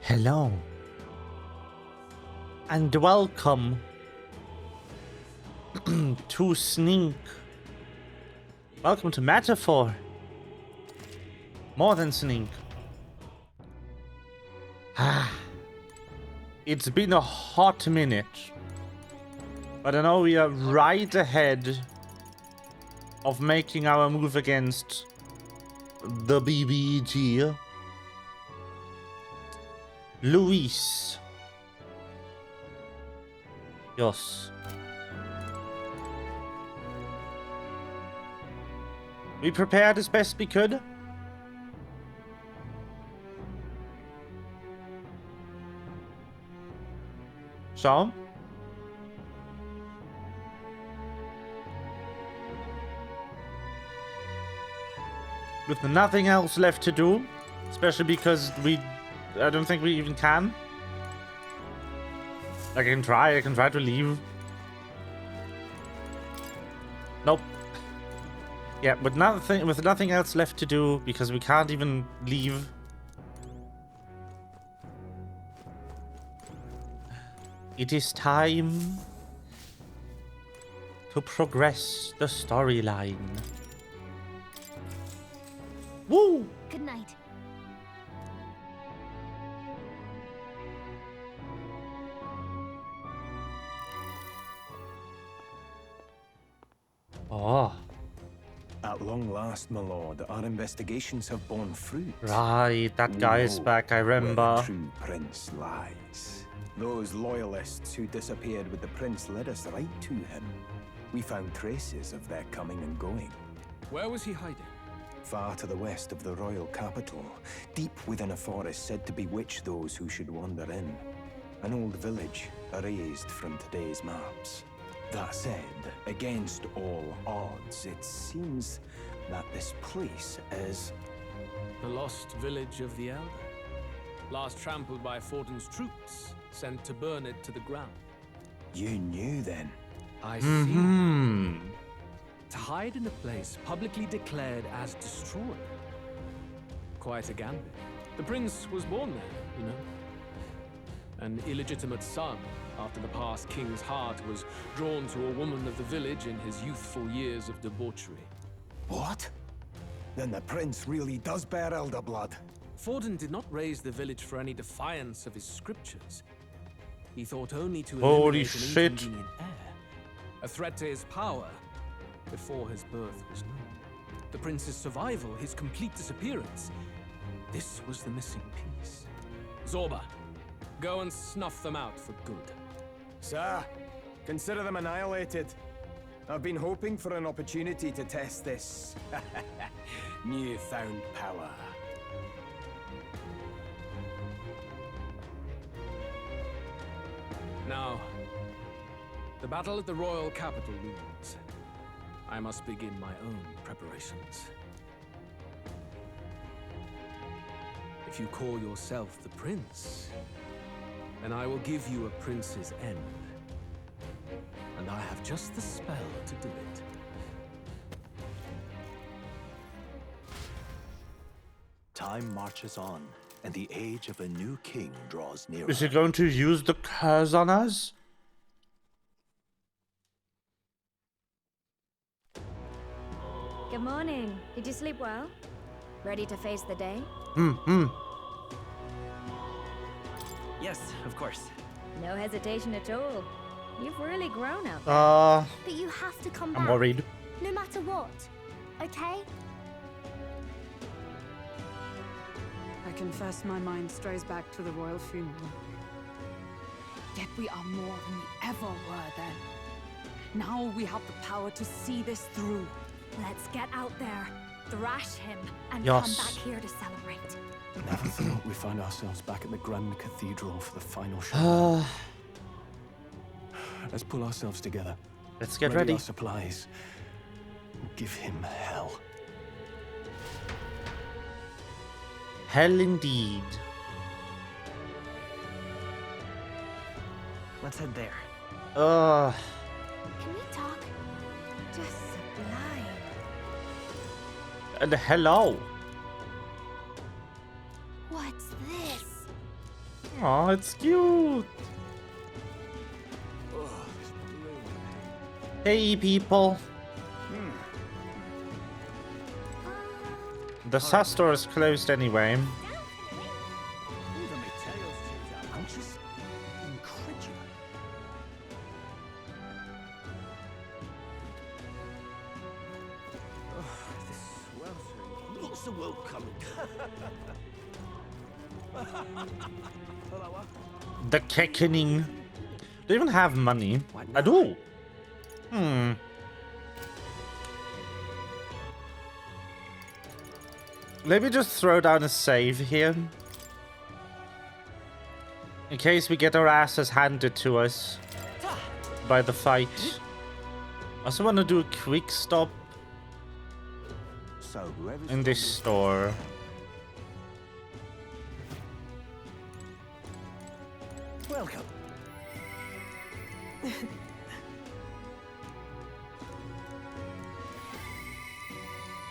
Hello. And welcome to Sneak. Welcome to Metaphor. More than Sneak. It's been a hot minute. But I know we are right ahead of making our move against the BBG. Luis. Yes. We prepared as best we could. So? With nothing else left to do, especially because I don't think we even can. I can try to leave. Nope. Yeah, with nothing else left to do, because we can't even leave. It is time to progress the storyline. Woo! Good night. Oh. At long last, my lord, our investigations have borne fruit. Right, that guy is back, I remember. Where the true prince lies. Those loyalists who disappeared with the prince led us right to him. We found traces of their coming and going. Where was he hiding? Far to the west of the royal capital, deep within a forest said to bewitch those who should wander in. An old village, erased from today's maps. That said, against all odds, it seems that this place is... The lost village of the Elder. Last trampled by Fortin's troops, sent to burn it to the ground. You knew then? I see. To hide in a place publicly declared as destroyed. Quite a gambit. The prince was born there, you know. An illegitimate son, after the past king's heart was drawn to a woman of the village in his youthful years of debauchery. What? Then the prince really does bear elder blood. Fortin did not raise the village for any defiance of his scriptures. He thought only to Holy eliminate an shit. inconvenient heir, a threat to his power, before his birth was known. The prince's survival, his complete disappearance, this was the missing piece. Zorba, go and snuff them out for good. Sir, consider them annihilated. I've been hoping for an opportunity to test this newfound power. Now, the battle at the royal capital looms. I must begin my own preparations. If you call yourself the prince, then I will give you a prince's end. And I have just the spell to do it. Time marches on, and the age of a new king draws nearer. Is he going to use the curse on us? Good morning. Did you sleep well? Ready to face the day? Yes, of course. No hesitation at all. You've really grown up. But you have to come I'm back. worried. No matter what. Okay? I confess my mind strays back to the royal funeral. Yet we are more than we ever were then. Now we have the power to see this through. Let's get out there, thrash him, and Yes. come back here to celebrate. Never thought we'd find ourselves back at the Grand Cathedral for the final show. Let's pull ourselves together. Let's get Ready ready. our supplies. Give him hell. Hell indeed. Let's head there. Can we talk? Just sublime. And hello. What's this? Oh, it's cute. Hey, people. The sus store is closed anyway. Even my tails change out. I'm just incredulous. This sweltering. Not so welcoming. The kickening. They even have money. I do. Let me just throw down a save here. In case we get our asses handed to us by the fight. I also want to do a quick stop So whoever's in this store. Welcome.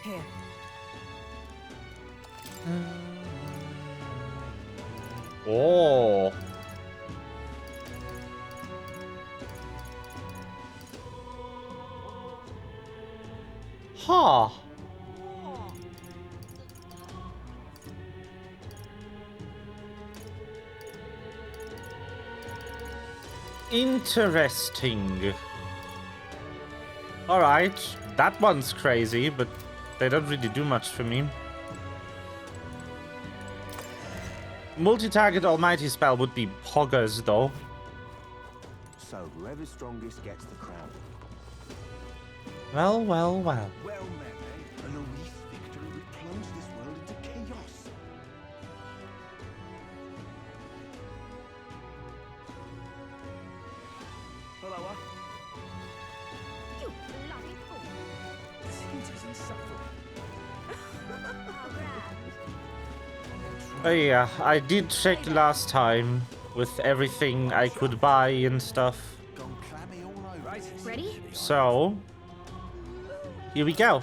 Here. Oh. Huh. Interesting. Alright, that one's crazy, but they don't really do much for me. Multi-target almighty spell would be poggers, though. So whoever's strongest gets the crown. Well, well, well. Well met, eh? A Luis victory would plunge this world into chaos. Hello, You bloody fool. This heat is insufferable. How grand. Oh yeah, I did check last time with everything I could buy and stuff. Gone clammy all over. Right. Ready? So, here we go.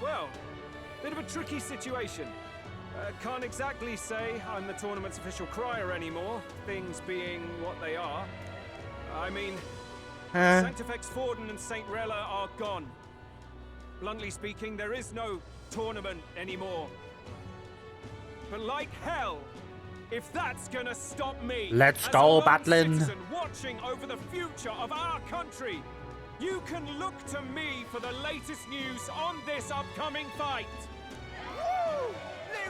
Well, bit of a tricky situation. Can't exactly say I'm the tournament's official crier anymore, things being what they are. I mean, Sanctifex Forden and St. Rella are gone. Bluntly speaking, there is no tournament anymore. But like hell, if that's gonna stop me, Let's as go, a lone Batlin. citizen watching over the future of our country, you can look to me for the latest news on this upcoming fight. Woo!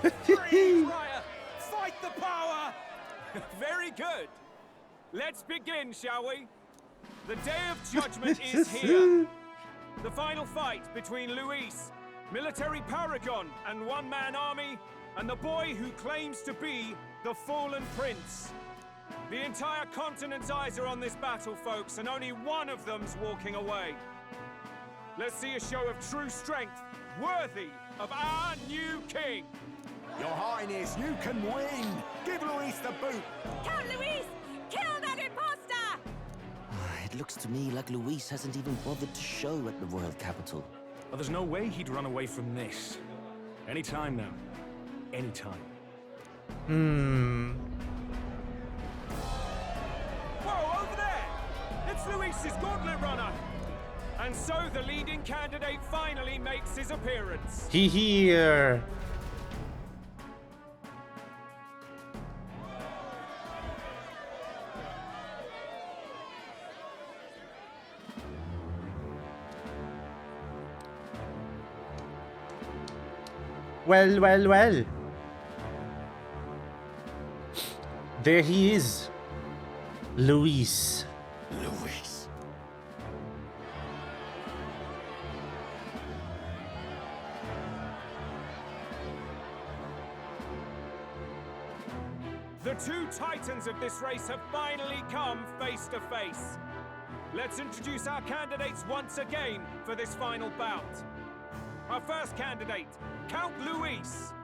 Live free, Crier! Fight the power! Very good. Let's begin, shall we? The Day of Judgment is here. The final fight between Luis, military paragon and one-man army, and the boy who claims to be the fallen prince. The entire continent's eyes are on this battle, folks, and only one of them's walking away. Let's see a show of true strength, worthy of our new king. Your Highness, you can win! Give Luis the boot! Count Luis! Kill that imposter! It looks to me like Luis hasn't even bothered to show at the royal capital. Well, there's no way he'd run away from this. Anytime now. Anytime. Whoa, over there! It's Luis's gauntlet runner! And so the leading candidate finally makes his appearance. He here. Well, well, well. There he is. Luis. Luis. The two titans of this race have finally come face to face. Let's introduce our candidates once again for this final bout. Our first candidate, Count Luis.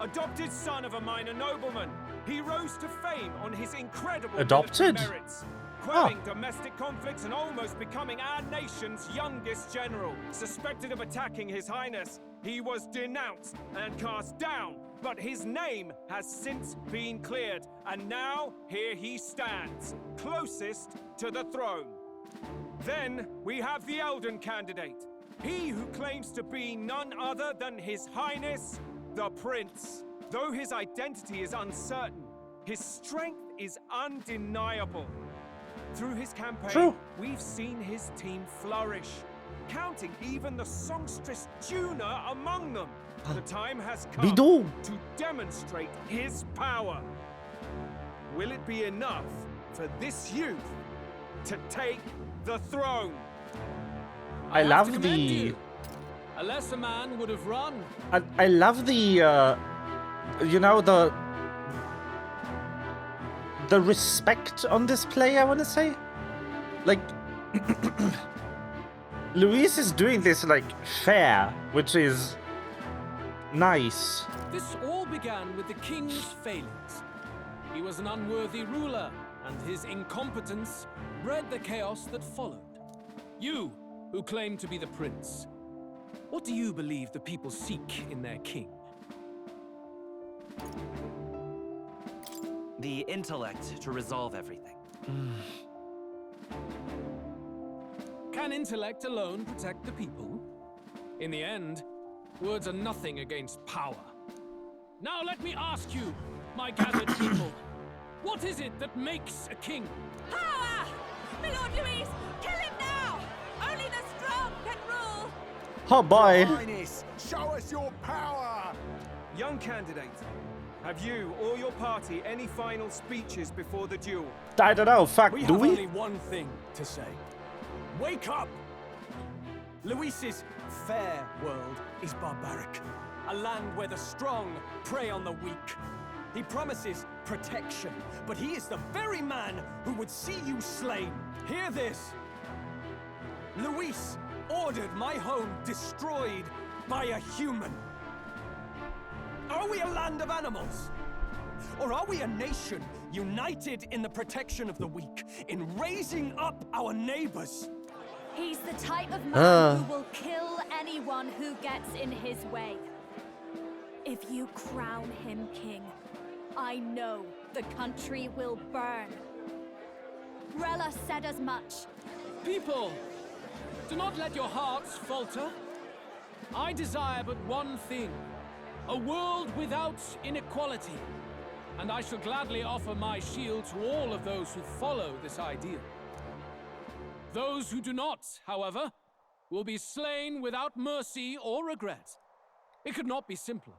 Adopted son of a minor nobleman, he rose to fame on his incredible Adopted? military merits. quelling domestic conflicts and almost becoming our nation's youngest general. Suspected of attacking His Highness, he was denounced and cast down, but his name has since been cleared, and now here he stands, closest to the throne. Then we have the Elden candidate, he who claims to be none other than His Highness, the Prince. Though his identity is uncertain, his strength is undeniable. Through his campaign, we've seen his team flourish, counting even the songstress Juna among them. The time has come to demonstrate his power. Will it be enough for this youth to take the throne? I love the... A lesser man would have run. I love the, you know, the respect on display, I want to say. Like, Luis is doing this, like, fair, which is nice. This all began with the king's failings. He was an unworthy ruler, and his incompetence bred the chaos that followed. You, who claim to be the prince, what do you believe the people seek in their king? The intellect to resolve everything. Can intellect alone protect the people? In the end, words are nothing against power. Now let me ask you, my gathered people, what is it that makes a king? Power! My Lord Louise, kill him now! Only the strong can rule! Oh boy. Highness, show us your power! Young candidate, have you or your party any final speeches before the duel? I don't know, fuck, We do have we? only one thing to say. Wake up! Luis's fair world is barbaric. A land where the strong prey on the weak. He promises protection, but he is the very man who would see you slain. Hear this. Luis ordered my home destroyed by a human. Are we a land of animals? Or are we a nation united in the protection of the weak, in raising up our neighbors? He's the type of man who will kill anyone who gets in his way. If you crown him king, I know the country will burn. Rella said as much. People, do not let your hearts falter. I desire but one thing, a world without inequality. And I shall gladly offer my shield to all of those who follow this ideal. Those who do not, however, will be slain without mercy or regret. It could not be simpler.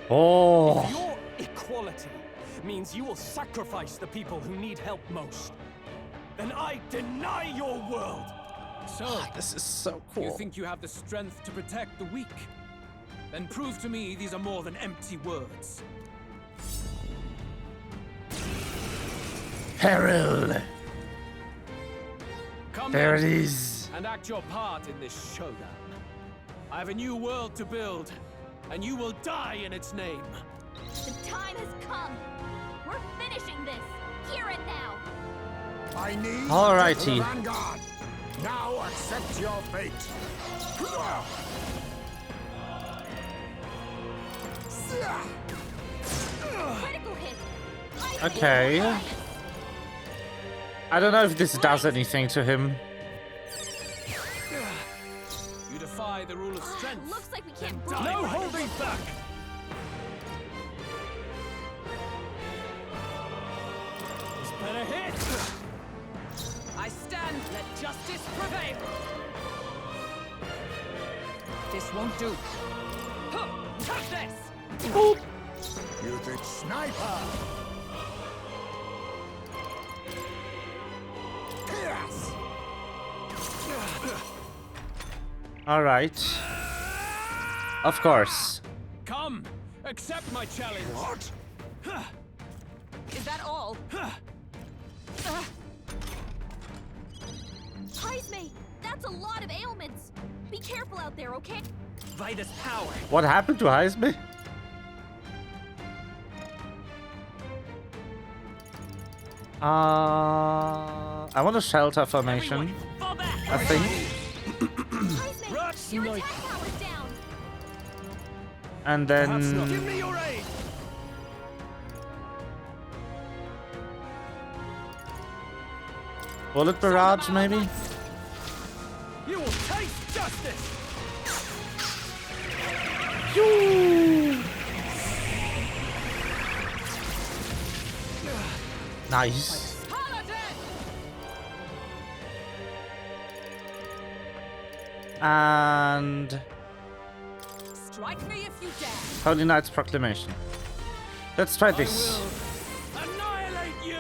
Oh. If your equality means you will sacrifice the people who need help most, then I deny your world. So, This is so cool. you think you have the strength to protect the weak? Then prove to me these are more than empty words. Herald. Come There in it is. and act your part in this showdown. I have a new world to build, and you will die in its name. The time has come. We're finishing this, here and now. I need Alrighty. the vanguard. Now accept your fate. Critical hit. Okay. I don't know if this does anything to him. You defy the rule of strength. Looks like we can't Die. No holding back. This better hit. I stand, let justice prevail. This won't do. Huh, touch this! You think sniper. Yes. All right. Of course. Come, accept my challenge. What? Is that all? Heisme, that's a lot of ailments. Be careful out there, okay? Vitus power. What happened to Heisme? I want a shelter formation. I think. Your attack power's down. And Give then me your aid. bullet barrage, maybe. You will taste justice. Nice. And Strike me if you dare. Holy Knight's Proclamation. Let's try this. Annihilate you.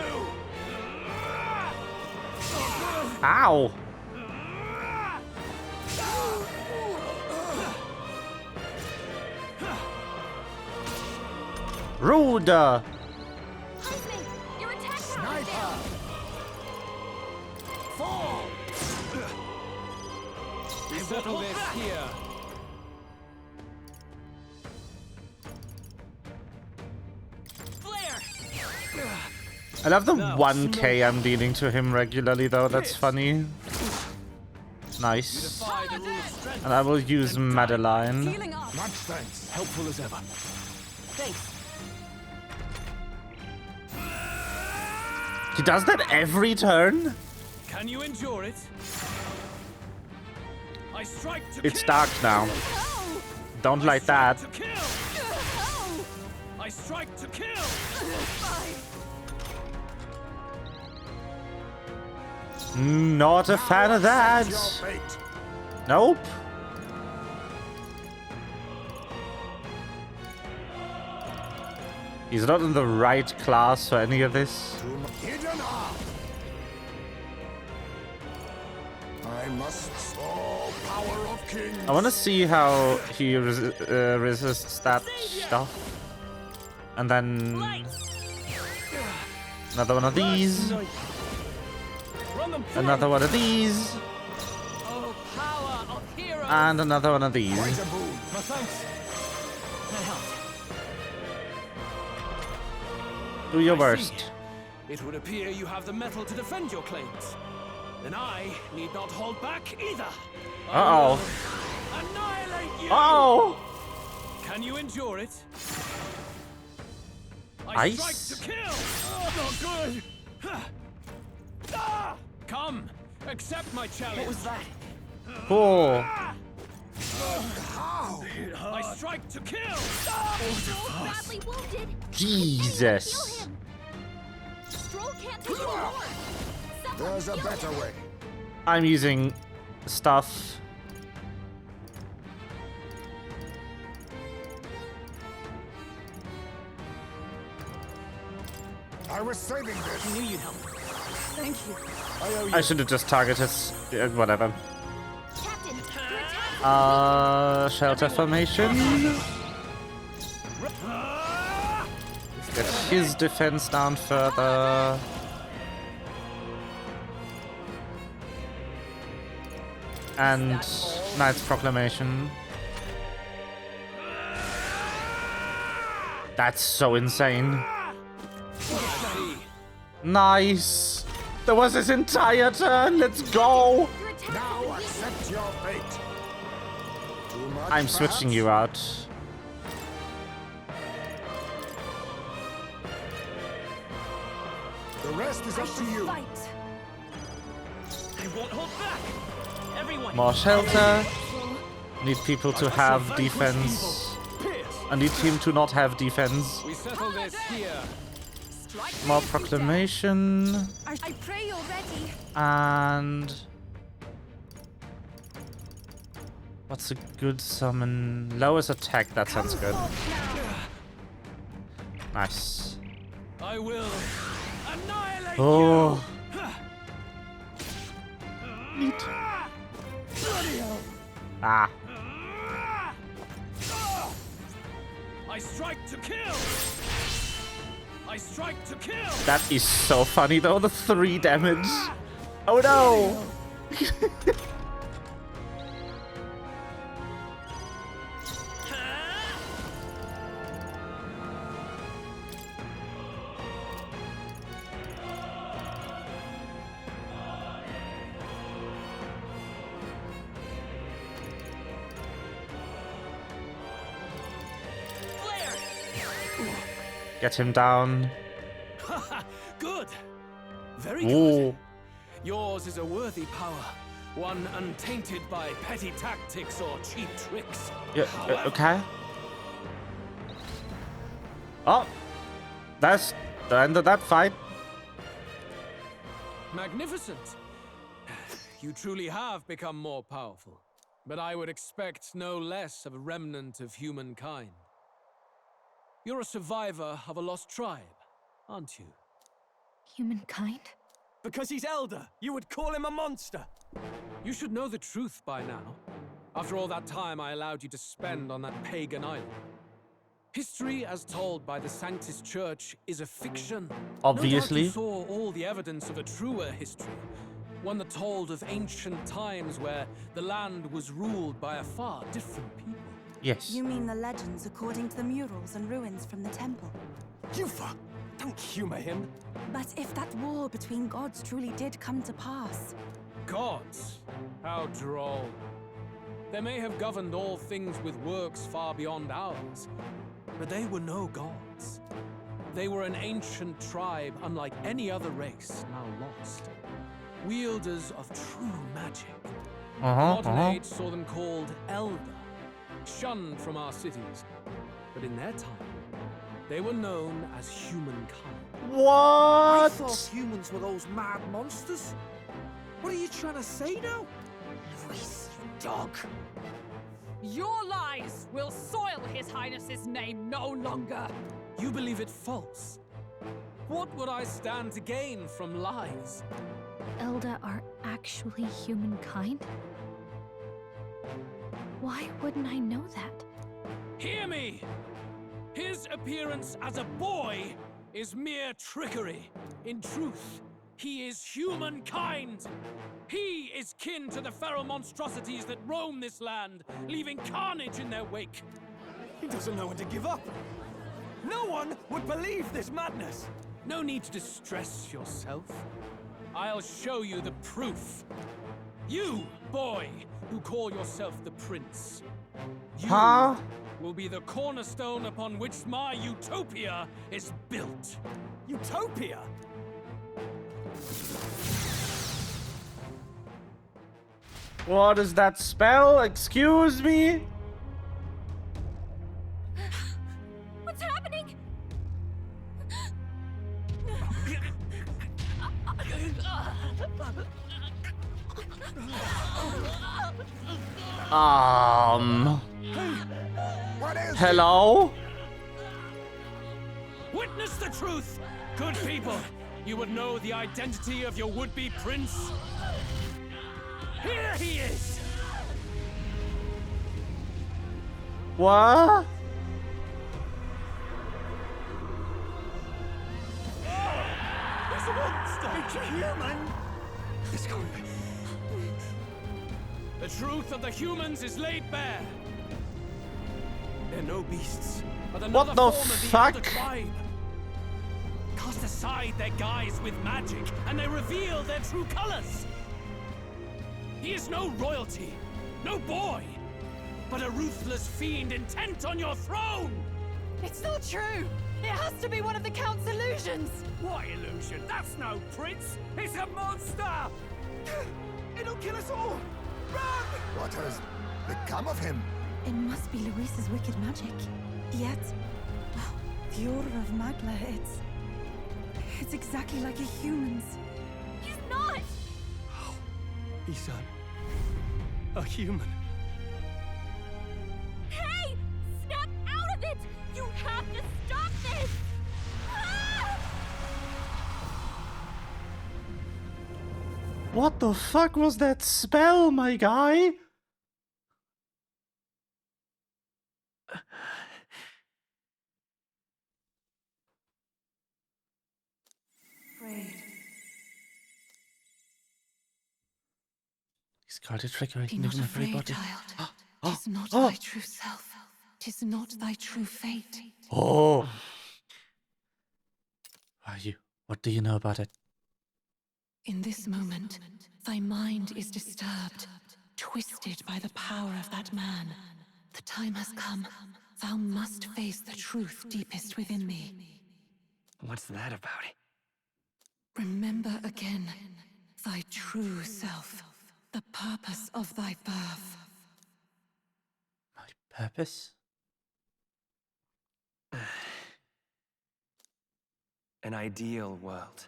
Ow! Rude! Heisman, your attack power's down. Fall. We settle this here. Flare. I love the 1k I'm dealing to him regularly though, that's funny. Nice. Defy the rule of strength. And I will use Madeline. Healing up. Much thanks. Helpful as ever. Thanks. He does that every turn? Can you endure it? I strike to It's kill. dark now. Oh. Don't like Strike that. to kill. Oh. I strike to kill. Not a fan of that. Nope. He's not in the right class for any of this. I must saw power of kings. I want to see how he resists that stuff. And then another one of these. Run them through. Another one of these. Oh, power of heroes. And another one of these. My thanks. That helped. Do your I worst. see. It would appear you have the metal to defend your claims. Then I need not hold back either. Uh-oh. Annihilate you. Oh! Can you endure it? Ice? Strike to kill. Oh, not good. Ah! Come, accept my challenge. What was that? Cool. I strike to kill. Stroll's badly wounded. Jesus. Kill him. Stroll can't take any more. Someone There's a heal better him. way. I'm using stuff. I was saving this. Knew you'd help. Thank you. I owe you. I should have just targeted whatever. Captain, your attack. Shelter formation. Get his defense down further. And Knight's Proclamation. That's so insane. Nice. There was his entire turn. Let's go. Your attack Now is weak. accept your fate. Too much, I'm switching perhaps? you out. The rest is up to you. Fight. I won't hold back. Everyone. More shelter. Need people to have defense. I need him to not have defense. We settle this here. Strike me More if you dare. proclamation. I pray you're ready. And what's a good summon? Lowest attack, that sounds good. Nice. I will annihilate Oh. Neat. Ah. I strike to kill. I strike to kill. That is so funny though, the 3 damage. Oh no! Get him down. Good. Very Ooh. good. Yours is a worthy power. One untainted by petty tactics or cheap tricks. Yeah, However, okay. Oh, that's the end of that fight. magnificent. You truly have become more powerful. But I would expect no less of a remnant of humankind. You're a survivor of a lost tribe, aren't you? Humankind? Because he's elder, you would call him a monster. You should know the truth by now. After all that time I allowed you to spend on that pagan island. History as told by the Sanctus Church is a fiction. Obviously. No doubt you saw all the evidence of a truer history. One that told of ancient times where the land was ruled by a far different people. Yes. You mean the legends according to the murals and ruins from the temple? Yufa, don't humor him. But if that war between gods truly did come to pass... Gods? How droll. They may have governed all things with works far beyond ours, but they were no gods. They were an ancient tribe unlike any other race, now lost. Wielders of true magic. Modern age saw them called Elder, shunned from our cities. But in their time, they were known as humankind. What? I thought humans were those mad monsters. What are you trying to say now? Luis, you dog. Your lies will soil His Highness's name no longer. You believe it false? What would I stand to gain from lies? Elder are actually humankind? Why wouldn't I know that? Hear me! His appearance as a boy is mere trickery. In truth, he is humankind. He is kin to the feral monstrosities that roam this land, leaving carnage in their wake. He doesn't know when to give up. No one would believe this madness. No need to distress yourself. I'll show you the proof. You, boy, who call yourself the prince. You will be the cornerstone upon which my utopia is built. Utopia? What is that spell? Excuse me? What's happening? Hello? Witness the truth, good people. You would know the identity of your would-be prince. Here he is! What? It's a monster! It's a human! It's gone. The truth of the humans is laid bare. They're no beasts, but another What the form of the fuck? elder tribe. Cast aside their guise with magic, and they reveal their true colors. He is no royalty, no boy, but a ruthless fiend intent on your throne! It's not true! It has to be one of the Count's illusions! What illusion? That's no prince! It's a monster! It'll kill us all! Run! What has become of him? It must be Luis's wicked magic. Yet, the aura of Magla, it's exactly like a human's. He's not! He's a human. Hey! Snap out of it! You have to stop this! Ah! What the fuck was that spell, my guy? He's got a trigger Be not in afraid, everybody. child. 'Tis not thy true self. 'Tis not thy true fate. Oh. What do you know about it? In this moment, thy mind is disturbed, twisted by the power of that man. The time has come. Thou must face the truth deepest within thee. What's that about? Remember again thy true self, the purpose of thy birth. My purpose? An ideal world.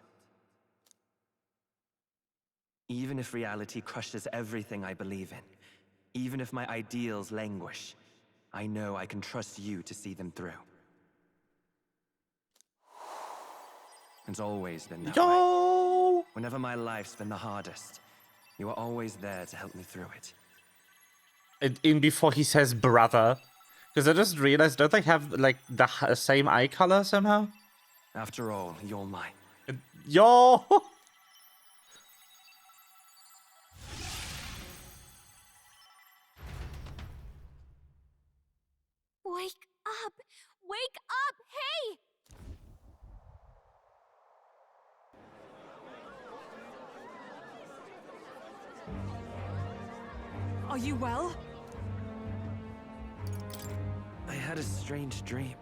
Even if reality crushes everything I believe in, even if my ideals languish, I know I can trust you to see them through. It's always been that way. Whenever my life's been the hardest, you are always there to help me through it. In before he says brother, because I just realized, don't they have like the same eye color somehow? After all, you're mine. Yo! Wake up! Wake up! Hey! Are you well? I had a strange dream.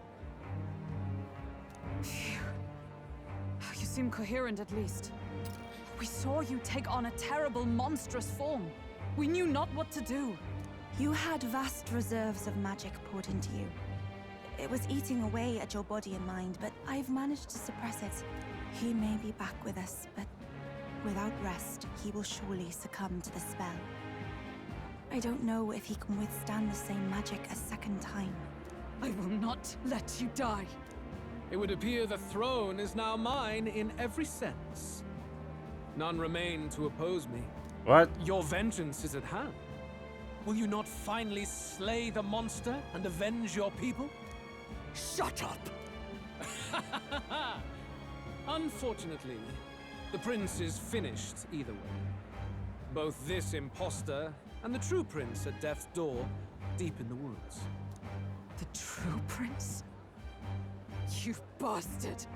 Phew. You seem coherent at least. We saw you take on a terrible, monstrous form. We knew not what to do. You had vast reserves of magic poured into you. It was eating away at your body and mind, but I've managed to suppress it. He may be back with us, but without rest, he will surely succumb to the spell. I don't know if he can withstand the same magic a second time. I will not let you die. It would appear the throne is now mine in every sense. None remain to oppose me. What? Your vengeance is at hand. Will you not finally slay the monster and avenge your people? Shut up! Unfortunately, the prince is finished either way. Both this imposter and the true prince at death's door, deep in the woods. The true prince? You bastard!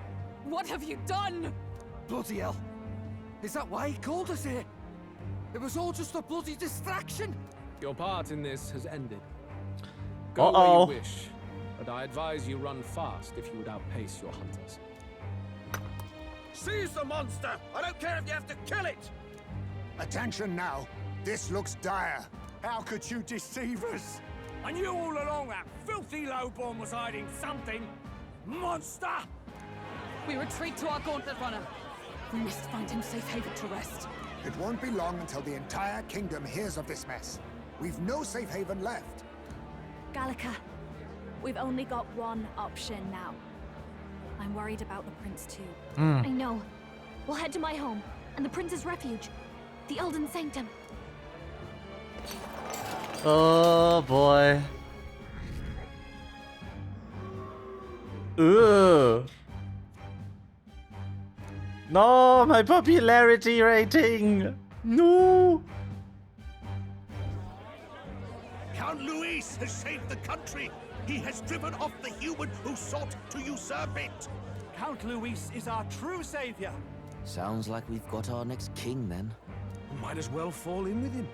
What have you done? Bloody hell. Is that why he called us here? It was all just a bloody distraction. Your part in this has ended. Go where you wish, but I advise you run fast if you would outpace your hunters. Seize the monster! I don't care if you have to kill it! Attention now. This looks dire. How could you deceive us? I knew all along that filthy lowborn was hiding something. Monster! We retreat to our gauntlet runner. We must find him safe haven to rest. It won't be long until the entire kingdom hears of this mess. We've no safe haven left. Gallica, we've only got one option now. I'm worried about the prince too. I know. We'll head to my home and the prince's refuge, the Elden Sanctum. Oh boy. Ugh. No, my popularity rating. No. Count Luis has saved the country. He has driven off the human who sought to usurp it. Count Luis is our true savior. Sounds like we've got our next king then. Might as well fall in with him.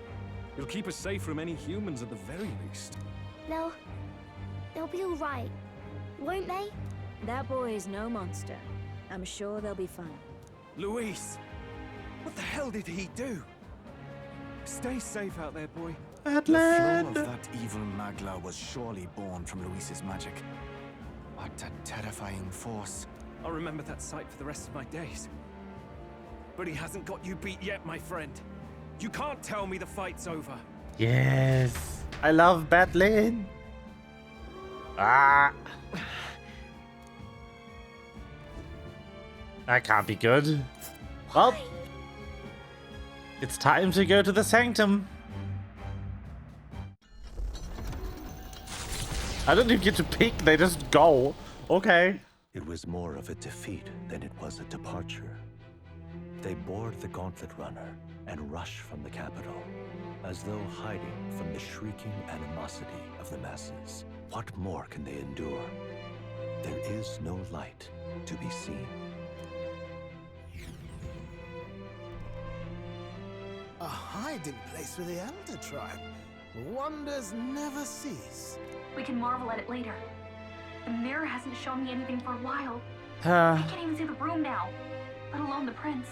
He'll keep us safe from any humans at the very least. They'll be all right, won't they? That boy is no monster. I'm sure they'll be fine. Luis! What the hell did he do? Stay safe out there, boy. The flow of that evil Magla was surely born from Luis's magic. What a terrifying force. I'll remember that sight for the rest of my days. But he hasn't got you beat yet, my friend. You can't tell me the fight's over. Yes. I love battling. Ah. That can't be good. Well, it's time to go to the sanctum. I don't even get to pick, they just go. Okay. It was more of a defeat than it was a departure. They board the gauntlet runner and rush from the capital, as though hiding from the shrieking animosity of the masses. What more can they endure? There is no light to be seen. A hiding place for the Elder Tribe. Wonders never cease. We can marvel at it later. The mirror hasn't shown me anything for a while. I can't even see the room now, let alone the prince.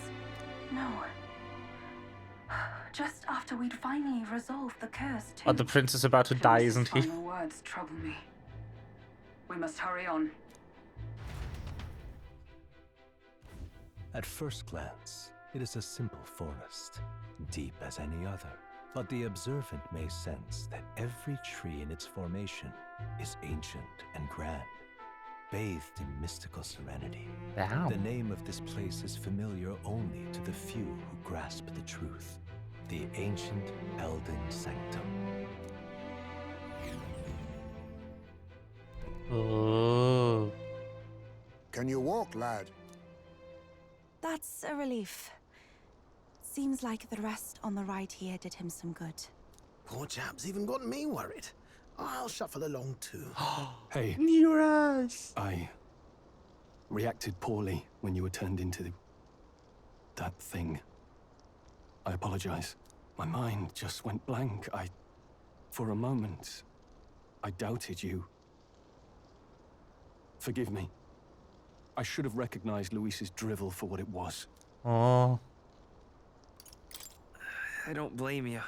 No. Just after we'd finally resolved the curse, too. Oh, the prince is about to die, isn't he? Final words trouble me. We must hurry on. At first glance, it is a simple forest, deep as any other. But the observant may sense that every tree in its formation is ancient and grand, bathed in mystical serenity. Wow. The name of this place is familiar only to the few who grasp the truth. The ancient Elden Sanctum. Oh. Can you walk, lad? That's a relief. Seems like the rest on the ride here did him some good. Poor chap's even got me worried. I'll shuffle along too. Hey. Neuras! I reacted poorly when you were turned into that thing. I apologize. My mind just went blank. For a moment, I doubted you. Forgive me. I should have recognized Luis's drivel for what it was. Oh. I don't blame you.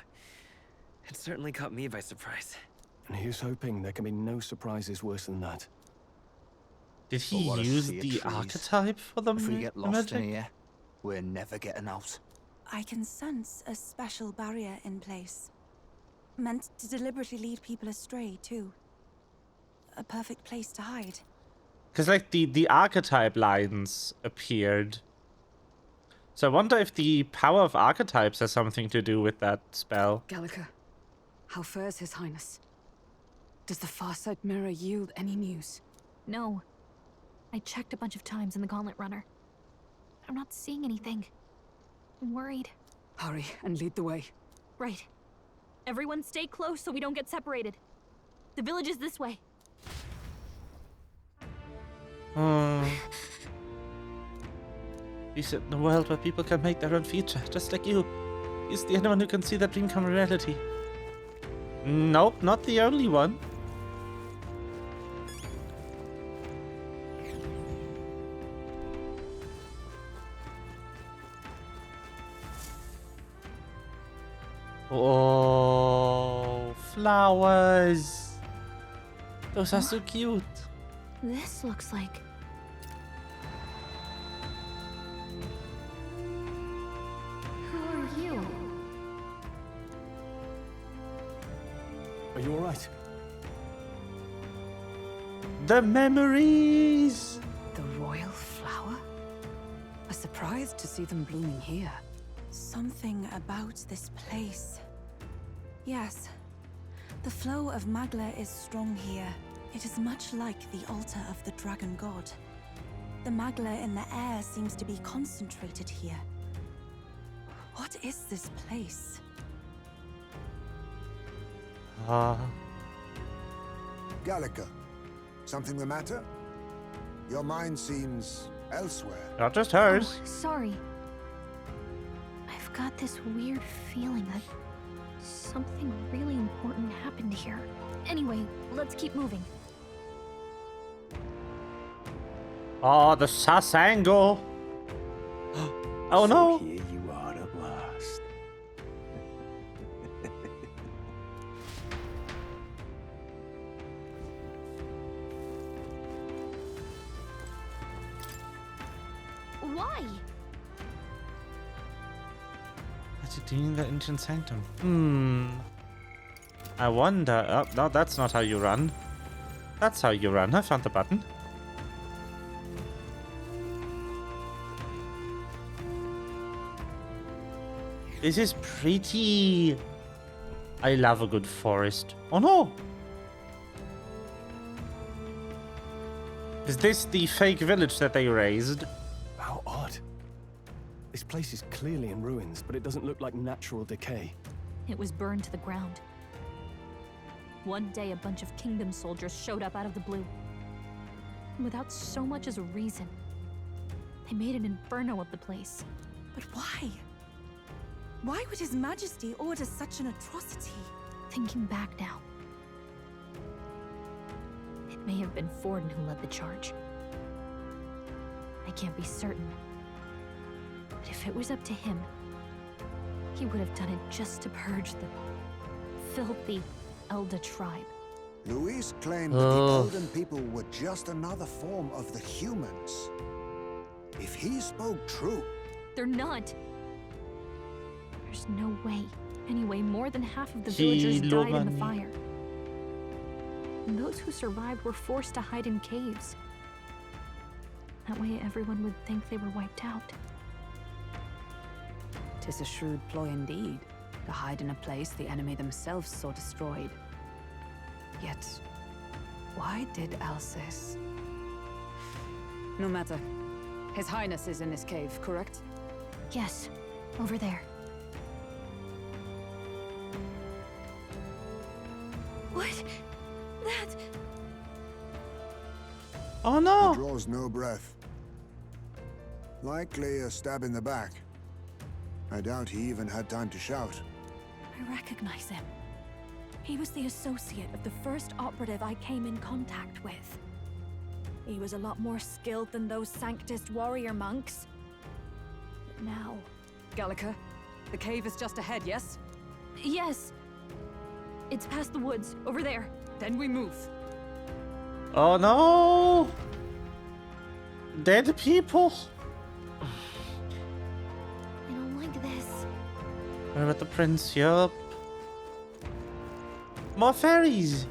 It certainly caught me by surprise. And here's hoping there can be no surprises worse than that. Did he use the archetype for the If we get lost in magic? here, we're never getting out. I can sense a special barrier in place. Meant to deliberately lead people astray, too. A perfect place to hide. Because, like, the archetype lines appeared. So I wonder if the power of archetypes has something to do with that spell. Gallica, how fares His Highness? Does the Farsight Mirror yield any news? No. I checked a bunch of times in the Gauntlet Runner. I'm not seeing anything. I'm worried. Hurry and lead the way. Right. Everyone stay close so we don't get separated. The village is this way. He said in a world where people can make their own future, just like you. He's the only one who can see that dream come reality. Nope, not the only one. Oh, flowers. Those are so cute. This looks like... Who are you? Are you alright? The memories! The royal flower? A surprise to see them blooming here. Something about this place. Yes. The flow of Magla is strong here. It is much like the altar of the dragon god. The Magla in the air seems to be concentrated here. What is this place? Gallica, something the matter? Your mind seems elsewhere. Not just hers. Oh, sorry. I've got this weird feeling that something really important happened here. Anyway, let's keep moving. Oh, the Sasango. Oh no. So here you are at last. Why? What's he doing in the ancient sanctum? I wonder. Oh, no, that's not how you run. That's how you run. I found the button. This is pretty. I love a good forest. Oh no! Is this the fake village that they raised? How odd. This place is clearly in ruins, but it doesn't look like natural decay. It was burned to the ground. One day, a bunch of kingdom soldiers showed up out of the blue. Without so much as a reason. They made an inferno of the place. But why? Why would His Majesty order such an atrocity? Thinking back now, it may have been Forden who led the charge. I can't be certain. But if it was up to him, he would have done it just to purge the filthy Elda tribe. Luis claimed that the Elden people were just another form of the humans. If he spoke true... They're not. There's no way. Anyway, more than half of the villagers died in the fire. And those who survived were forced to hide in caves. That way everyone would think they were wiped out. 'Tis a shrewd ploy indeed, to hide in a place the enemy themselves saw destroyed. Yet, why did Alcest? No matter. His Highness is in this cave, correct? Yes, over there. What? That... Oh no! He draws no breath. Likely a stab in the back. I doubt he even had time to shout. I recognize him. He was the associate of the first operative I came in contact with. He was a lot more skilled than those Sanctist warrior monks. But now... Gallica, the cave is just ahead, yes? Yes. It's past the woods, over there. Then we move. Oh no! Dead people? I don't like this. What about the prince? Yup. More fairies!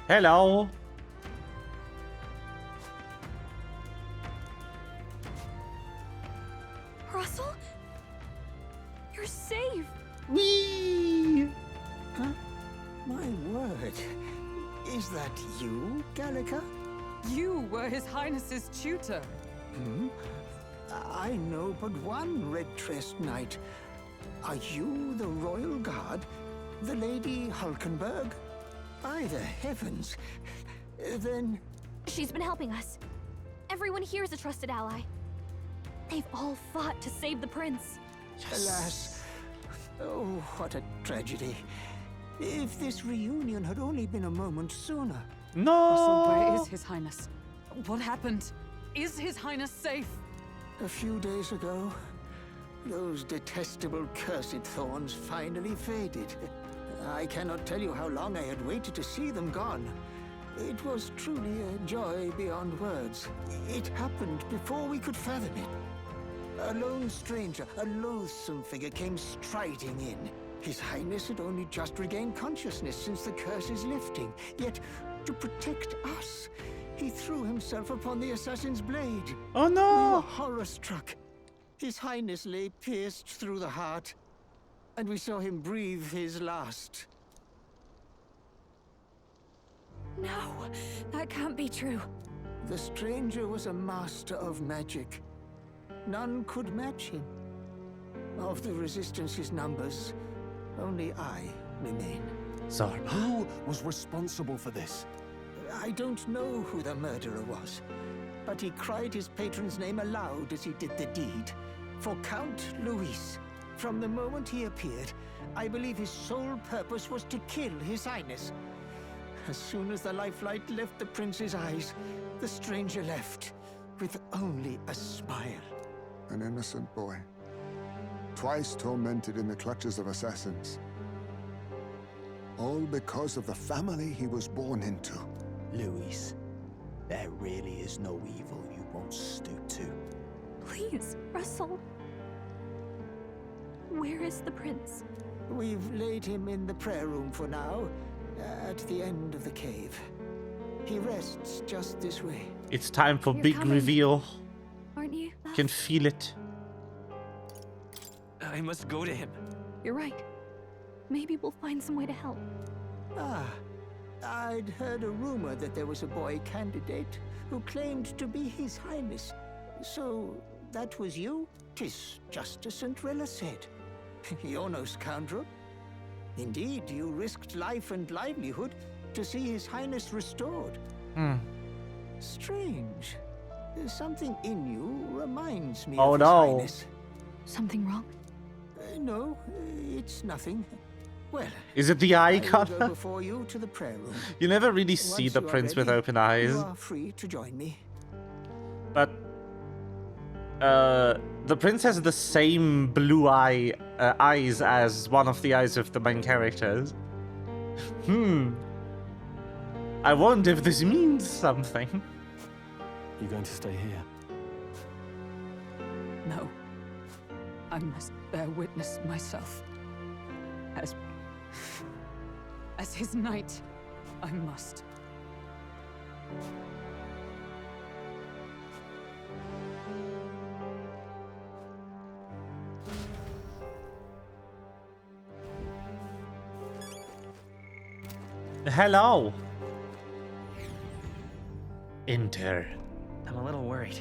Hello. Russell? You're safe! Whee! Huh? My word. Is that you, Gallica? You were His Highness's tutor. Hmm? I know but one red-tressed knight. Are you the royal guard? The Lady Hulkenberg? By the heavens. Then... She's been helping us. Everyone here is a trusted ally. They've all fought to save the prince. Yes. Alas. Oh, what a tragedy. If this reunion had only been a moment sooner. No! Russell, where is His Highness? What happened? Is His Highness safe? A few days ago, those detestable cursed thorns finally faded. I cannot tell you how long I had waited to see them gone. It was truly a joy beyond words. It happened before we could fathom it. A lone stranger, a loathsome figure came striding in. His Highness had only just regained consciousness since the curse's lifting. Yet, to protect us, he threw himself upon the assassin's blade. Oh no! We were horror-struck. His Highness lay pierced through the heart, and we saw him breathe his last. No, that can't be true. The stranger was a master of magic. None could match him. Of the Resistance's numbers, only I remain. Zarba. Who was responsible for this? I don't know who the murderer was, but he cried his patron's name aloud as he did the deed. For Count Luis. From the moment he appeared, I believe his sole purpose was to kill His Highness. As soon as the lifelight left the prince's eyes, the stranger left, with only a smile. An innocent boy. Twice tormented in the clutches of assassins. All because of the family he was born into. Luis, there really is no evil you won't stoop to. Please, Russell. Where is the prince? We've laid him in the prayer room for now, at the end of the cave. He rests just this way. It's time for You're big coming. reveal. Aren't you? Can feel it. I must go to him. You're right. Maybe we'll find some way to help. Ah, I'd heard a rumor that there was a boy candidate who claimed to be His Highness. So, that was you? 'Tis just as St. Rilla said. You're no scoundrel. Indeed, you risked life and livelihood to see His Highness restored. Hmm. Strange. Something in you reminds me Oh of His no. Highness. Something wrong? No, it's nothing. Well, Is it the eye I will go color? before you to the prayer room. You never really see Once the you are prince with ready, open eyes. You are free to join me. But the prince has the same blue eyes as one of the eyes of the main characters. I wonder if this means something. You going to stay here? No. I must bear witness myself. As his knight, I must. Hello. Enter. I'm a little worried.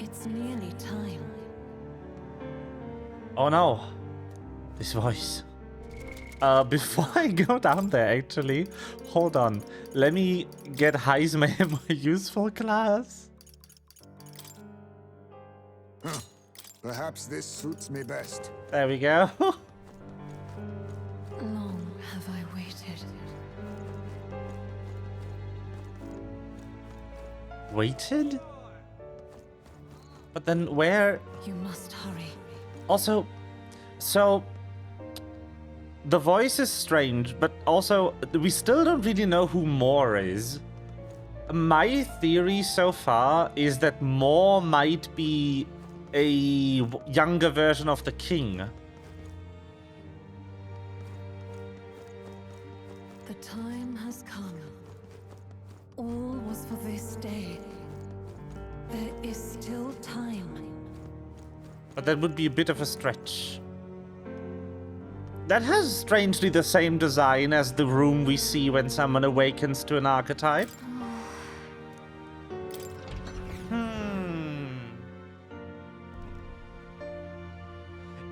It's nearly time. Oh no. This voice. Before I go down there, actually, hold on. Let me get Heisman in my useful class. Huh. Perhaps this suits me best. There we go. Long have I waited. Waited? But then where? You must hurry. Also, so the voice is strange, but also we still don't really know who Moore is. My theory so far is that Moore might be a younger version of the king. The time has come. All was for this day. There is still time. But that would be a bit of a stretch. That has strangely the same design as the room we see when someone awakens to an archetype.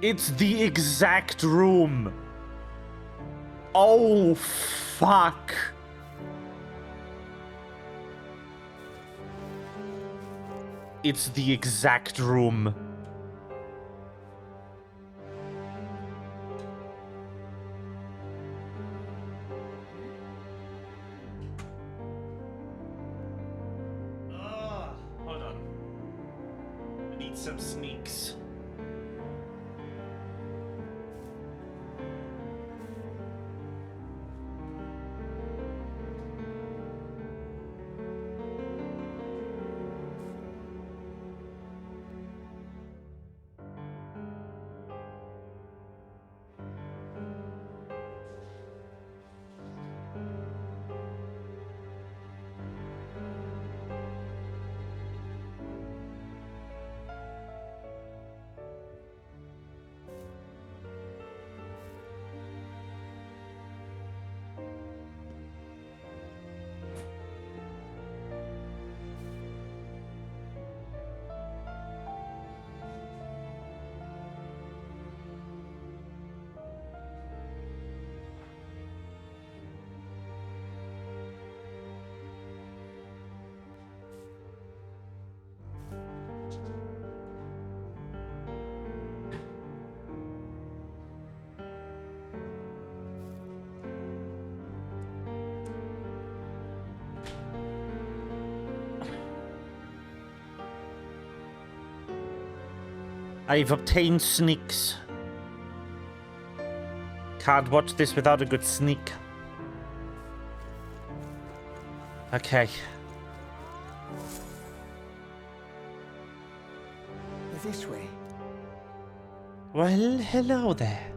It's the exact room. Oh, fuck. It's the exact room. Hold on. I need some sneaks. I've obtained sneaks. Can't watch this without a good sneak. Okay. This way. Well, hello there.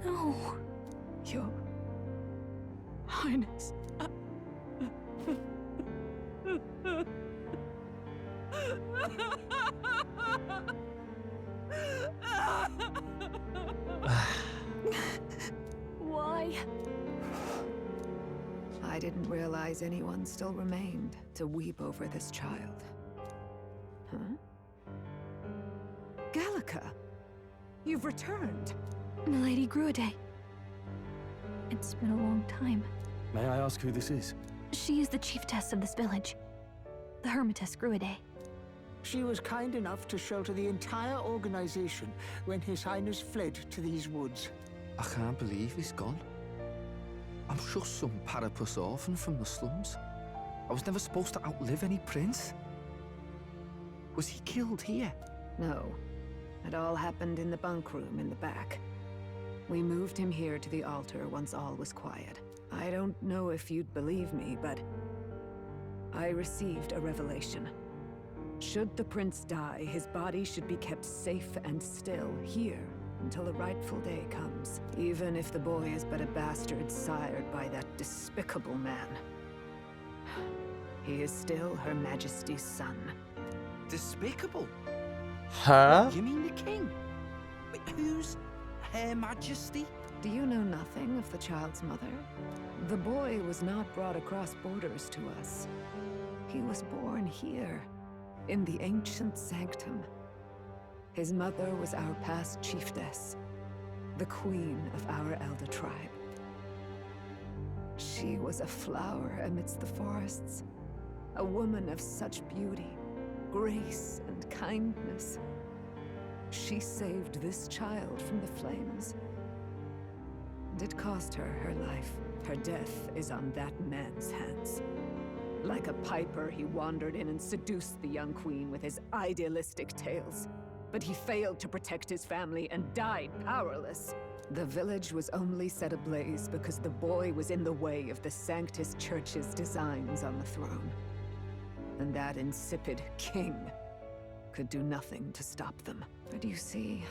No. Your Highness. Why? I didn't realize anyone still remained to weep over this child. Huh? Gallica, you've returned. Milady Gruide. It's been a long time. May I ask who this is? She is the chiefess of this village. The Hermitess Gruide. She was kind enough to shelter the entire organization when His Highness fled to these woods. I can't believe he's gone. I'm just some parapus orphan from the slums. I was never supposed to outlive any prince. Was he killed here? No. It all happened in the bunk room in the back. We moved him here to the altar once all was quiet. I don't know if you'd believe me, but I received a revelation. Should the prince die, his body should be kept safe and still here until the rightful day comes, even if the boy is but a bastard sired by that despicable man. He is still Her Majesty's son. Despicable? Huh? You mean the king? Wait, who's Her Majesty? Do you know nothing of the child's mother? The boy was not brought across borders to us. He was born here, in the ancient sanctum. His mother was our past chiefess, the queen of our elder tribe. She was a flower amidst the forests, a woman of such beauty, grace, and kindness. She saved this child from the flames. And it cost her her life. Her death is on that man's hands. Like a piper, he wandered in and seduced the young queen with his idealistic tales. But he failed to protect his family and died powerless. The village was only set ablaze because the boy was in the way of the Sanctus Church's designs on the throne. And that insipid king could do nothing to stop them. But you see,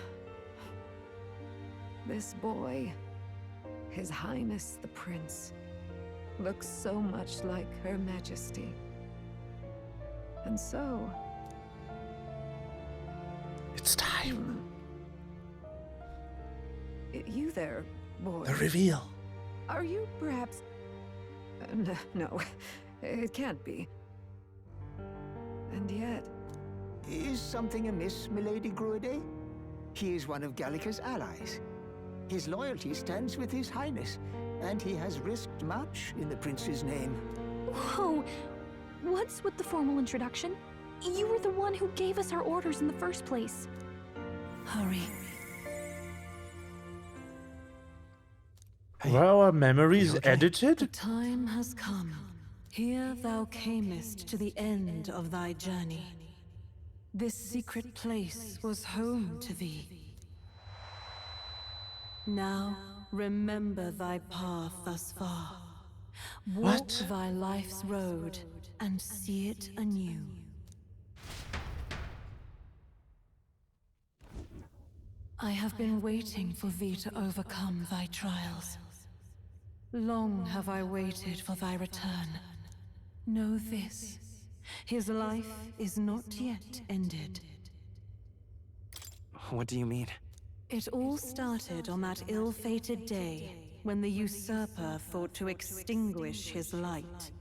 this boy, His Highness the Prince, looks so much like Her Majesty. And so... It's time. You there, boy. The reveal. Are you perhaps... no, it can't be. And yet... Is something amiss, Milady Gruide? He is one of Gallica's allies. His loyalty stands with His Highness, and he has risked much in the prince's name. Whoa! What's with the formal introduction? You were the one who gave us our orders in the first place. Hurry. Were our memories edited? The time has come. Here thou camest to the end of thy journey. This secret place was home to thee. Now remember thy path thus far. Walk thy life's road and see it anew. I have been waiting for thee to overcome thy trials. Long have I waited for thy return. Know this, his life is not yet ended. What do you mean? It all started on that ill-fated day when the usurper thought to extinguish his light.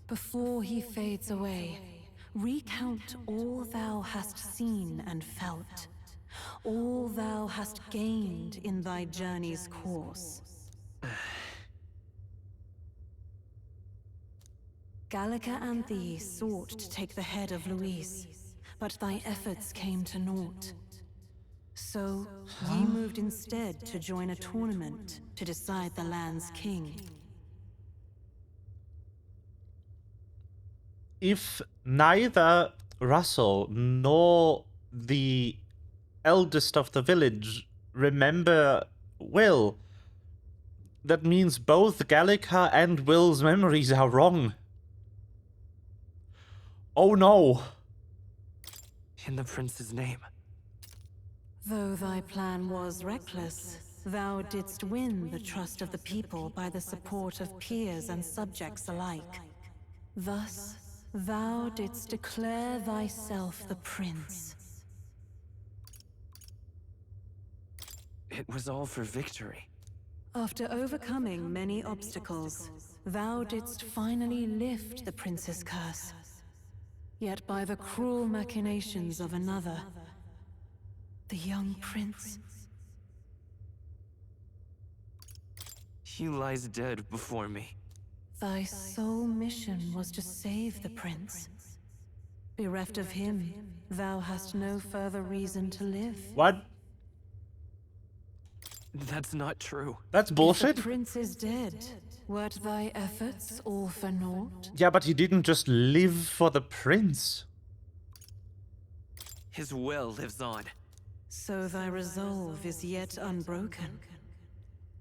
Before he fades away, recount all thou hast seen and felt, all thou hast gained in thy journey's course. Gallica and thee sought to take the head of Luis, but thy efforts came to naught. So, ye moved instead to join a tournament to decide the land's king. If neither Russell nor the eldest of the village remember Will, that means both Gallica and Will's memories are wrong. Oh no! In the prince's name. Though thy plan was reckless, thou didst win the trust of the people by the support of peers and subjects alike. Thus, thou didst declare thyself the prince. It was all for victory. After overcoming many obstacles, thou didst finally lift the prince's curse. Yet by the cruel machinations of another, The young prince. He lies dead before me. Thy sole mission was to save the prince. Bereft of him, thou hast no further reason to live. What? That's not true. That's bullshit. If the prince is dead, wert thy efforts all for naught? Yeah, but you didn't just live for the prince. His will lives on. So thy resolve is yet unbroken.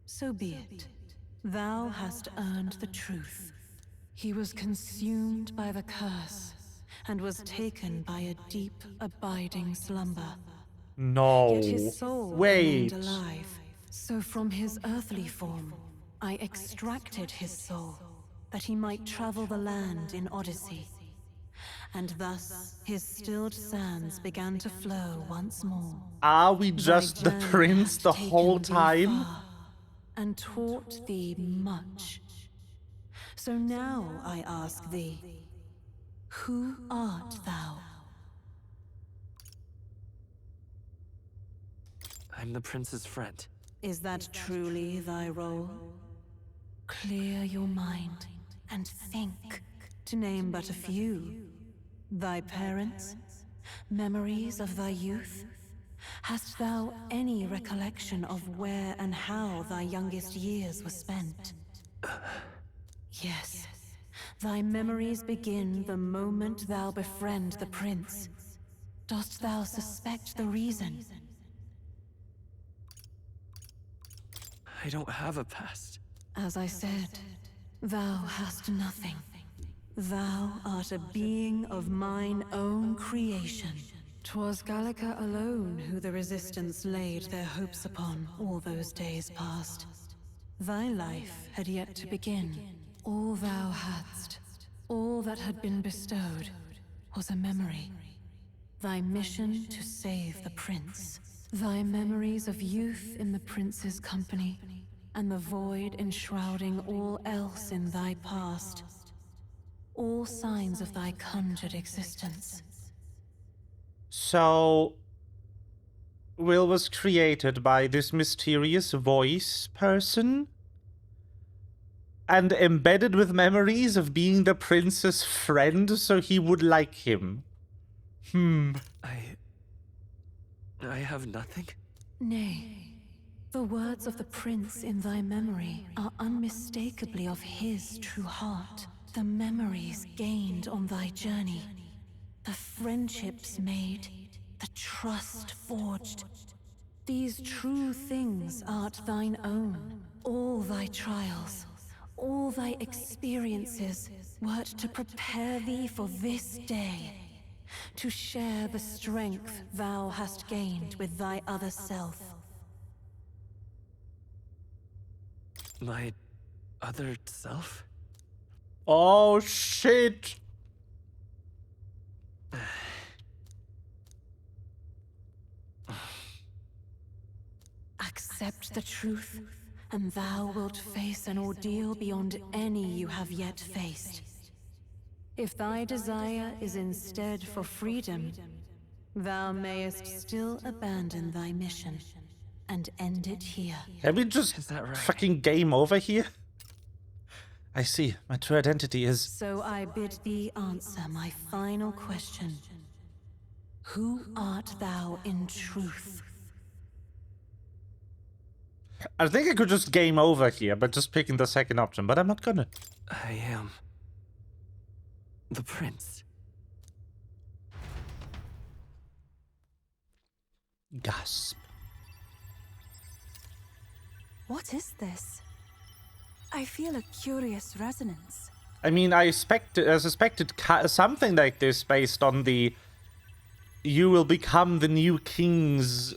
So be it. Thou hast earned the truth. He was consumed by the curse, and was taken by a deep, abiding slumber. No. Yet his soul Wait. remained alive. So from his earthly form, I extracted his soul, that he might travel the land in Odyssey. And thus his stilled sands began to flow once more. Are we just the prince the whole time? And taught thee much. So now I ask thee, who art thou? I'm the prince's friend. Is that truly thy role? Clear your mind and think, to name but a few. Thy parents, memories of thy youth? Hast thou any recollection of where and how thy youngest years were spent? Yes, thy memories begin the moment thou befriend the prince. Dost thou suspect the reason? I don't have a past. As I said, thou hast nothing. Thou art a being of mine own creation. 'Twas Gallica alone who the Resistance laid their hopes upon all those days past. Thy life had yet to begin. All thou hadst, all that had been bestowed, was a memory. Thy mission to save the prince. Thy memories of youth in the prince's company, and the void enshrouding all else in thy past. All signs of thy conjured existence. So, Will was created by this mysterious voice person and embedded with memories of being the prince's friend so he would like him. I have nothing? Nay, the words of the prince in thy memory are unmistakably of his true heart. The memories gained on thy journey, the friendships made, the trust forged. These true things art thine own. All thy trials, all thy experiences wert to prepare thee for this day, to share the strength thou hast gained with thy other self. My other self? Oh shit! Accept the truth, and thou wilt face an ordeal beyond any you have yet faced. If thy desire is instead for freedom, thou mayest still abandon thy mission and end it here. Have we just fucking game over here? I see. My true identity is... So I bid thee answer my final question. Who art thou in truth? I think I could just game over here by just picking the second option, but I'm not gonna. I am... the prince. Gasp. What is this? I feel a curious resonance. I mean, I suspected something like this based on the "you will become the new king's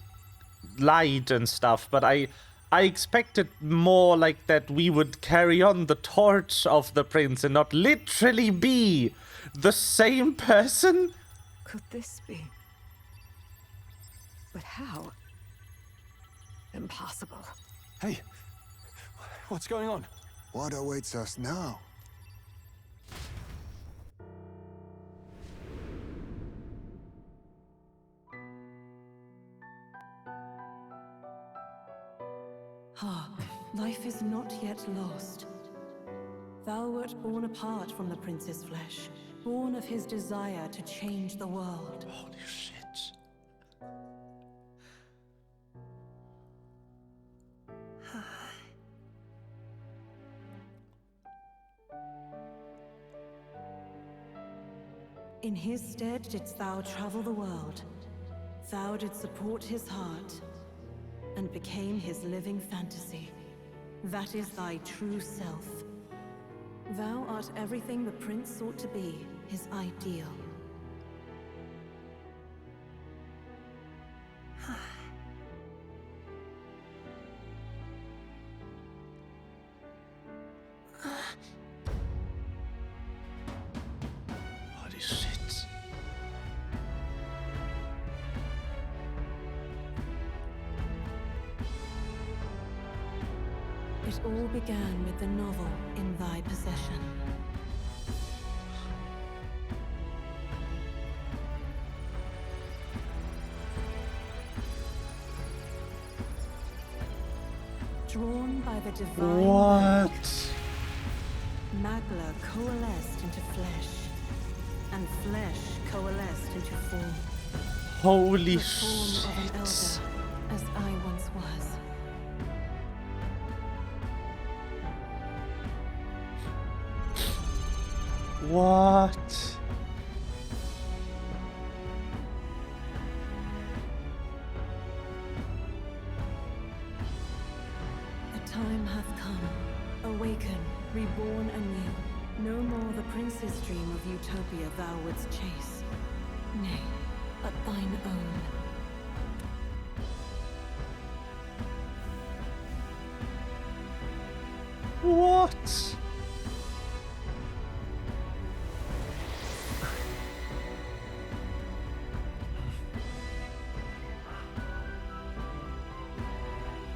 light" and stuff, but I expected more like that we would carry on the torch of the prince and not literally be the same person. Could this be? But how? Impossible. Hey, what's going on? What awaits us now? life is not yet lost. Thou wert born apart from the prince's flesh, born of his desire to change the world. Holy shit. In his stead didst thou travel the world. Thou didst support his heart, and became his living fantasy. That is thy true self. Thou art everything the prince sought to be, his ideal. Holy shit. It all began with the novel in thy possession. Drawn by the divine What? Magla coalesced into flesh, and flesh coalesced into form. Holy the form of an elder, shit. as I once was. What? The time hath come. Awaken, reborn anew. No more the prince's dream of utopia thou wouldst chase. Nay, but thine own. What?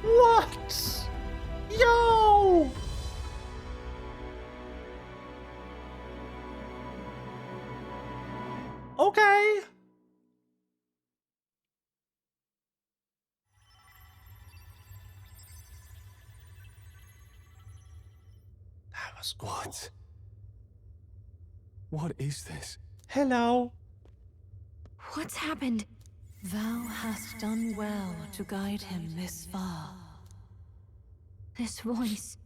What? Yo! Okay. That was cool. What? What is this? Hello. What's happened? Thou hast done well to guide him this far. This voice.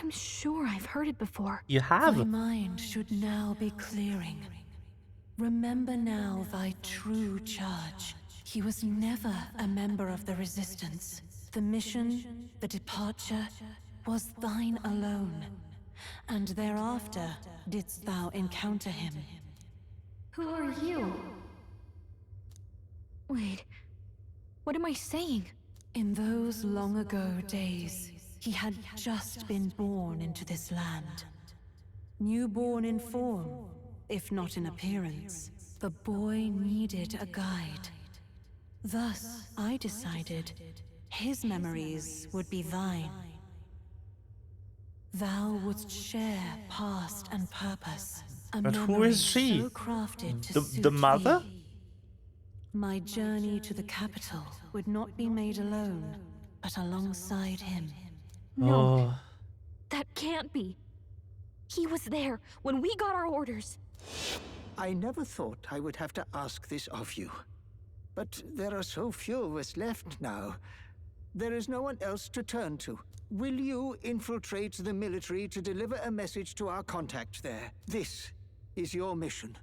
I'm sure I've heard it before. You have. Thy mind should now be clearing. Remember now thy true charge. He was never a member of the Resistance. The mission, the departure, was thine alone. And thereafter didst thou encounter him. Who are you? Wait, what am I saying? In those long ago days, he had just been born into this land. Newborn in form, if not in appearance, the boy needed a guide. Thus, I decided his memories would be thine. Thou wouldst share past and purpose. A But who memory is she? so crafted to The suit mother? thee. My journey to the capital would not be made alone, but alongside him. No, Oh. that can't be. He was there when we got our orders. I never thought I would have to ask this of you. But there are so few of us left now. There is no one else to turn to. Will you infiltrate the military to deliver a message to our contact there? This is your mission.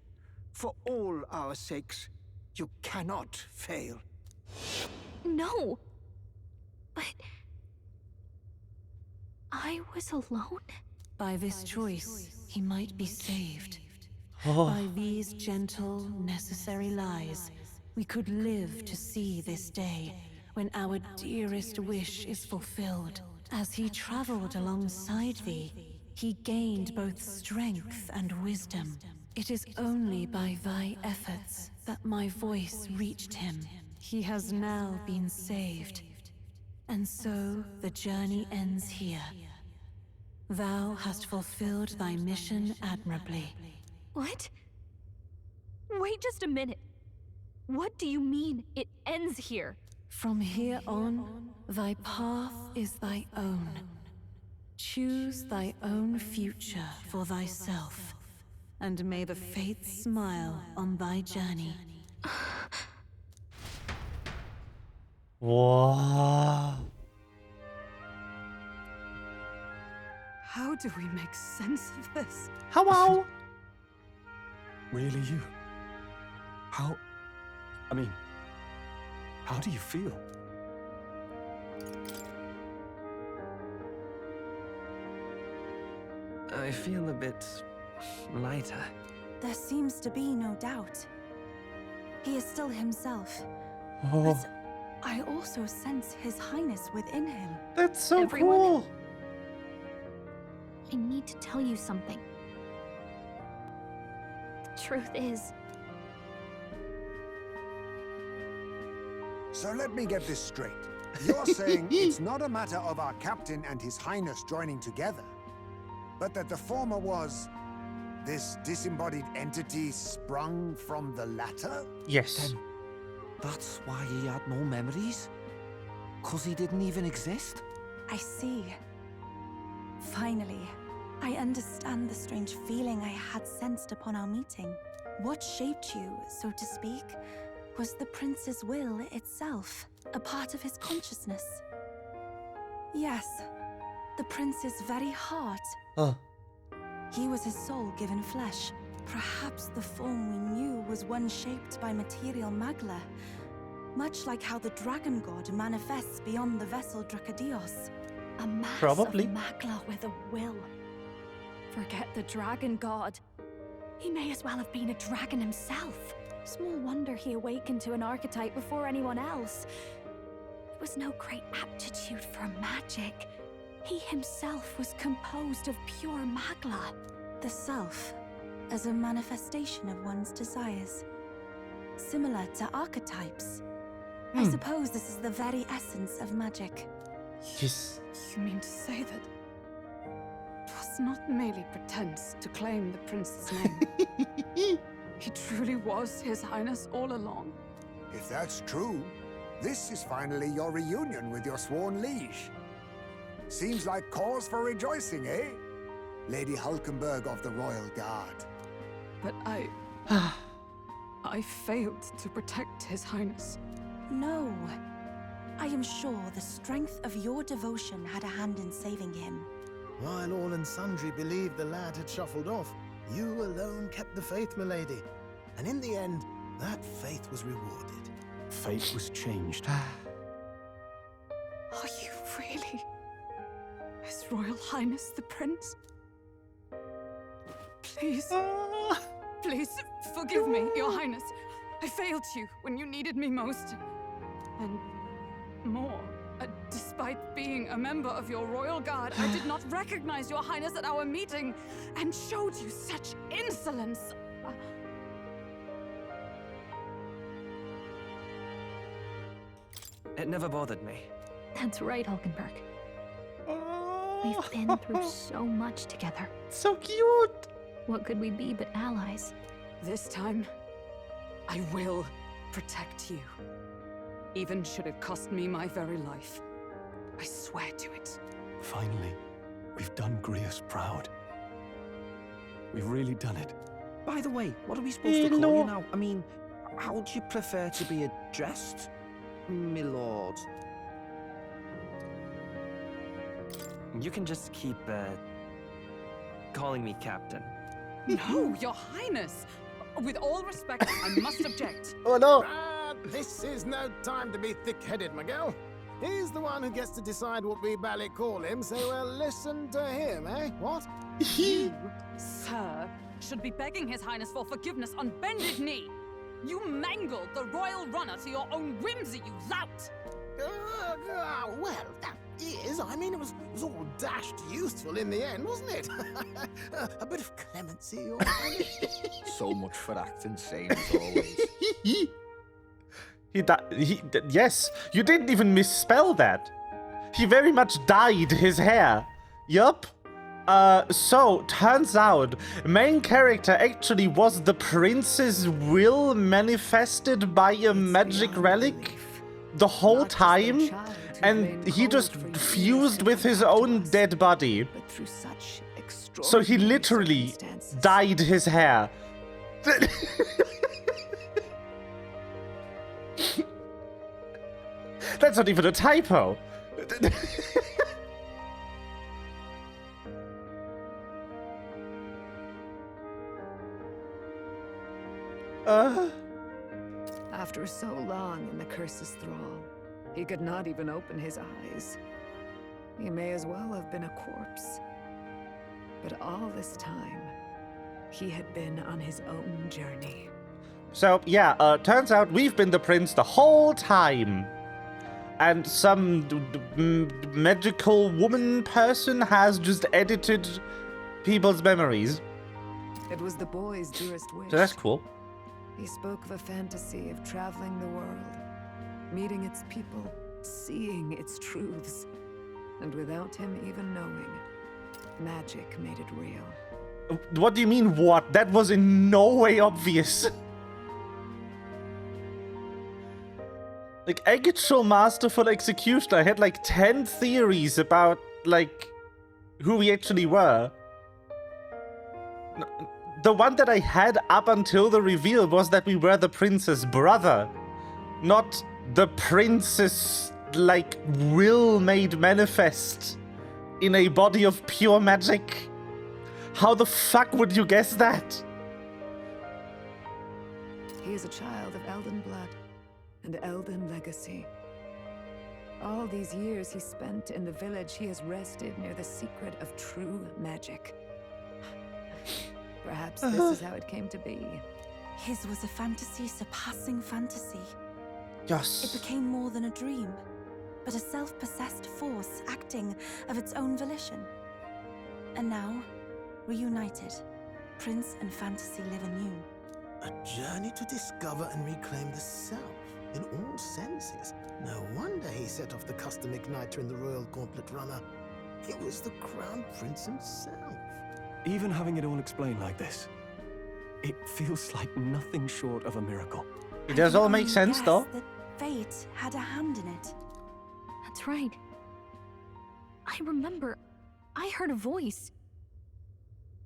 For all our sakes, you cannot fail. No. But... I was alone? By this choice, he might be saved. Oh. By these gentle, necessary lies, we could live to see this day when our dearest wish is fulfilled. As he traveled alongside thee, he gained both strength and wisdom. It is only by thy efforts that my voice reached him. He has now been saved. And so the journey ends here. Thou hast fulfilled thy mission admirably. What? Wait just a minute. What do you mean, it ends here? From here on, thy path is thy own. Choose thy own future for thyself, and may the fates smile on thy journey. Wow. How do we make sense of this? Hello. Really you? How... I mean, how do you feel? I feel a bit lighter. There seems to be no doubt. He is still himself. Oh. But I also sense His Highness within him. That's so Everyone- cool. I need to tell you something. The truth is, So let me get this straight. You're saying it's not a matter of our captain and His Highness joining together, but that the former was this disembodied entity sprung from the latter? Yes. That's why he had no memories? 'Cause he didn't even exist? I see. Finally, I understand the strange feeling I had sensed upon our meeting. What shaped you, so to speak, was the prince's will itself, a part of his consciousness. Yes, the prince's very heart. He was his soul given flesh. Perhaps the form we knew was one shaped by material magla, much like how the dragon god manifests beyond the vessel Dracadios. a mass Probably. of magla with a will. Forget the dragon god. He may as well have been a dragon himself. Small wonder he awakened to an archetype before anyone else. It was no great aptitude for magic. He himself was composed of pure magla. The self, as a manifestation of one's desires. Similar to archetypes. I suppose this is the very essence of magic. Yes. You mean to say that it was not merely pretense to claim the prince's name? He truly was His Highness all along? If that's true, this is finally your reunion with your sworn liege. Seems like cause for rejoicing, eh? Lady Hulkenberg of the Royal Guard. But I failed to protect His Highness. No. I am sure the strength of your devotion had a hand in saving him. While all and sundry believed the lad had shuffled off, you alone kept the faith, milady. And in the end, that faith was rewarded. Fate was changed. Are you really His Royal Highness the Prince? Please, please forgive me, Your Highness. I failed you when you needed me most. And more, despite being a member of your Royal Guard, I did not recognize Your Highness at our meeting and showed you such insolence. It never bothered me. That's right, Hulkenberg. We've been through so much together. So cute. What could we be but allies? This time, I will protect you. Even should it cost me my very life. I swear to it. Finally, we've done Grius proud. We've really done it. By the way, what are we supposed to call you now? I mean, how would you prefer to be addressed, my lord? You can just keep, calling me Captain. No, Your Highness! With all respect, I must object. Oh no! This is no time to be thick-headed, Miguel. He's the one who gets to decide what we bally call him, so we'll listen to him, eh? What? You, sir, should be begging His Highness for forgiveness on bended knee. You mangled the royal runner to your own whimsy, you lout! Well, that is, I mean, it was all dashed useful in the end, wasn't it? A bit of clemency, Your Highness. So much for acting sane as always. Yes, you didn't even misspell that. He very much dyed his hair. Yup. So, turns out, main character actually was the prince's will manifested by a magic relic? the whole time, and he just fused with his own dead body. So he literally dyed his hair. That's not even a typo. After so long in the curse's thrall, he could not even open his eyes. He may as well have been a corpse. But all this time, he had been on his own journey. So, yeah, turns out we've been the prince the whole time. And some magical woman person has just edited people's memories. It was the boy's dearest wish. So that's cool. He spoke of a fantasy of traveling the world, meeting its people, seeing its truths. And without him even knowing, magic made it real. What do you mean, what? That was in no way obvious. Like, actual masterful execution. I had like 10 theories about, like, who we actually were. The one that I had up until the reveal was that we were the prince's brother. Not the prince's, like, will made manifest in a body of pure magic. How the fuck would you guess that? He is a child of Elden blood and Elden legacy. All these years he spent in the village, he has rested near the secret of true magic. Perhaps this is how it came to be. His was a fantasy surpassing fantasy. Yes. It became more than a dream, but a self-possessed force acting of its own volition. And now, reunited, Prince and fantasy live anew. A journey to discover and reclaim the self, in all senses. No wonder he set off the custom igniter in the Royal Gauntlet Runner. It was the Crown Prince himself. Even having it all explained like this, it feels like nothing short of a miracle. It does all make sense, though. That fate had a hand in it. That's right. I remember, I heard a voice.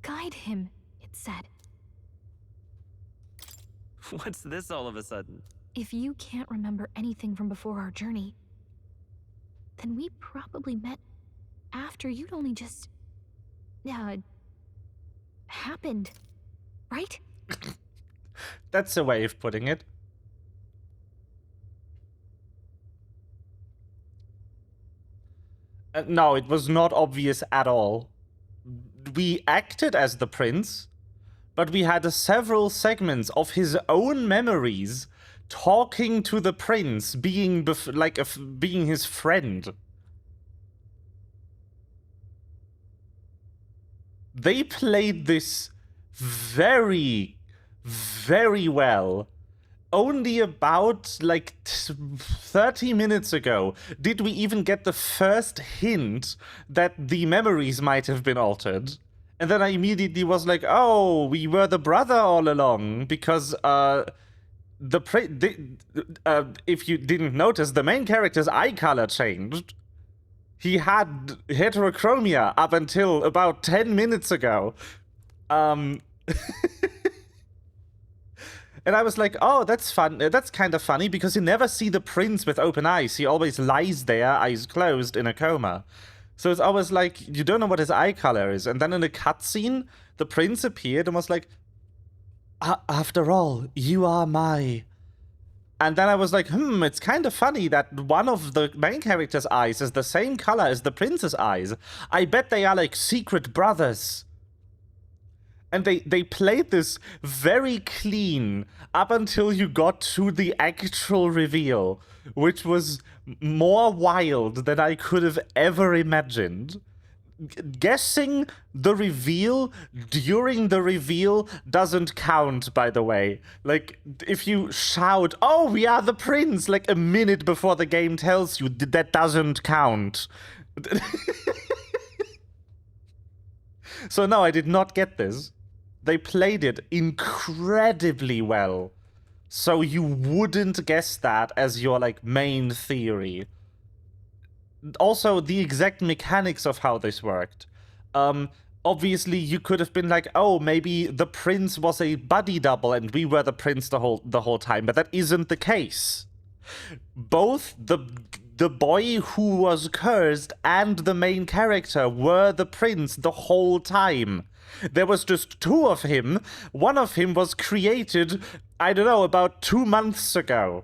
Guide him, it said. What's this all of a sudden? If you can't remember anything from before our journey, then we probably met after you'd only just... happened, right? That's a way of putting it. No, it was not obvious at all. We acted as the prince, but we had several segments of his own memories talking to the prince, being being his friend. They played this very, very well. Only about, like, 30 minutes ago did we even get the first hint that the memories might have been altered. And then I immediately was like, oh, we were the brother all along, because, if you didn't notice, the main character's eye color changed. He had heterochromia up until about 10 minutes ago. And I was like, oh, that's fun. That's kind of funny, because you never see the prince with open eyes. He always lies there, eyes closed, in a coma. So it's always like, you don't know what his eye color is. And then in a cutscene, the prince appeared and was like, after all, you are my... And then I was like, it's kind of funny that one of the main character's eyes is the same color as the prince's eyes. I bet they are like secret brothers. And they played this very clean up until you got to the actual reveal, which was more wild than I could have ever imagined. Guessing the reveal during the reveal doesn't count, by the way. Like, if you shout, oh, we are the prince, like a minute before the game tells you, that doesn't count. So no, I did not get this. They played it incredibly well. So you wouldn't guess that as your, like, main theory. Also, the exact mechanics of how this worked. Obviously, you could have been like, oh, maybe the prince was a buddy double and we were the prince the whole time, but that isn't the case. Both the boy who was cursed and the main character were the prince the whole time. There was just two of him. One of him was created, I don't know, about 2 months ago.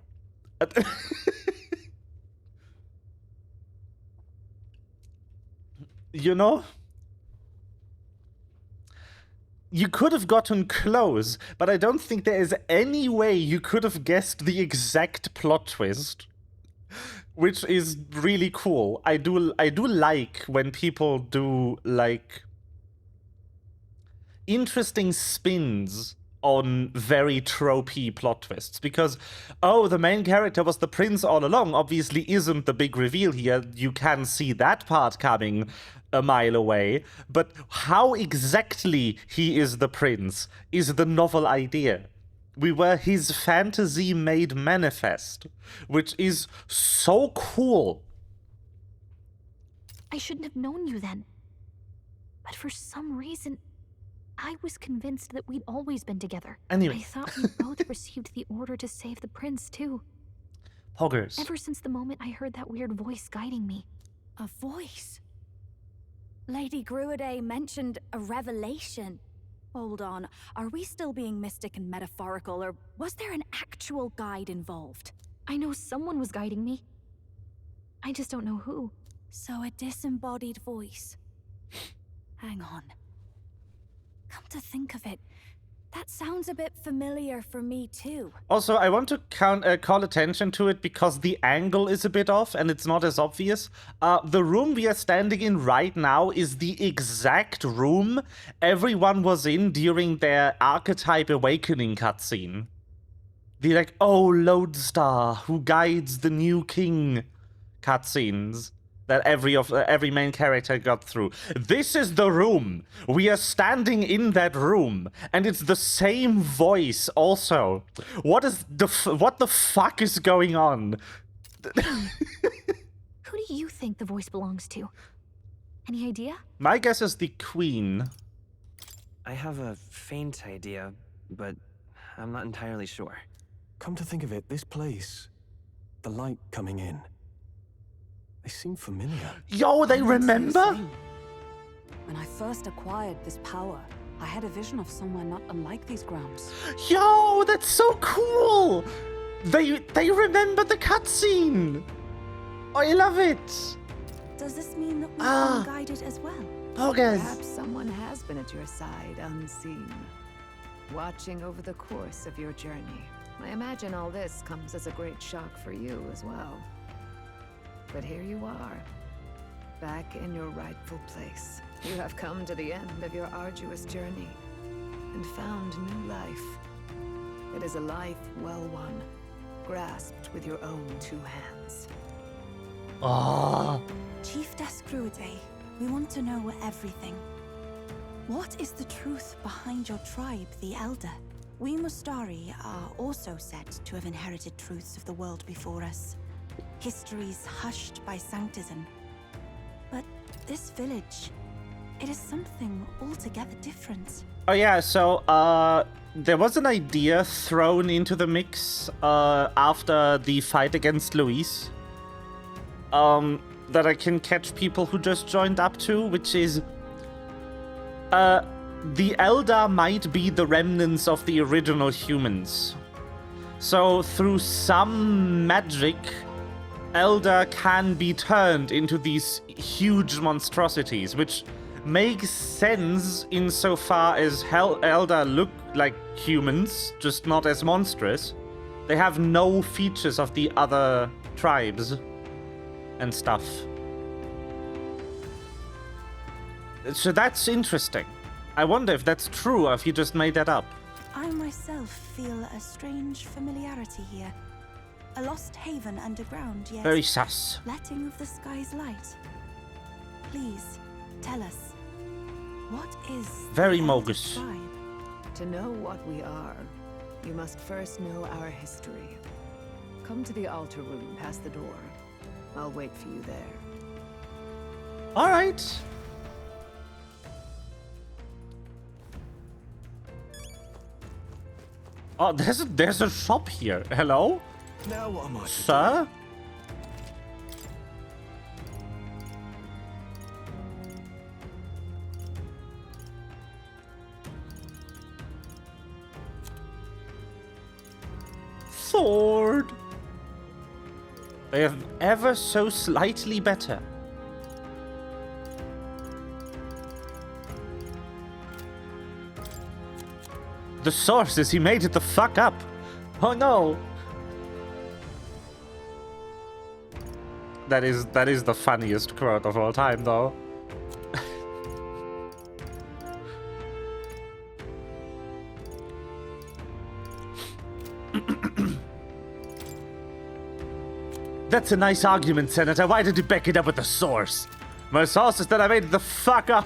You know? You could have gotten close, but I don't think there is any way you could have guessed the exact plot twist. Which is really cool. I do like when people do, like, interesting spins on very tropey plot twists, because, oh, the main character was the prince all along, obviously isn't the big reveal here. You can see that part coming a mile away, but how exactly he is the prince is the novel idea. We were his fantasy made manifest, which is so cool. I shouldn't have known you then. But for some reason, I was convinced that we'd always been together. Anyway. I thought we both received the order to save the prince, too. Poggers. Ever since the moment I heard that weird voice guiding me. A voice? Lady Gruaday mentioned a revelation. Hold on, are we still being mystic and metaphorical, or was there an actual guide involved? I know someone was guiding me. I just don't know who. So a disembodied voice. Hang on. Come to think of it, that sounds a bit familiar for me too. Also, I want to call attention to it because the angle is a bit off and it's not as obvious. The room we are standing in right now is the exact room everyone was in during their Archetype Awakening cutscene. The, like, oh, Lodestar, who guides the new king cutscenes that every main character got through. This is the room. We are standing in that room, and it's the same voice also. What the fuck is going on? Who do you think the voice belongs to? Any idea? My guess is the queen. I have a faint idea, but I'm not entirely sure. Come to think of it, this place, the light coming in, they seem familiar. Yo, they remember? When I first acquired this power, I had a vision of somewhere not unlike these grounds. Yo, that's so cool! They remember the cutscene! I love it! Does this mean that we've been guided as well? Poggers! Perhaps someone has been at your side unseen, watching over the course of your journey. I imagine all this comes as a great shock for you as well. But here you are, back in your rightful place. You have come to the end of your arduous journey and found new life. It is a life well won, grasped with your own 2 hands. Chief Descruiday, we want to know everything. What is the truth behind your tribe, the Elder? We Mustari are also said to have inherited truths of the world before us. Histories hushed by sanctism. But this village, it is something altogether different. Oh yeah, so there was an idea thrown into the mix after the fight against Luis that I can catch people who just joined up to, which is the Eldar might be the remnants of the original humans. So through some magic, Eldar can be turned into these huge monstrosities, which makes sense insofar as Eldar look like humans, just not as monstrous. They have no features of the other tribes and stuff. So that's interesting. I wonder if that's true or if you just made that up. I myself feel a strange familiarity here. A lost haven underground, yet Very sus. letting of the sky's light. Please, tell us, what is Very the Elder Mogus. tribe? To know what we are, you must first know our history. Come to the altar room past the door. I'll wait for you there. All right. Oh, there's a shop here. Hello? Now what am I to Sir? Sword. They are ever so slightly better. The source is he made it the fuck up. Oh no. That is the funniest quote of all time though. That's a nice argument, Senator. Why did you back it up with the source? My source is that I made it the fuck up.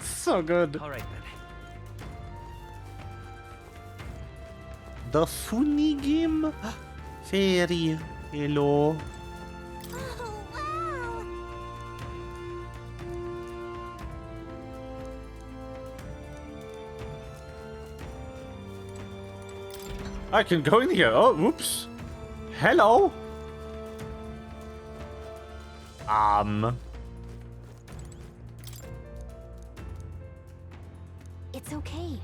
So good. All right then. The funny game? Fairy. Hello. I can go in here. Oh, oops. Hello. It's okay.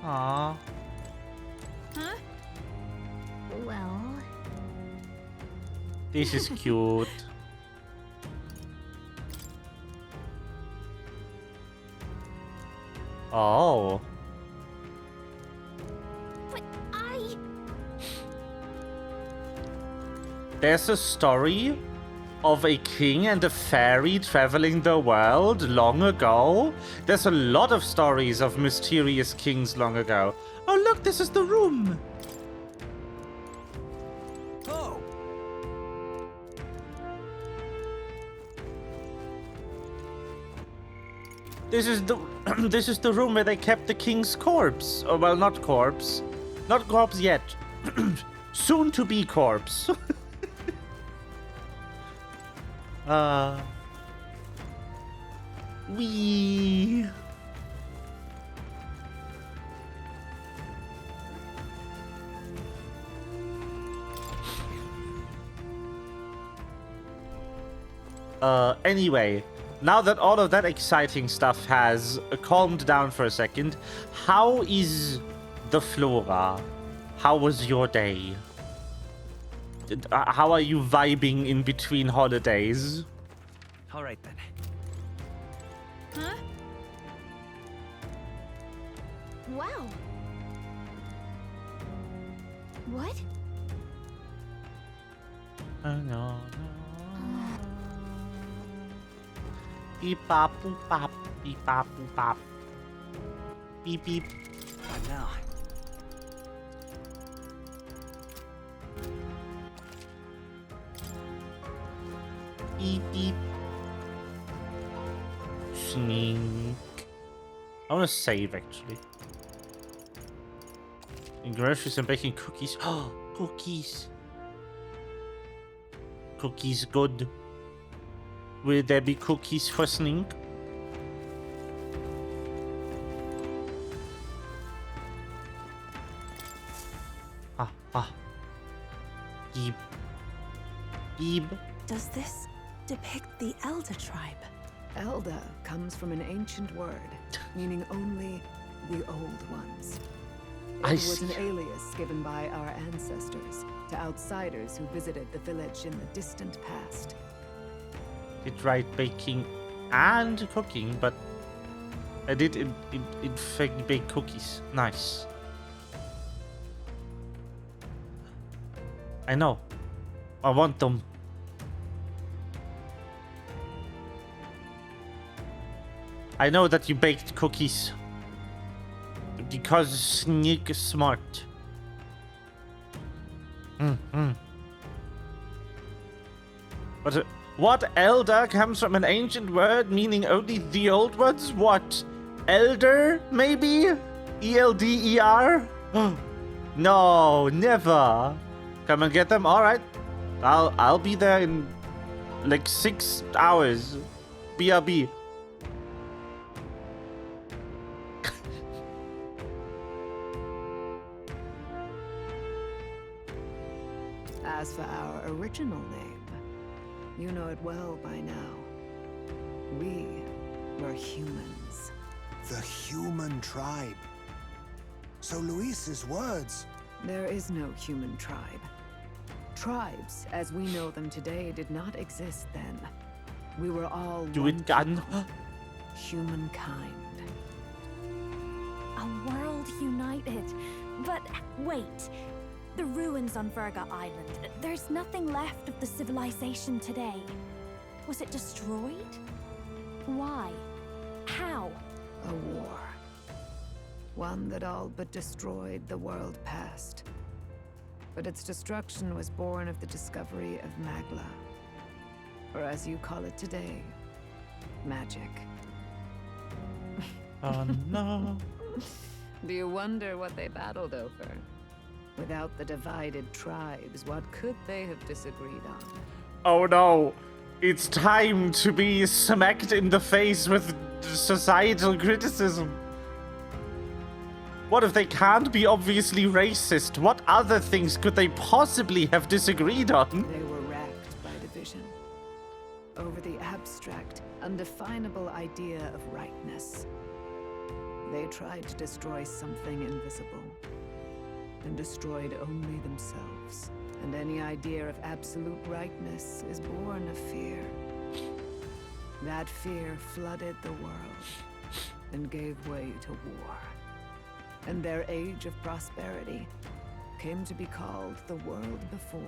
Aww. Huh? Well... This is cute. Oh. But I... There's a story of a king and a fairy traveling the world long ago. There's a lot of stories of mysterious kings long ago. Oh look, this is the room. Oh. This is the this is the room where they kept the king's corpse. Oh well, not corpse. Not corpse yet. Soon to be corpse. Wee. Anyway, now that all of that exciting stuff has calmed down for a second, how is the flora? How was your day? How are you vibing in between holidays? All right then. Huh? Wow. What? Oh no. Beep bop boop bop. Beep bop boop bop. Beep beep. What now? Beep beep. Sneak. I want to save actually. In groceries, I'm baking cookies. Oh, cookies. Cookies good. Will there be cookies for Snink? Ah. Beep. Beep. Does this depict the Elder tribe? Elder comes from an ancient word, meaning only the old ones. It was an alias given by our ancestors to outsiders who visited the village in the distant past. Did right baking and cooking, but I did in fact bake cookies. Nice. I know. I want them. I know that you baked cookies. Because Sneak is smart. But what elder comes from an ancient word meaning only the old ones? What? Elder, maybe? ELDER? No, never. Come and get them? Alright. I'll be there in like 6 hours. BRB. As for our original name, you know it well by now. We were humans. The human tribe. So Luis's words... There is no human tribe. Tribes, as we know them today, did not exist then. We were all Do it, gun. Humankind. A world united. But wait. The ruins on Virga Island. There's nothing left of the civilization today. Was it destroyed? Why? How? A war. One that all but destroyed the world past. But its destruction was born of the discovery of Magla. Or as you call it today, magic. Oh no. Do you wonder what they battled over? Without the divided tribes, what could they have disagreed on? Oh no. It's time to be smacked in the face with societal criticism. What if they can't be obviously racist? What other things could they possibly have disagreed on? They were racked by division over the abstract, undefinable idea of rightness. They tried to destroy something invisible, and destroyed only themselves. And any idea of absolute rightness is born of fear. That fear flooded the world and gave way to war. And their age of prosperity came to be called the world before.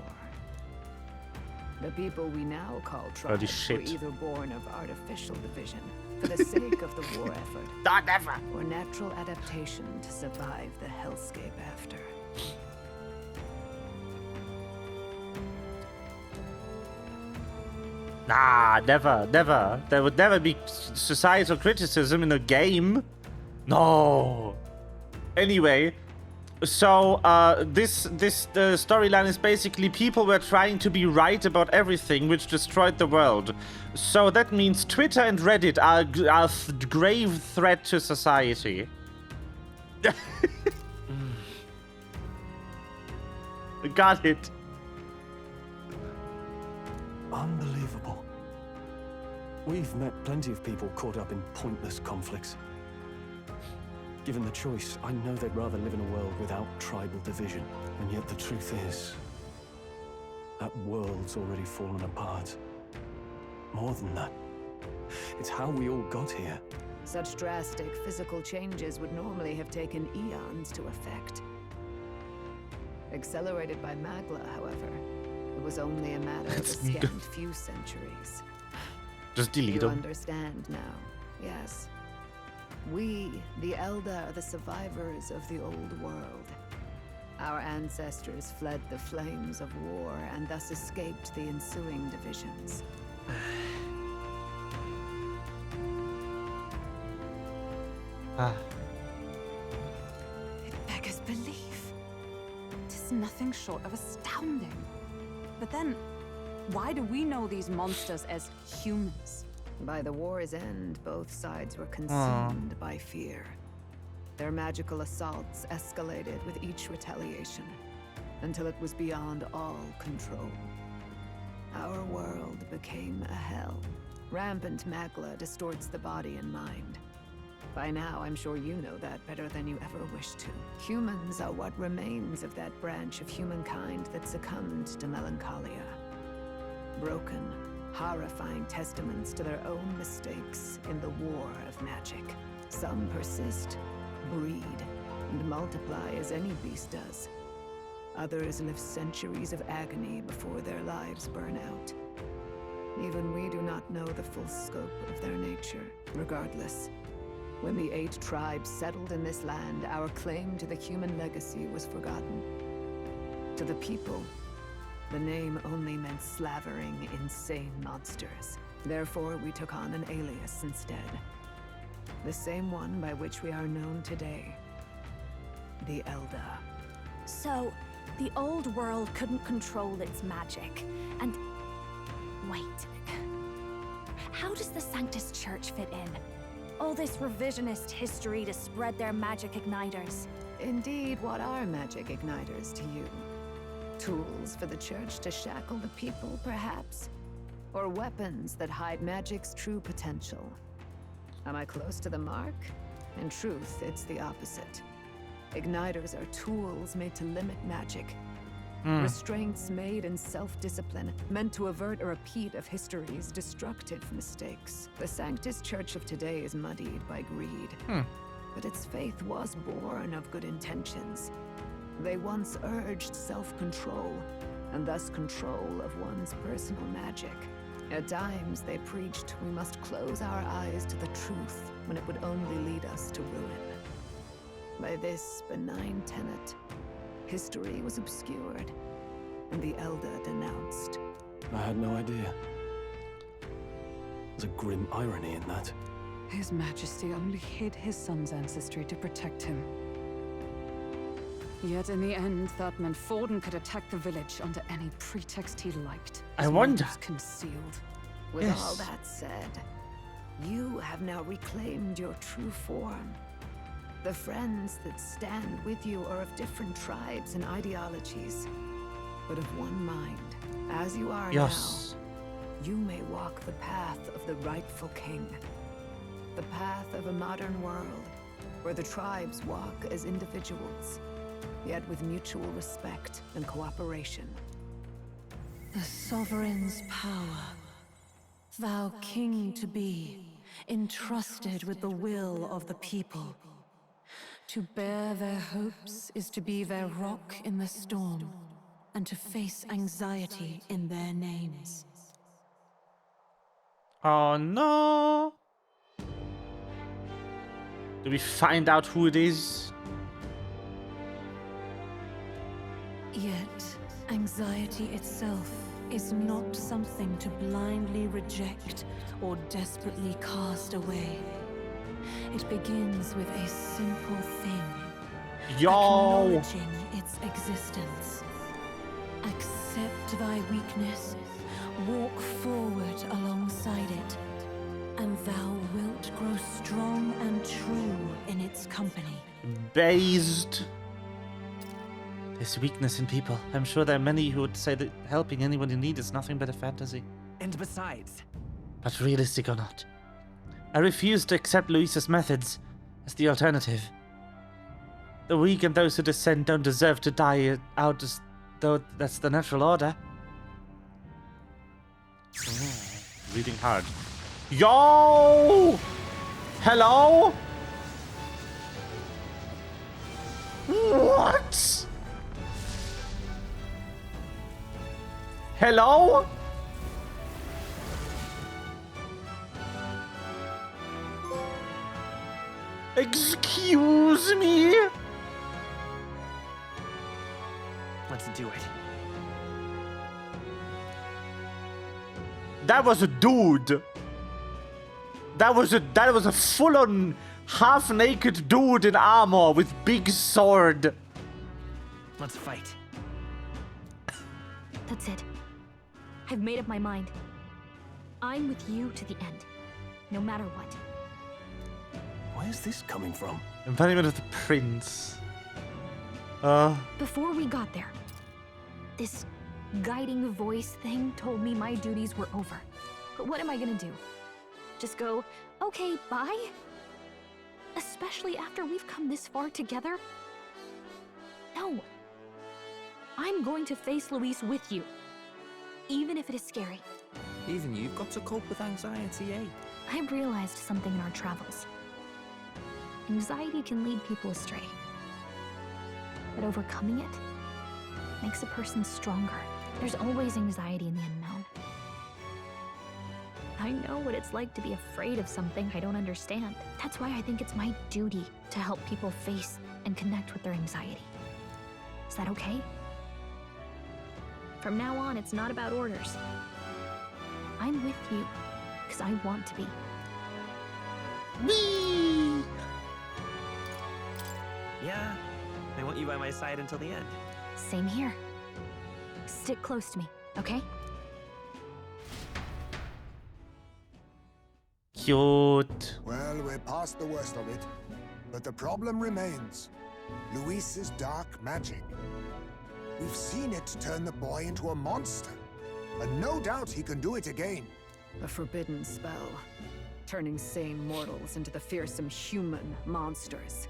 The people we now call tribes were either born of artificial division for the sake of the war effort, not ever, or natural adaptation to survive the hellscape after. Nah, never, never. There would never be societal criticism in a game. No. Anyway, so this storyline is basically people were trying to be right about everything, which destroyed the world. So that means Twitter and Reddit are a grave threat to society. Got it. Unbelievable. We've met plenty of people caught up in pointless conflicts. Given the choice, I know they'd rather live in a world without tribal division. And yet the truth is, that world's already fallen apart. More than that, it's how we all got here. Such drastic physical changes would normally have taken eons to effect. Accelerated by Magla, however, it was only a matter of a scant few centuries. Just delete them. You understand now, yes. We, the Elder, are the survivors of the old world. Our ancestors fled the flames of war and thus escaped the ensuing divisions. It beggars belief. Tis nothing short of astounding. But then, why do we know these monsters as humans? By the war's end, both sides were consumed by fear. Their magical assaults escalated with each retaliation, until it was beyond all control. Our world became a hell. Rampant Magla distorts the body and mind. By now, I'm sure you know that better than you ever wished to. Humans are what remains of that branch of humankind that succumbed to melancholia. Broken, horrifying testaments to their own mistakes in the war of magic. Some persist, breed, and multiply as any beast does. Others live centuries of agony before their lives burn out. Even we do not know the full scope of their nature. Regardless, when the 8 tribes settled in this land, our claim to the human legacy was forgotten. To the people, the name only meant slavering, insane monsters. Therefore, we took on an alias instead. The same one by which we are known today. The Elder. So, the old world couldn't control its magic, and... Wait. How does the Sanctus Church fit in? All this revisionist history to spread their magic igniters. Indeed, what are magic igniters to you? Tools for the Church to shackle the people, perhaps? Or weapons that hide magic's true potential? Am I close to the mark? In truth, it's the opposite. Igniters are tools made to limit magic. Restraints made in self-discipline, meant to avert a repeat of history's destructive mistakes. The Sanctus Church of today is muddied by greed. But its faith was born of good intentions. They once urged self-control, and thus control of one's personal magic. At times, they preached we must close our eyes to the truth when it would only lead us to ruin. By this benign tenet, history was obscured, and the Elder denounced. I had no idea. There's a grim irony in that. His Majesty only hid his son's ancestry to protect him. Yet in the end, that meant Forden could attack the village under any pretext he liked. I wonder. His concealed. With all that said, you have now reclaimed your true form. The friends that stand with you are of different tribes and ideologies, but of one mind. As you are now, you may walk the path of the rightful king. The path of a modern world, where the tribes walk as individuals, yet with mutual respect and cooperation. The sovereign's power, thou king to be, entrusted with the will of the people. To bear their hopes is to be their rock in the storm, and to face anxiety in their names. Oh no! Do we find out who it is? Yet, anxiety itself is not something to blindly reject or desperately cast away. It begins with a simple thing. Acknowledging its existence. Accept thy weakness, walk forward alongside it, and thou wilt grow strong and true in its company. Based. There's weakness in people. I'm sure there are many who would say that helping anyone in need is nothing but a fantasy. And besides... But realistic or not, I refuse to accept Luis's methods as the alternative. The weak and those who descend don't deserve to die out as though that's the natural order. Reading hard. Yo! Hello? What? Hello? Excuse me? Let's do it. That was a dude. That was a full-on half-naked dude in armor with big sword. Let's fight. That's it. I've made up my mind. I'm with you to the end, no matter what. Where's this coming from? Embodiment of the prince. Before we got there, this guiding voice thing told me my duties were over. But what am I gonna do? Just go, okay, bye? Especially after we've come this far together? No. I'm going to face Luis with you, even if it is scary. Even you've got to cope with anxiety, eh? I've realized something in our travels. Anxiety can lead people astray. But overcoming it makes a person stronger. There's always anxiety in the unknown. I know what it's like to be afraid of something I don't understand. That's why I think it's my duty to help people face and connect with their anxiety. Is that okay? From now on, it's not about orders. I'm with you because I want to be. Whee! Yeah, I want you by my side until the end. Same here. Stick close to me, okay? Cute. Well, we're past the worst of it. But the problem remains. Luis's dark magic. We've seen it turn the boy into a monster. And no doubt he can do it again. A forbidden spell, turning sane mortals into the fearsome human monsters.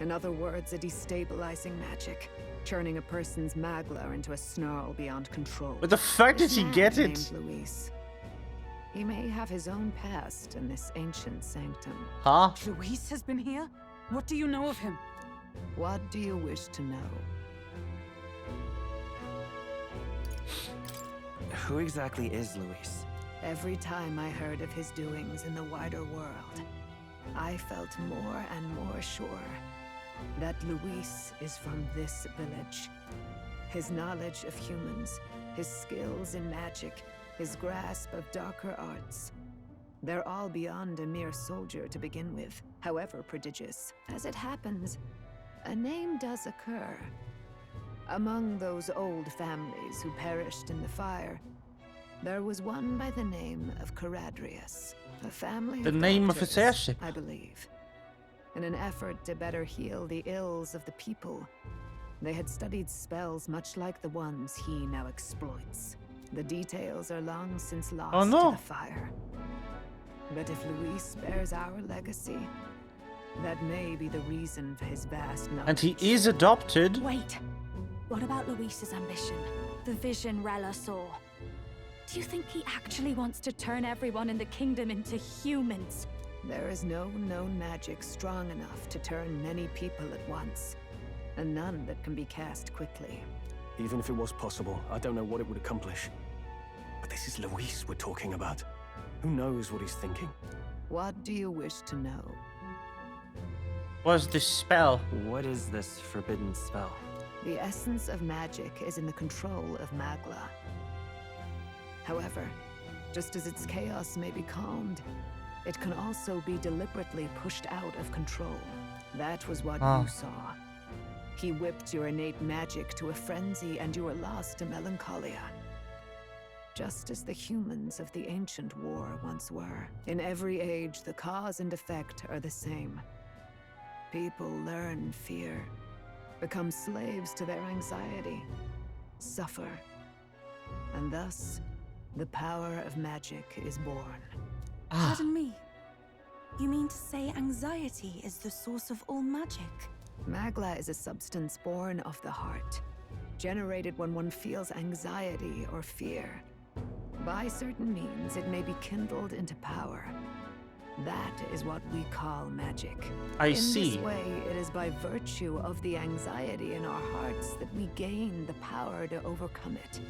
In other words, a destabilizing magic, turning a person's magla into a snarl beyond control. Where the fuck did he get it? Named Luis. He may have his own past in this ancient sanctum. Huh? Luis has been here? What do you know of him? What do you wish to know? Who exactly is Luis? Every time I heard of his doings in the wider world, I felt more and more sure that Luis is from this village. His knowledge of humans, his skills in magic, his grasp of darker arts. They're all beyond a mere soldier to begin with, however prodigious. As it happens, a name does occur. Among those old families who perished in the fire, there was one by the name of Caradrius, a family The of name of doctors, his airship. I believe. In an effort to better heal the ills of the people, they had studied spells much like the ones he now exploits. The details are long since lost to the fire. But if Luis bears our legacy, that may be the reason for his vast knowledge. And he is adopted. Wait. What about Luis's ambition? The vision Rella saw. Do you think he actually wants to turn everyone in the kingdom into humans? There is no known magic strong enough to turn many people at once, and none that can be cast quickly. Even if it was possible, I don't know what it would accomplish. But this is Luis we're talking about. Who knows what he's thinking? What do you wish to know? What's this spell? What is this forbidden spell? The essence of magic is in the control of Magla. However, just as its chaos may be calmed, it can also be deliberately pushed out of control. That was what you saw. He whipped your innate magic to a frenzy and you were lost to melancholia. Just as the humans of the ancient war once were. In every age, the cause and effect are the same. People learn fear, become slaves to their anxiety, suffer, and thus, the power of magic is born. Pardon me. You mean to say anxiety is the source of all magic? Magla is a substance born of the heart, generated when one feels anxiety or fear. By certain means, it may be kindled into power. That is what we call magic. I see. In this way, it is by virtue of the anxiety in our hearts that we gain the power to overcome it.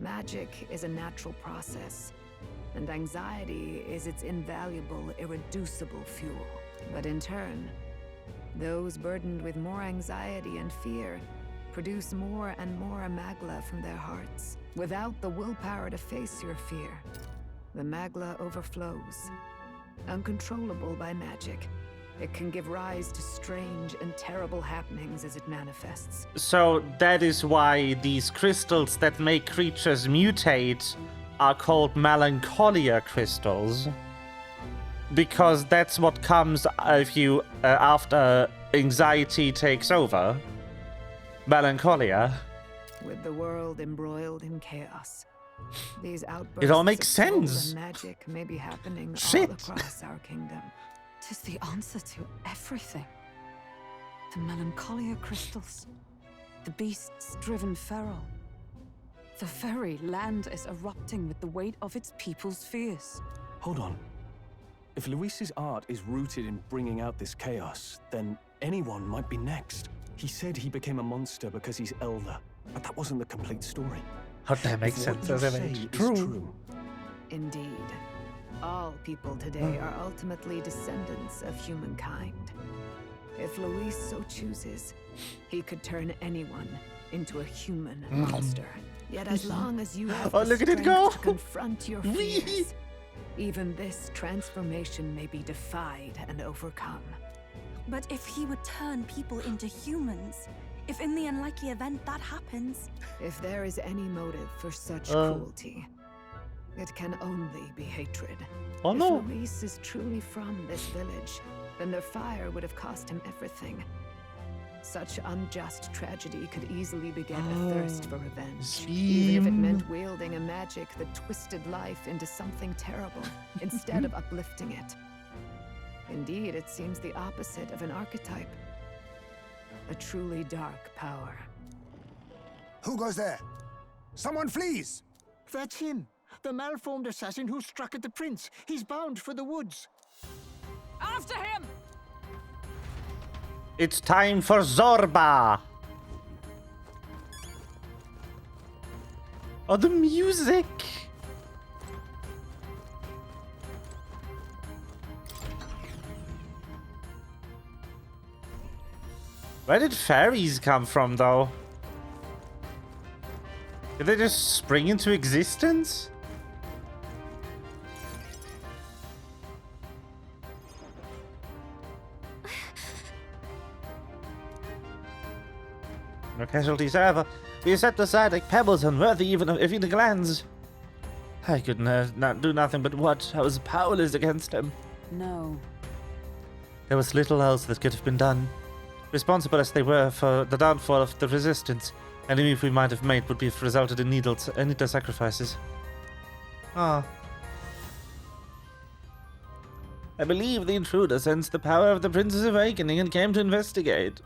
Magic is a natural process, and anxiety is its invaluable, irreducible fuel. But in turn, those burdened with more anxiety and fear produce more and more magla from their hearts. Without the willpower to face your fear, the magla overflows. Uncontrollable by magic, it can give rise to strange and terrible happenings as it manifests. So that is why these crystals that make creatures mutate are called melancholia crystals. Because that's what comes if you after anxiety takes over. Melancholia. With the world embroiled in chaos, these outbursts It all makes of cold sense. and magic may be happening Shit. all across our kingdom. 'Tis the answer to everything. The melancholia crystals, the beasts driven feral. The very land is erupting with the weight of its people's fears. Hold on. If Luis's art is rooted in bringing out this chaos, then anyone might be next. He said he became a monster because he's elder, but that wasn't the complete story. How that makes If what sense you as say it's is true. Indeed. All people today are ultimately descendants of humankind. If Luis so chooses, he could turn anyone into a human monster. Yet as long as you have Oh, the look at it strength go. to confront your fears, even this transformation may be defied and overcome. But if he would turn people into humans, if in the unlikely event that happens... If there is any motive for such cruelty, it can only be hatred. Oh no! If Luis is truly from this village, then their fire would have cost him everything. Such unjust tragedy could easily beget a thirst for revenge, even if it meant wielding a magic that twisted life into something terrible, instead of uplifting it. Indeed, it seems the opposite of an archetype. A truly dark power. Who goes there? Someone flees! That's him. The malformed assassin who struck at the prince. He's bound for the woods. After him! It's time for Zorba! Oh, the music! Where did fairies come from, though? Did they just spring into existence? No casualties ever. We are set aside like pebbles, unworthy even of eating glands. I could not do nothing but watch. I was powerless against him. No. There was little else that could have been done. Responsible as they were for the downfall of the resistance, any move we might have made would have resulted in needless sacrifices. Ah. I believe the intruder sensed the power of the prince's awakening and came to investigate.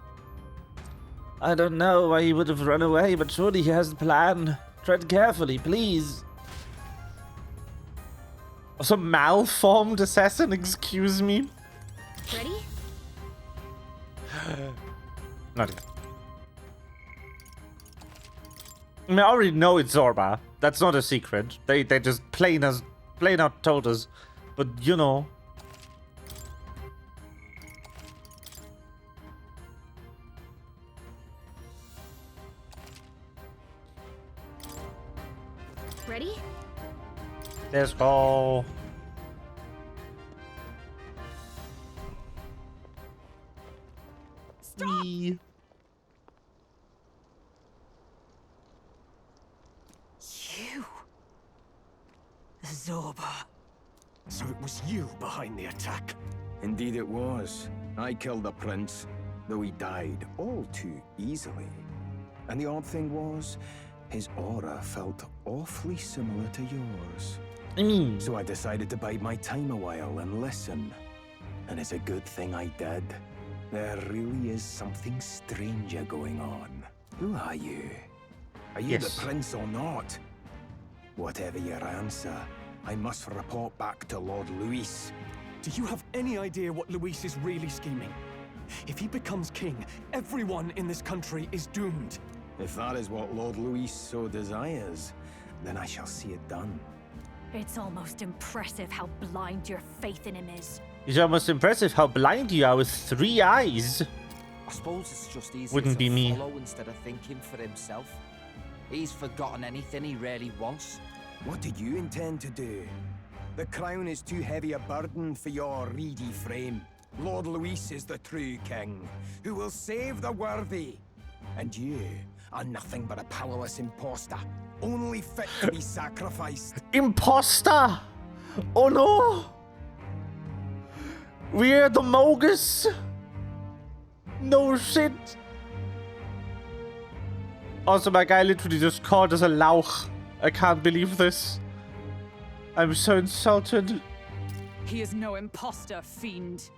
I don't know why he would have run away, but surely he has a plan. Tread carefully, please. Also, malformed assassin, excuse me? Ready? Not yet. I mean, I already know it's Zorba. That's not a secret. They just plain out told us. But, you know. Ready? Let's go. Stop! Me. You. Zorba. So it was you behind the attack? Indeed it was. I killed the prince, though he died all too easily. And the odd thing was, his aura felt awfully similar to yours. So I decided to bide my time a while and listen. And it's a good thing I did. There really is something stranger going on. Who are you? Are you the prince or not? Whatever your answer, I must report back to Lord Luis. Do you have any idea what Luis is really scheming? If he becomes king, everyone in this country is doomed. If that is what Lord Luis so desires, then I shall see it done. It's almost impressive how blind your faith in him is. It's almost impressive how blind you are with 3 eyes. I suppose it's just easier Wouldn't to be me. follow instead of thinking for himself. He's forgotten anything he really wants. What do you intend to do? The crown is too heavy a burden for your reedy frame. Lord Luis is the true king, who will save the worthy. And you are nothing but a powerless imposter, only fit to be sacrificed. Imposter! Oh no! We're the Mogus! No shit! Also, my guy literally just called us a lauch. I can't believe this. I'm so insulted. He is no imposter, fiend.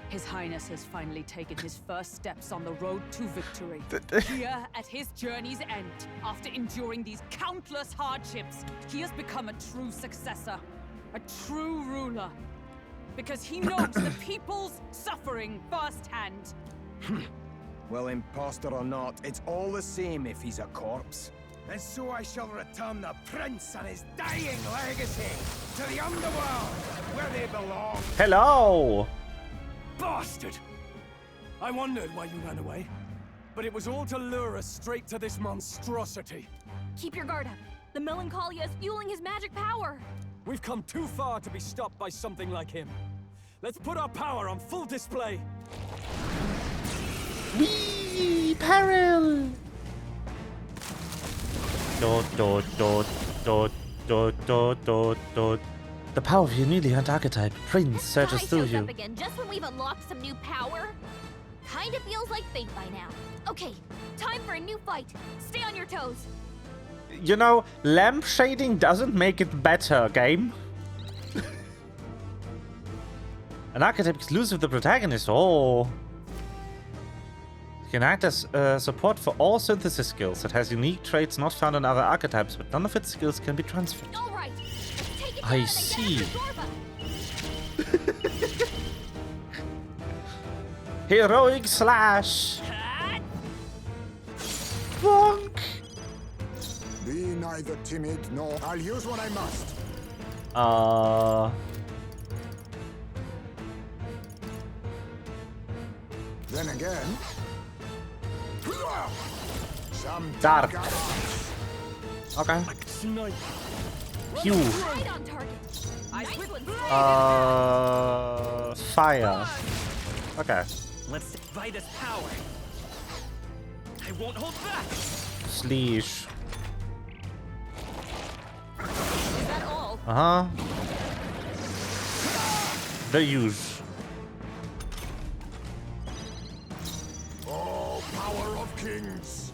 His Highness has finally taken his first steps on the road to victory. Here, at his journey's end, after enduring these countless hardships, he has become a true successor, a true ruler. Because he knows the people's suffering firsthand. Well, imposter or not, it's all the same if he's a corpse. And so I shall return the prince and his dying legacy to the underworld, where they belong. Hello! Bastard! I wondered why you ran away, but it was all to lure us straight to this monstrosity. Keep your guard up. The Melancholia is fueling his magic power. We've come too far to be stopped by something like him. Let's put our power on full display. Wee peril. Dot dot dot dot dot dot dot dot. The power of your newly hunt archetype, Prince, surges through Shows you. up again just when we've unlocked some new power. Kinda feels like fate by now. Okay, time for a new fight. Stay on your toes. You know, lamp shading doesn't make it better, game. An archetype exclusive to the protagonist. Oh. It can act as support for all synthesis skills. It has unique traits not found in other archetypes, but none of its skills can be transferred. All right, take it I down see. and get us the Zorba. Heroic slash. Bonk. Be neither timid nor... I'll use what I must. Then again... Some Dark. Okay. Pew. Right on target. Nice one. Fire. Okay. Let's divide this power. I won't hold back. Sleesh. Is that all? Uh-huh. The use. Oh, power of kings.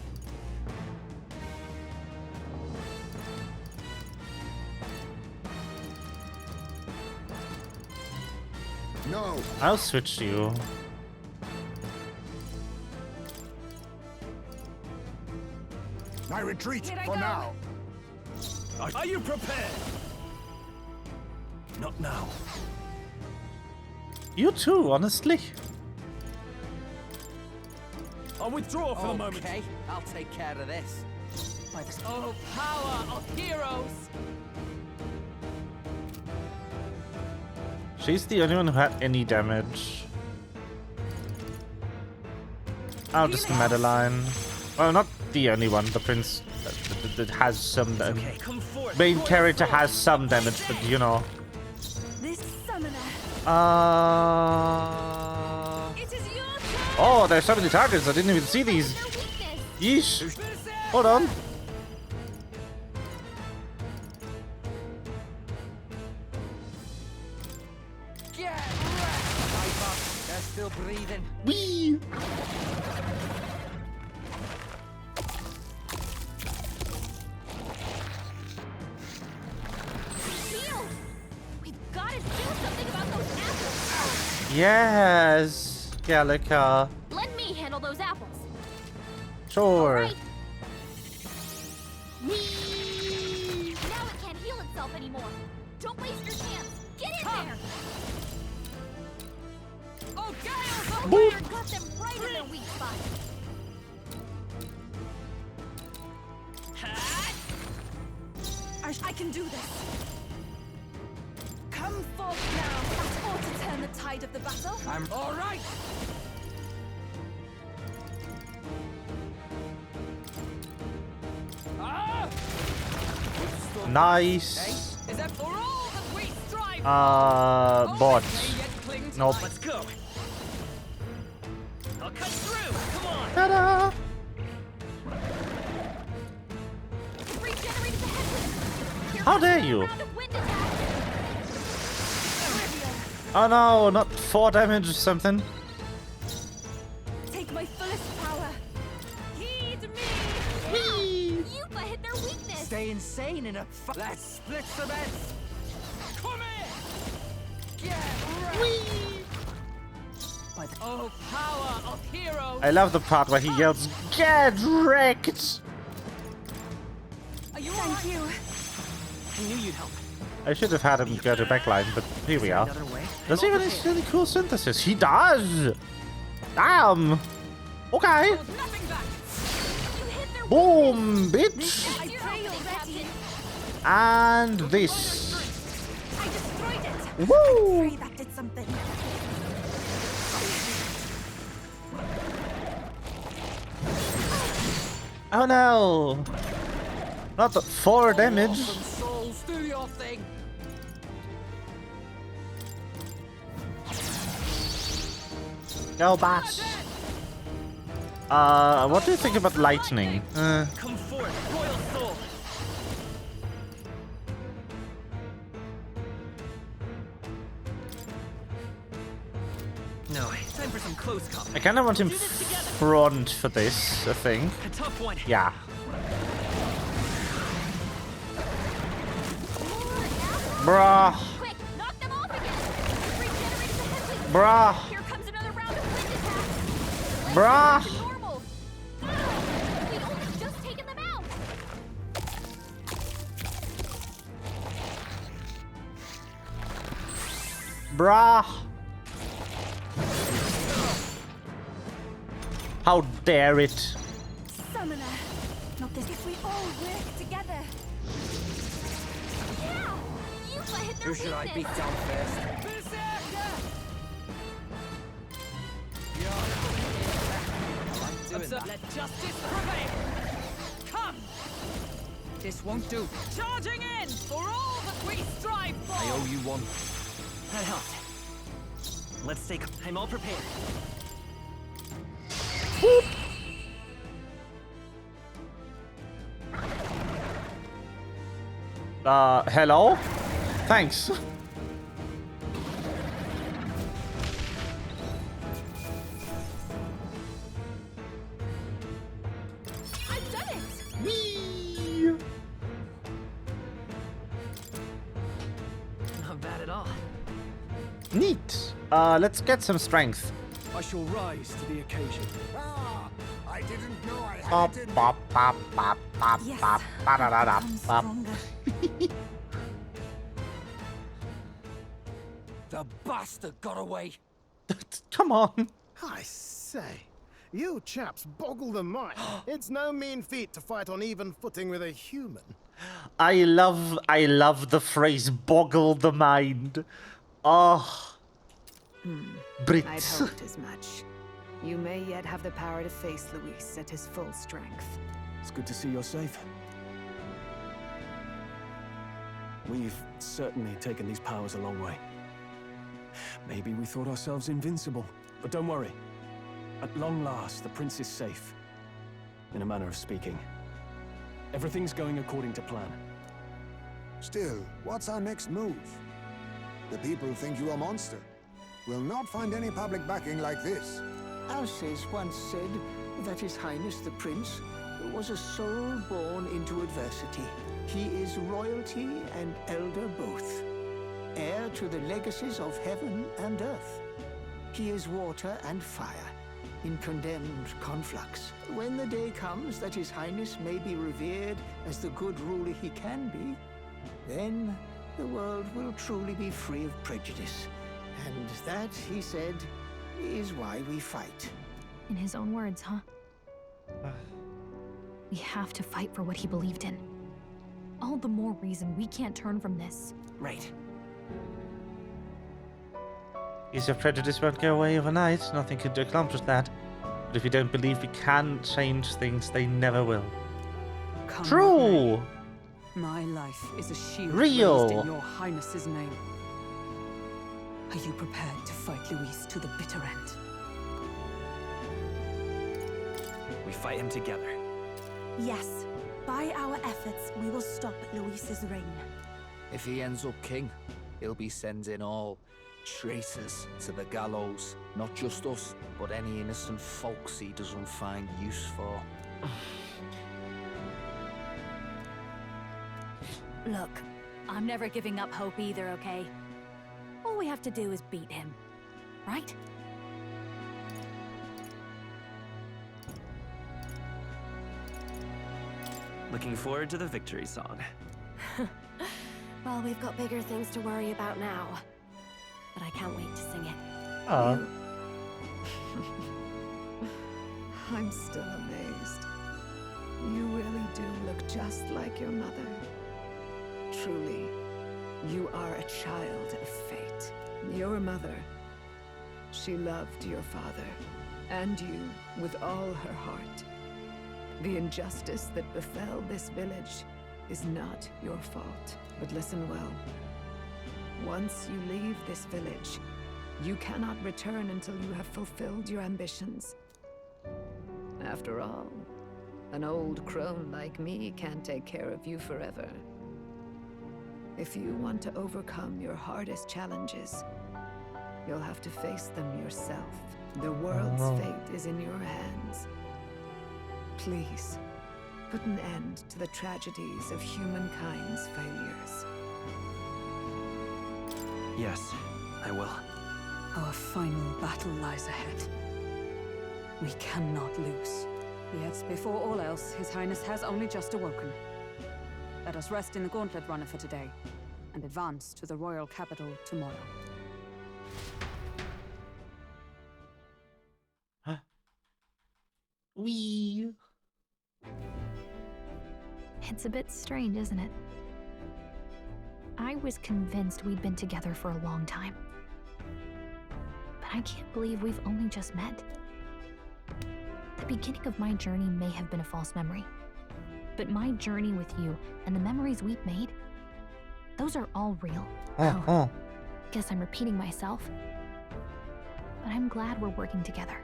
No. I'll switch to you. I retreat for now. Are you prepared? Not now. You too, honestly. I'll withdraw for the moment. Okay, I'll take care of this. By the power of heroes. She's the only one who had any damage. Oh, just Madeline. Well, not the only one. The prince that has some damage. Main character has some damage, but you know. This summoner. It is your turn. Oh, there's so many targets. I didn't even see these. Yeesh. Hold on. Get wrecked! They're still breathing. Wee. We've got to do something about those apples. Yes, Gallica. Let me handle those apples. Sure. Right. Now it can't heal itself anymore. Don't waste your chance. Get in there. Oh, Giles! Boop. Got them right in their weak spot. I can do this. Come forth now. That's all to turn the tide of the battle. I'm all right. Nice. Is that for all that we strive? Bot. Nope. Let's go. I'll cut through. Come on. Ta-da! Regenerated the headwind. How dare you? Oh no, not 4 damage or something. Take my fullest power. Heed me. Yupa hit their weakness. Stay insane in a Let's split some heads. Come here. Get wrecked. By the power of heroes. I love the part where he yells, "Get wrecked!" Are you Thank you. I knew you'd help. I should have had him go to backline, but here we are. Does he have any really cool synthesis? He does! Damn! Okay. Boom, bitch! I pray you're ready. And this. I destroyed it. Woo! I pray that did something. Oh no! Not the 4 damage. Souls, do your thing. Go, bats. What do you think about lightning? Come forth, royal soul. No, time for some close combat. I kind of want him front for this, I think. A tough one. Yeah. Bruh. Quick, knock them off again. You've regenerated the headwind. Bruh. Here comes another round of wind attacks. Bruh. Let's go to normal. God, we'd only just taken them out. Bruh. How dare it? Summoner. Not this. If we all work together. Yeah. You let hit their Who should I beat weakness. down first? Let justice prevail. Come. This won't do. Charging in for all that we strive for. I owe you one. That helped. Let's take. I'm all prepared. Hello? Thanks. I've done it. Whee! Not bad at all. Neat. Let's get some strength. I shall rise to the occasion. Ah, I didn't know I Pop, had it in pop, pop, pop, pop, Yes, pop, ba-da-da-da, I'm pop. stronger. The bastard got away. Come on. I say, you chaps boggle the mind. It's no mean feat to fight on even footing with a human. I love the phrase "boggle the mind." Oh, I'd Brits. hoped as much. You may yet have the power to face Luis at his full strength. It's good to see you're safe. We've certainly taken these powers a long way. Maybe we thought ourselves invincible, but don't worry. At long last, the prince is safe. In a manner of speaking. Everything's going according to plan. Still, what's our next move? The people think you a monster. We'll not find any public backing like this. Alces once said that His Highness the Prince was a soul born into adversity. He is royalty and elder both, heir to the legacies of heaven and earth. He is water and fire, in condemned conflux. When the day comes that His Highness may be revered as the good ruler he can be, then the world will truly be free of prejudice. And that, he said, is why we fight. In his own words, huh? We have to fight for what he believed in. All the more reason we can't turn from this. Right. Is your prejudice won't go away overnight. Nothing could accomplish that. But if you don't believe we can change things, they never will. Come True. what may, my life is a shield Real. raised in your highness's name. Are you prepared to fight Luis to the bitter end? We fight him together. Yes. By our efforts, we will stop Luis's reign. If he ends up king, he'll be sending all traitors to the gallows. Not just us, but any innocent folks he doesn't find use for. Look, I'm never giving up hope either, okay? All we have to do is beat him, right? Looking forward to the victory song. Well, we've got bigger things to worry about now. But I can't wait to sing it. I'm still amazed. You really do look just like your mother. Truly, you are a child of fate. Your mother, she loved your father, and you with all her heart. The injustice that befell this village is not your fault. But listen well. Once you leave this village, You cannot return until you have fulfilled your ambitions. After all, an old crone like me can't take care of you forever. If you want to overcome your hardest challenges, you'll have to face them yourself. The world's fate is in your hands. Please, put an end to the tragedies of humankind's failures. Yes, I will. Our final battle lies ahead. We cannot lose. Yet, before all else, His Highness has only just awoken. Let us rest in the gauntlet runner for today, and advance to the royal capital tomorrow. Wee. It's a bit strange, isn't it? I was convinced we'd been together for a long time. But I can't believe we've only just met. The beginning of my journey may have been a false memory. But my journey with you and the memories we've made, those are all real. Guess I'm repeating myself. But I'm glad we're working together.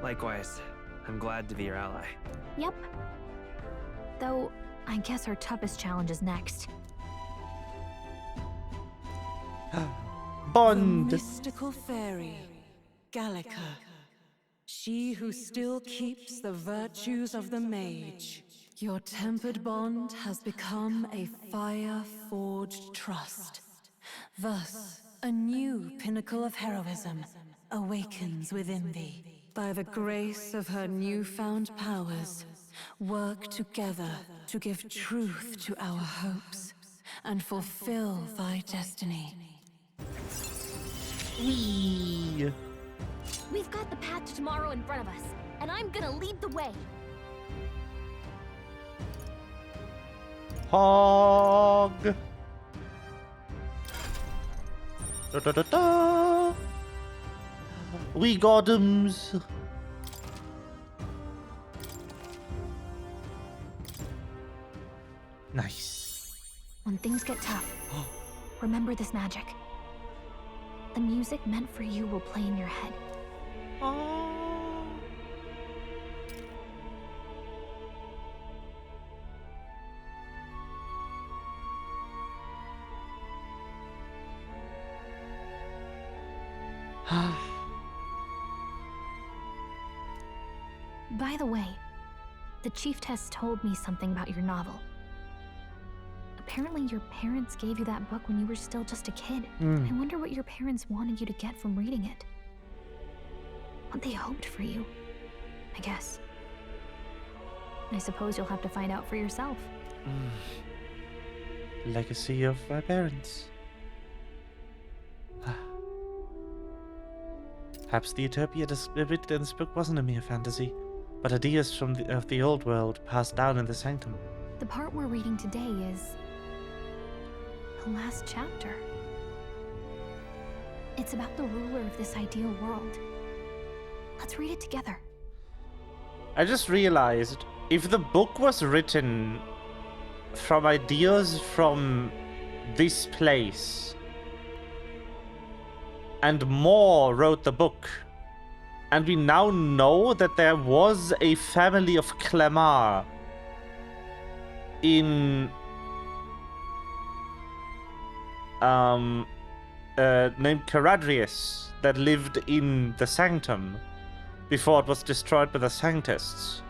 Likewise, I'm glad to be your ally. Yep. Though, I guess our toughest challenge is next. Bond. The mystical fairy, Gallica. She who still keeps the virtues of the mage. Your tempered bond has become a fire-forged trust. Thus, a new pinnacle of heroism awakens within thee. By the grace of her newfound powers, work together to give truth to our hopes and fulfill thy destiny. Wee. We've got the path to tomorrow in front of us, and I'm gonna lead the way. Hog. Da, da, da, da. We got 'ems. Nice. When things get tough, remember this magic. The music meant for you will play in your head. By the way, the chiefess told me something about your novel. Apparently your parents gave you that book when you were still just a kid. I wonder what your parents wanted you to get from reading it. What they hoped for you, I guess. I suppose you'll have to find out for yourself. Legacy of my parents. Perhaps the utopia depicted in this book wasn't a mere fantasy, but ideas from the old world passed down in the sanctum. The part we're reading today is the last chapter. It's about the ruler of this ideal world. Let's read it together. I just realized, if the book was written from ideas from this place, and Moore wrote the book, and we now know that there was a family of Clemar in named Caradrius that lived in the Sanctum before it was destroyed by the Sanctists.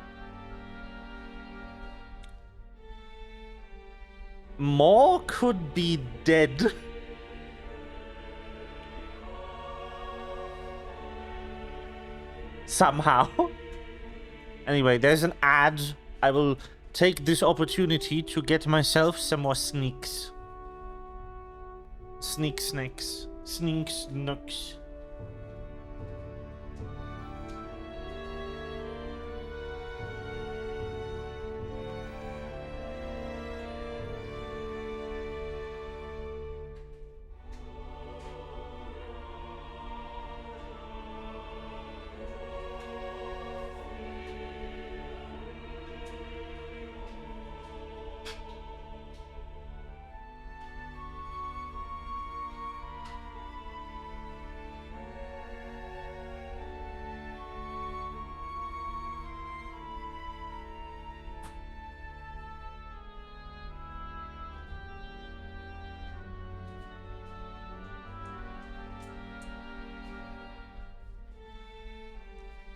Moore could be dead. Somehow. Anyway, there's an ad. I will take this opportunity to get myself some more sneaks. Sneak snacks. Sneak snooks.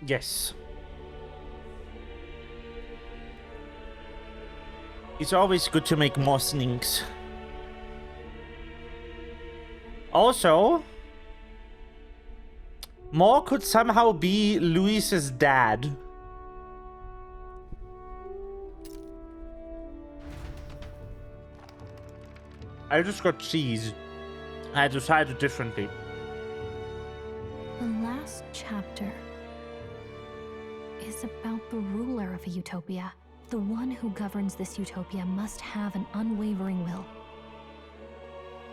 Yes. It's always good to make more sneaks. Also, Moore could somehow be Luis's dad. I just got cheese. I decided differently. The last chapter is about the ruler of a utopia. The one who governs this utopia must have an unwavering will.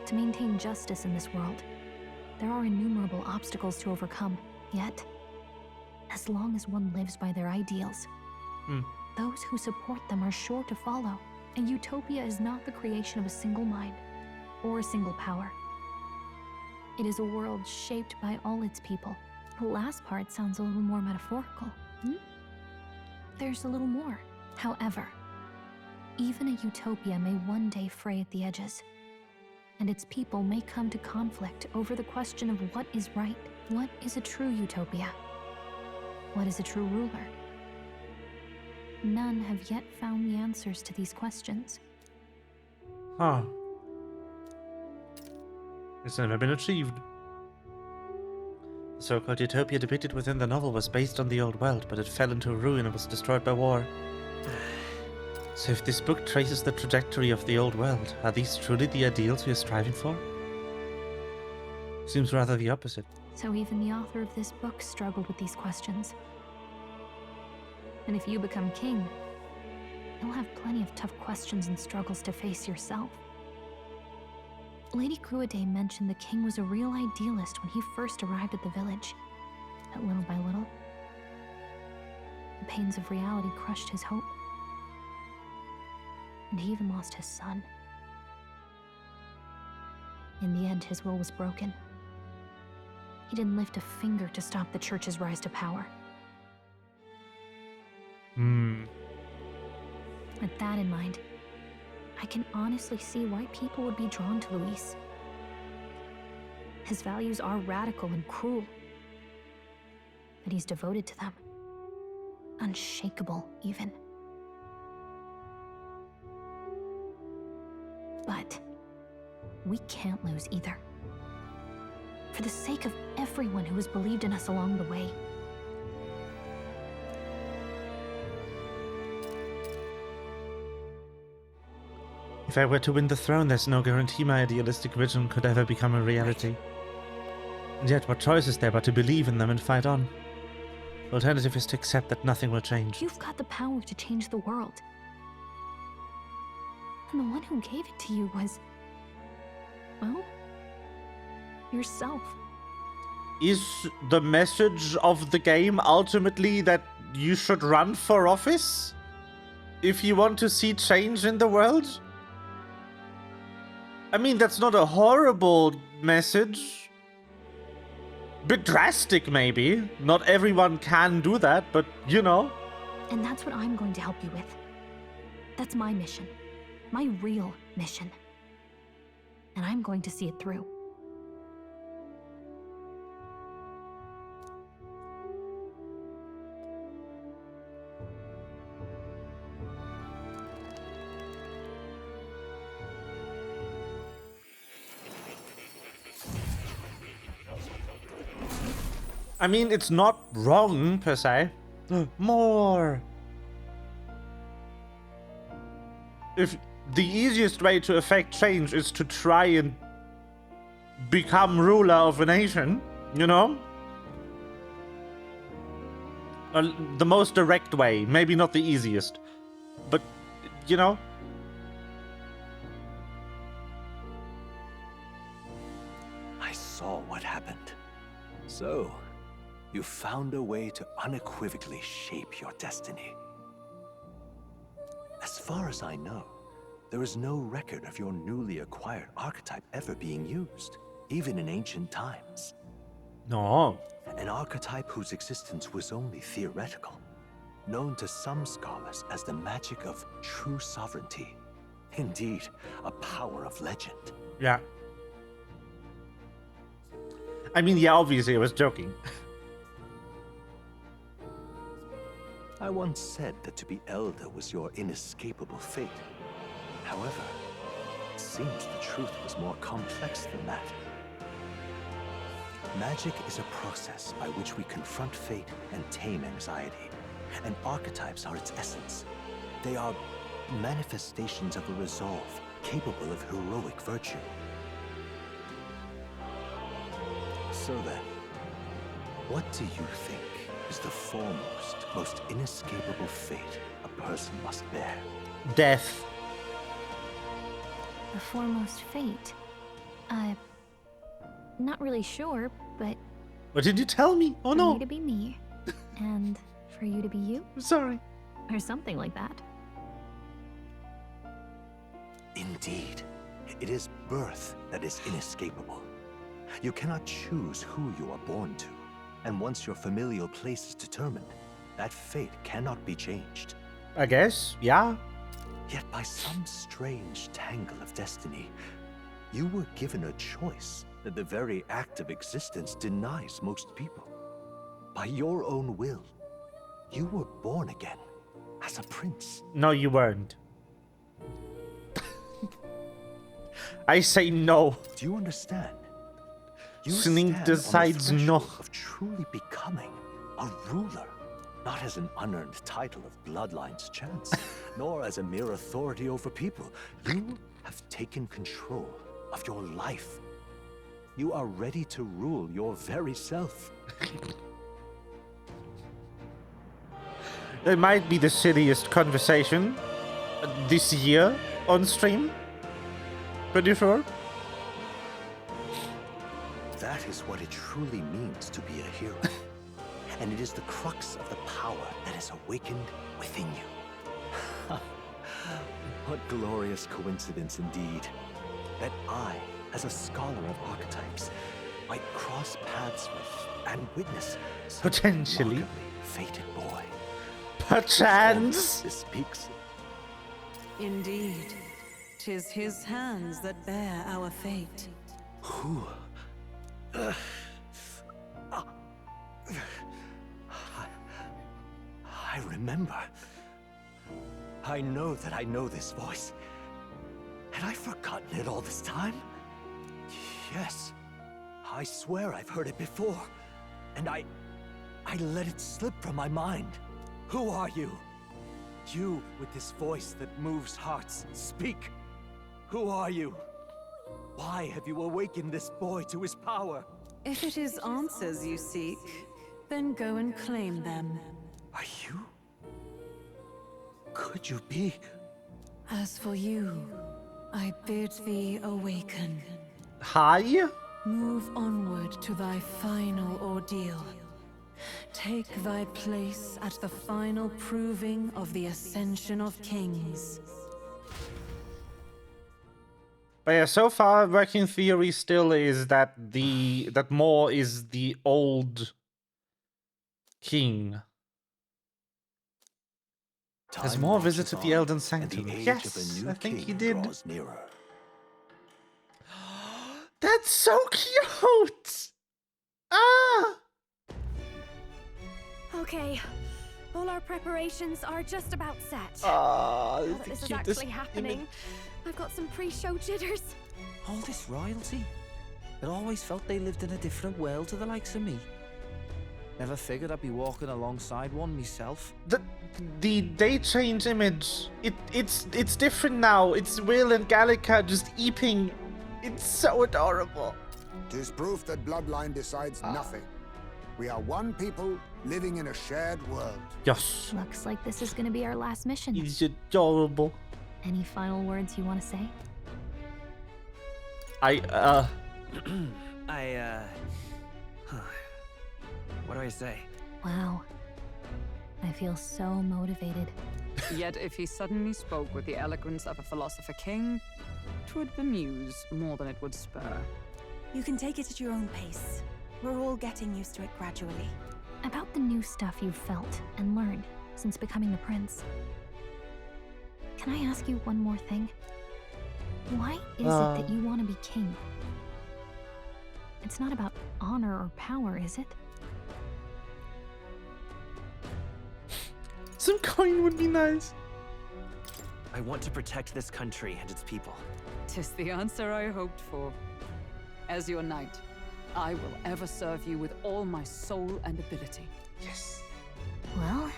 To maintain justice in this world, there are innumerable obstacles to overcome. Yet, as long as one lives by their ideals, those who support them are sure to follow. A utopia is not the creation of a single mind or a single power. It is a world shaped by all its people. The last part sounds a little more metaphorical. There's a little more. However, even a utopia may one day fray at the edges, and its people may come to conflict over the question of what is right. What is a true utopia? What is a true ruler? None have yet found the answers to these questions. Huh. It's never been achieved. The so-called utopia depicted within the novel was based on the old world, but it fell into ruin and was destroyed by war. So if this book traces the trajectory of the old world, are these truly the ideals we are striving for? Seems rather the opposite. So even the author of this book struggled with these questions. And if you become king, you'll have plenty of tough questions and struggles to face yourself. Lady Cruaday mentioned the king was a real idealist when he first arrived at the village. But little by little, the pains of reality crushed his hope. And he even lost his son. In the end, his will was broken. He didn't lift a finger to stop the church's rise to power. With that in mind, I can honestly see why people would be drawn to Luis. His values are radical and cruel, but he's devoted to them. Unshakable, even. But we can't lose either. For the sake of everyone who has believed in us along the way. If I were to win the throne, there's no guarantee my idealistic vision could ever become a reality. And yet, what choice is there but to believe in them and fight on? The alternative is to accept that nothing will change. You've got the power to change the world. And the one who gave it to you was, well, yourself. Is the message of the game ultimately that you should run for office? If you want to see change in the world? I mean, that's not a horrible message. Bit drastic, maybe. Not everyone can do that, but you know. And that's what I'm going to help you with. That's my mission. My real mission. And I'm going to see it through. I mean, it's not wrong, per se. More. If the easiest way to affect change is to try and become ruler of a nation, you know? The most direct way, maybe not the easiest, but, you know? I saw what happened. So, you found a way to unequivocally shape your destiny. As far as I know, there is no record of your newly acquired archetype ever being used, even in ancient times. No. An archetype whose existence was only theoretical, known to some scholars as the magic of true sovereignty. Indeed, a power of legend. Yeah. I mean, yeah, obviously I was joking. I once said that to be elder was your inescapable fate. However, it seems the truth was more complex than that. Magic is a process by which we confront fate and tame anxiety, and archetypes are its essence. They are manifestations of a resolve capable of heroic virtue. So then, what do you think is the foremost, most inescapable fate a person must bear? Death. The foremost fate? Not really sure, but... What did you tell me? Oh no! For me to be me, and for you to be you? I'm sorry. Or something like that. Indeed, it is birth that is inescapable. You cannot choose who you are born to, and once your familial place is determined, that fate cannot be changed. I guess, yeah. Yet by some strange tangle of destiny, you were given a choice that the very act of existence denies most people. By your own will, you were born again as a prince. No, you weren't. I say no. Do you understand? You Snink stand decides on the no. threshold of truly becoming a ruler, not as an unearned title of bloodline's chance, nor as a mere authority over people. You have taken control of your life. You are ready to rule your very self. It might be the silliest conversation this year on stream. Pretty sure. That is what it truly means to be a hero. And it is the crux of the power that is awakened within you. What glorious coincidence indeed, that I, as a scholar of archetypes, might cross paths with and witness such Potentially. a remarkably fated boy. Perchance. This speaks. Indeed, 'tis his hands that bear our fate. Who? I remember. I know that I know this voice. Had I forgotten it all this time? Yes. I swear I've heard it before. And I let it slip from my mind. Who are you? You with this voice that moves hearts. Speak. Who are you? Why have you awakened this boy to his power? If it is answers you seek, then go and claim them. Are you? Could you be? As for you, I bid thee awaken. Hi? Move onward to thy final ordeal. Take thy place at the final proving of the Ascension of Kings. But yeah, so far working theory still is that Moore is the old king. Has Moore visited the Elden Sanctum? Yes, I think he did. That's so cute! Ah! Okay, all our preparations are just about set. Ah, Now that this is actually happening, I've got some pre-show jitters. All this royalty? I'd always felt they lived in a different world to the likes of me. Never figured I'd be walking alongside one myself. The day change image, it's different now. It's Will and Gallica just eeping. It's so adorable. 'Tis proof that bloodline decides nothing. We are one people living in a shared world. Yes. Looks like this is gonna be our last mission. It's adorable. Any final words you want to say? What do I say? Wow. I feel so motivated. Yet if he suddenly spoke with the eloquence of a philosopher king, 'twould bemuse more than it would spur. You can take it at your own pace. We're all getting used to it gradually. About the new stuff you've felt and learned since becoming the prince. Can I ask you one more thing? Why is it that you want to be king? It's not about honor or power, is it? Some coin would be nice. I want to protect this country and its people. 'Tis the answer I hoped for. As your knight, I will ever serve you with all my soul and ability. Yes. Well,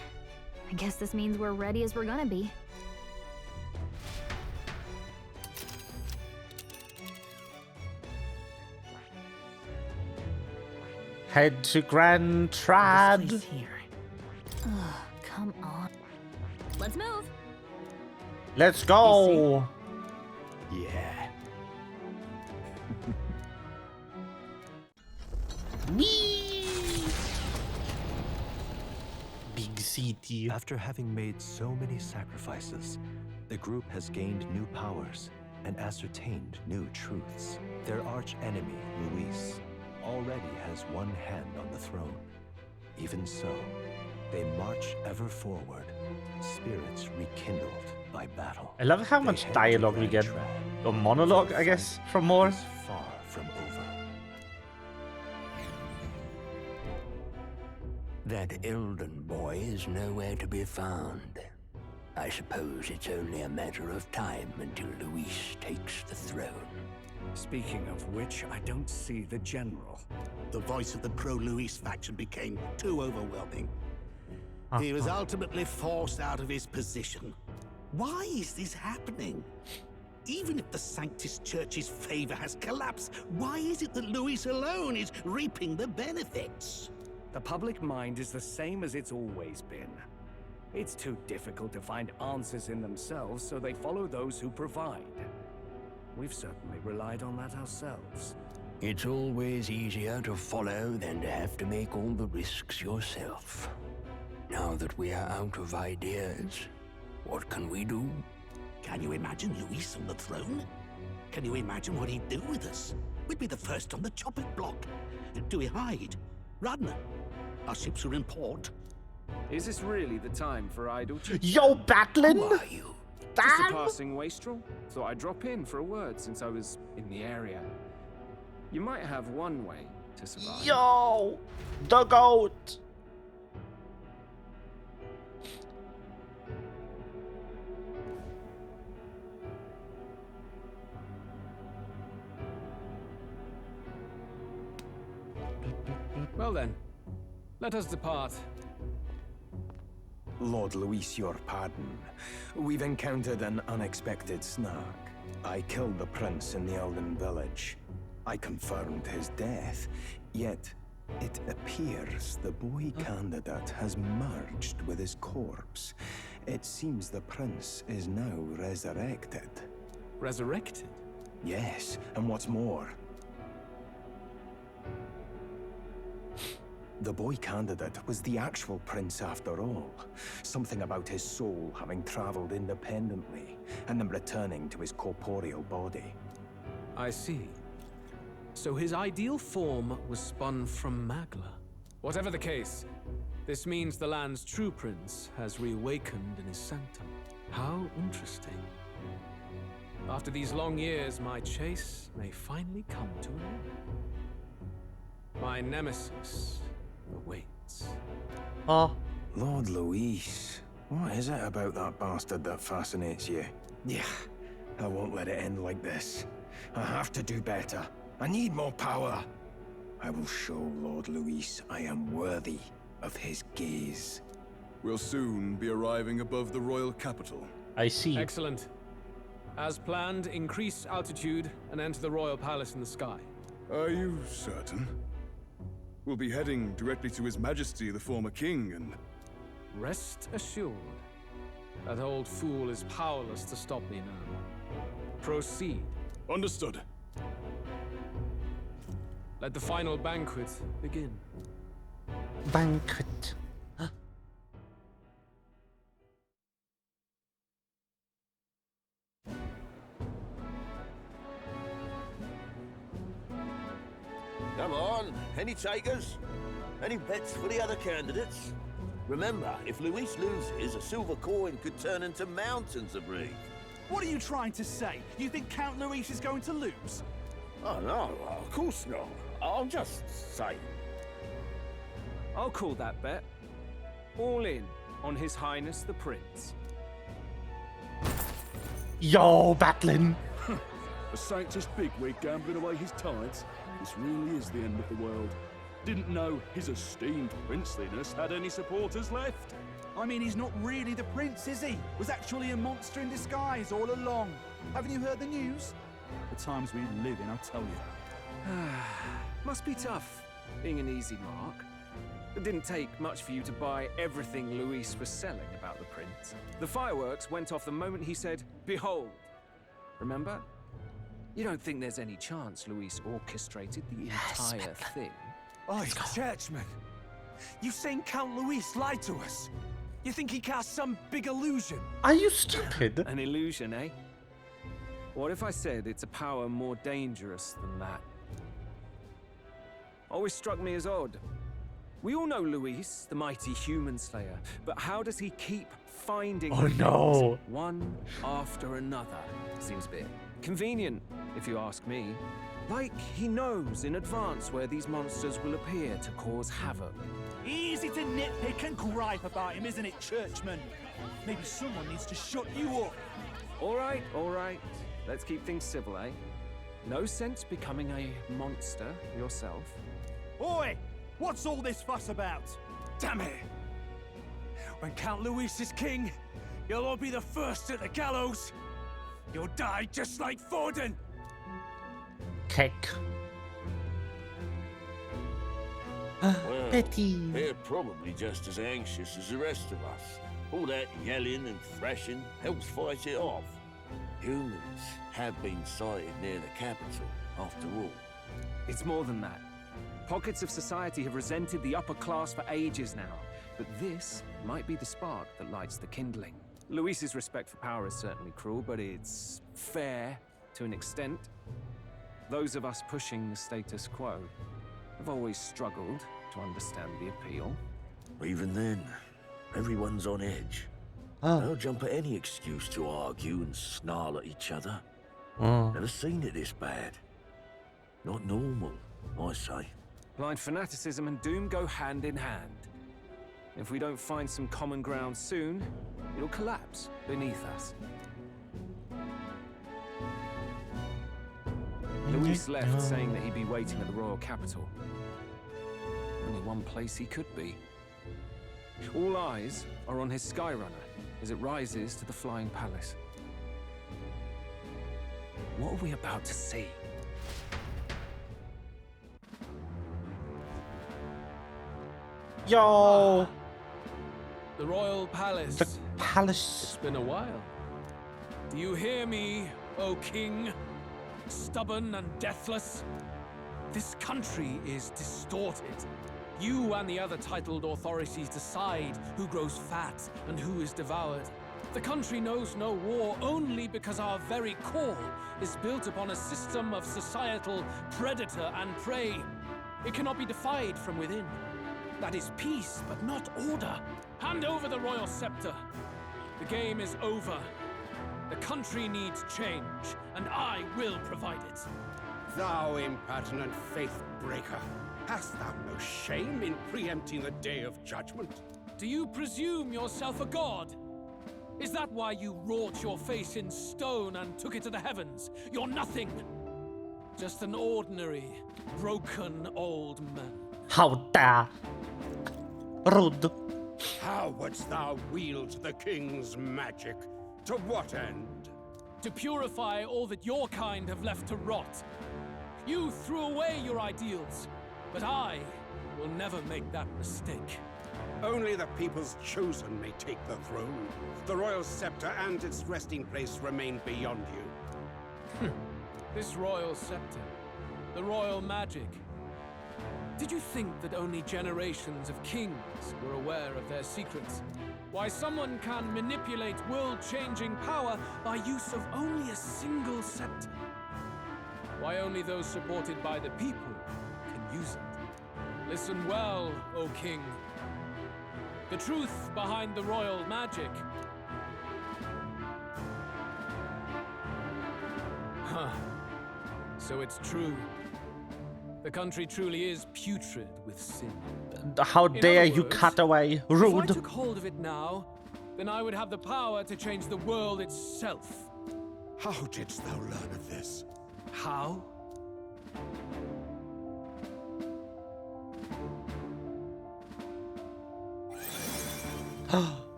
I guess this means we're ready as we're gonna be. Head to Grand Trad. Ugh, come on. Let's move. Let's go. Yeah. Whee! Big city. After having made so many sacrifices, the group has gained new powers and ascertained new truths. Their arch-enemy, Luis, already has one hand on the throne. Even so, they march ever forward, spirits rekindled by battle. I love how much dialogue we get, or monologue, I guess, from more. Is far from over. That Elden boy is nowhere to be found. I suppose it's only a matter of time until Luis takes the throne. Speaking of which, I don't see the general. The voice of the pro-Luis faction became too overwhelming. He was ultimately forced out of his position. Why is this happening? Even if the Sanctus Church's favor has collapsed, why is it that Luis alone is reaping the benefits? The public mind is the same as it's always been. It's too difficult to find answers in themselves, so they follow those who provide. We've certainly relied on that ourselves. It's always easier to follow than to have to make all the risks yourself. Now that we are out of ideas, what can we do? Can you imagine Luis on the throne? Can you imagine what he'd do with us? We'd be the first on the chopping block. Do we hide? Run? Our ships are in port. Is this really the time for idle chit? Yo, Batlin! Who are you? Just a passing wastrel. Thought I'd drop in for a word since I was in the area. You might have one way to survive. Yo! The goat! Well then, let us depart. Lord Luis, your pardon. We've encountered an unexpected snag. I killed the prince in the Elden village. I confirmed his death, yet it appears the boy candidate has merged with his corpse. It seems the prince is now resurrected. Resurrected? Yes, and what's more, the boy candidate was the actual prince after all. Something about his soul having traveled independently and then returning to his corporeal body. I see. So his ideal form was spun from Magla. Whatever the case, this means the land's true prince has reawakened in his sanctum. How interesting. After these long years, my chase may finally come to an end. My nemesis awaits. Oh. Lord Luis, what is it about that bastard that fascinates you? Yeah, I won't let it end like this. I have to do better. I need more power. I will show Lord Luis I am worthy of his gaze. We'll soon be arriving above the royal capital. I see. Excellent. As planned, increase altitude and enter the royal palace in the sky. Are you certain? We'll be heading directly to His Majesty, the former king, and... Rest assured, that old fool is powerless to stop me now. Proceed. Understood. Let the final banquet begin. Banquet. Come on, any takers? Any bets for the other candidates? Remember, if Luis loses, a silver coin could turn into mountains of Reef. What are you trying to say? You think Count Luis is going to lose? Oh no, of course not. I'm just saying. I'll call that bet. All in. on His Highness the Prince. Yo, battling. A sanctus bigwig gambling away his tides? This really is the end of the world. Didn't know his esteemed princeliness had any supporters left. I mean, he's not really the prince, is he? Was actually a monster in disguise all along. Haven't you heard the news? The times we live in, I'll tell you. Must be tough, being an easy mark. It didn't take much for you to buy everything Luis was selling about the prince. The fireworks went off the moment he said, "Behold." Remember? You don't think there's any chance Luis orchestrated the entire thing? Oh, churchman. You've seen Count Luis lie to us. You think he cast some big illusion? Are you stupid? An illusion, eh? What if I said it's a power more dangerous than that? Always struck me as odd. We all know Luis, the mighty human slayer, but how does he keep finding things one after another? Seems a bit convenient, if you ask me. Like he knows in advance where these monsters will appear to cause havoc. Easy to nitpick and gripe about him, isn't it, churchman? Maybe someone needs to shut you up. All right. Let's keep things civil, eh? No sense becoming a monster yourself. Oi! What's all this fuss about? Damn it! When Count Luis is king, you'll all be the first at the gallows. You'll die just like Forden. Cake. Well, Betty. they're probably just as anxious as the rest of us. All that yelling and thrashing helps fight it off. Humans have been sighted near the capital, after all. It's more than that. Pockets of society have resented the upper class for ages now, but this might be the spark that lights the kindling. Luis's respect for power is certainly cruel, but it's fair to an extent. Those of us pushing the status quo have always struggled to understand the appeal. Even then, everyone's on edge. They'll jump at any excuse to argue and snarl at each other. Never seen it this bad. Not normal, I say. Blind fanaticism and doom go hand in hand. If we don't find some common ground soon, it'll collapse beneath us. Luis left saying that he'd be waiting at the royal capital. Only one place he could be. All eyes are on his Skyrunner as it rises to the flying palace. What are we about to see? Yo! The royal palace. The palace. It's been a while. Do you hear me, O king? Stubborn and deathless? This country is distorted. You and the other titled authorities decide who grows fat and who is devoured. The country knows no war only because our very core is built upon a system of societal predator and prey. It cannot be defied from within. That is peace, but not order. Hand over the royal scepter. The game is over. The country needs change, and I will provide it. Thou impertinent faith-breaker, hast thou no shame in preempting the day of judgment? Do you presume yourself a god? Is that why you wrought your face in stone and took it to the heavens? You're nothing. Just an ordinary, broken old man. How dare! Rude. How wouldst thou wield the king's magic? To what end? To purify all that your kind have left to rot. You threw away your ideals, but I will never make that mistake. Only the people's chosen may take the throne. The royal scepter and its resting place remain beyond you. This royal scepter, the royal magic. Did you think that only generations of kings were aware of their secrets? Why someone can manipulate world-changing power by use of only a single scepter? Why only those supported by the people can use it? Listen well, O king. The truth behind the royal magic. Huh. So it's true. The country truly is putrid with sin. How In dare other you words, cut away? If I Rude. took hold of it now, then I would have the power to change the world itself. How didst thou learn of this? How?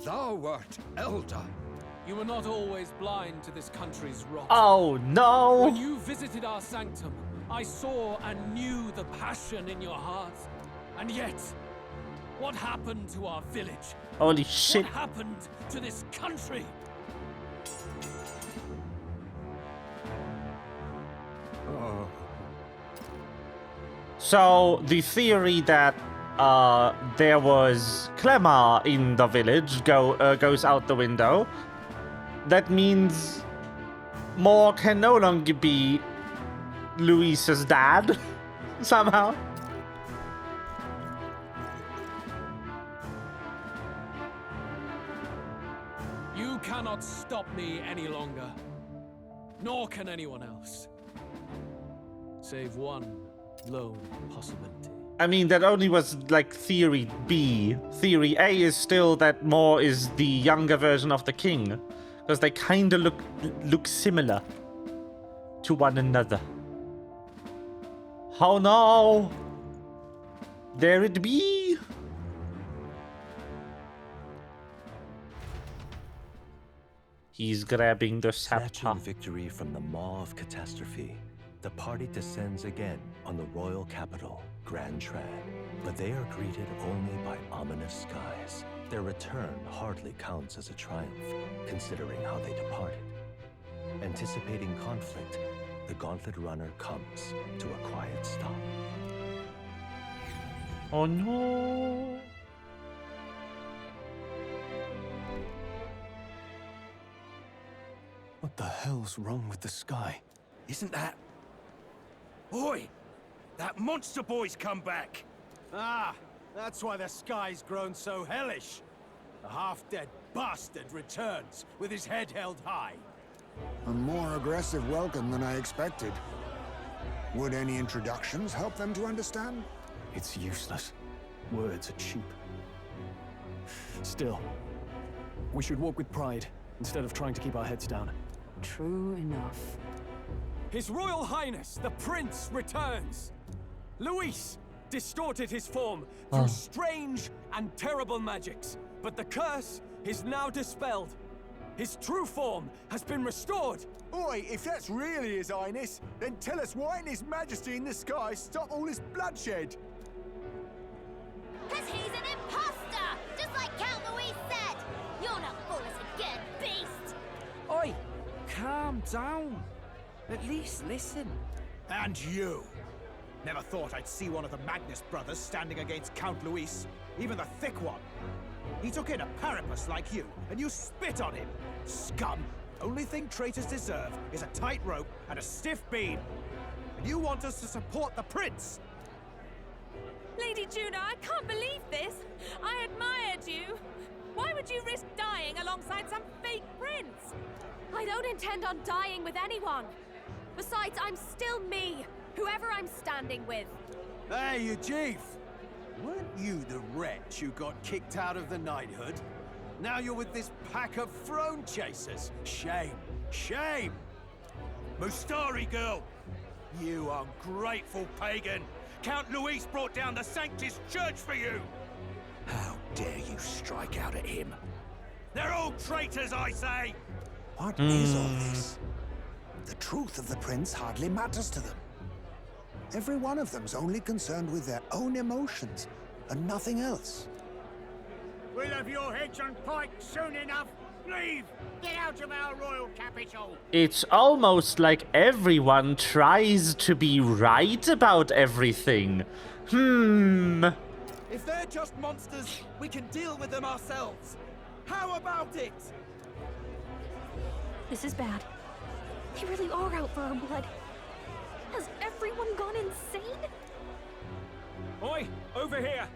Thou wert elder. You were not always blind to this country's rot. Oh no! When you visited our sanctum, I saw and knew the passion in your heart. And yet, what happened to our village? Holy shit. What happened to this country? Oh. So the theory that there was Clemar in the village goes out the window. That means Moore can no longer be Luis's dad somehow. You cannot stop me any longer. Nor can anyone else. Save one lone possibility. I mean, that only was like theory B. Theory A is still that Moore is the younger version of the king. Because they kind of look similar to one another. Oh no! There it be! He's grabbing the scepter. Snatching victory from the maw of catastrophe, the party descends again on the royal capital, Grand Trad. But they are greeted only by ominous skies. Their return hardly counts as a triumph, considering how they departed. Anticipating conflict, the Gauntlet Runner comes to a quiet stop. Oh no! What the hell's wrong with the sky? Isn't that... Oi! That monster boy's come back! Ah, that's why the sky's grown so hellish. The half-dead bastard returns with his head held high. A more aggressive welcome than I expected. Would any introductions help them to understand? It's useless. Words are cheap. Still, we should walk with pride instead of trying to keep our heads down. True enough. His Royal Highness, the Prince, returns! Luis distorted his form through strange and terrible magics, but the curse is now dispelled. His true form has been restored! Oi, if that's really His Highness, then tell us why ain't His Majesty in the sky stop all this bloodshed? Cause he's an imposter! Just like Count Luis said! You'll not fool us again, beast! Oi, calm down. At least listen. And you! Never thought I'd see one of the Magnus brothers standing against Count Luis, even the thick one. He took in a Paripus like you, and you spit on him! Scum! Only thing traitors deserve is a tight rope and a stiff beam. And you want us to support the prince! Lady Juna, I can't believe this! I admired you! Why would you risk dying alongside some fake prince? I don't intend on dying with anyone. Besides, I'm still me, whoever I'm standing with. Hey, you chief! Weren't you the wretch who got kicked out of the knighthood? Now you're with this pack of throne chasers. Shame! Shame! Mustari girl! You ungrateful pagan! Count Luis brought down the Sanctus Church for you! How dare you strike out at him? They're all traitors, I say! What is all this? The truth of the prince hardly matters to them. Every one of them's only concerned with their own emotions and nothing else. We'll have your heads on pike soon enough. Leave! Get out of our royal capital! It's almost like everyone tries to be right about everything. If they're just monsters, we can deal with them ourselves. How about it? This is bad. They really are out for our blood. Has everyone gone insane? Oi, over here!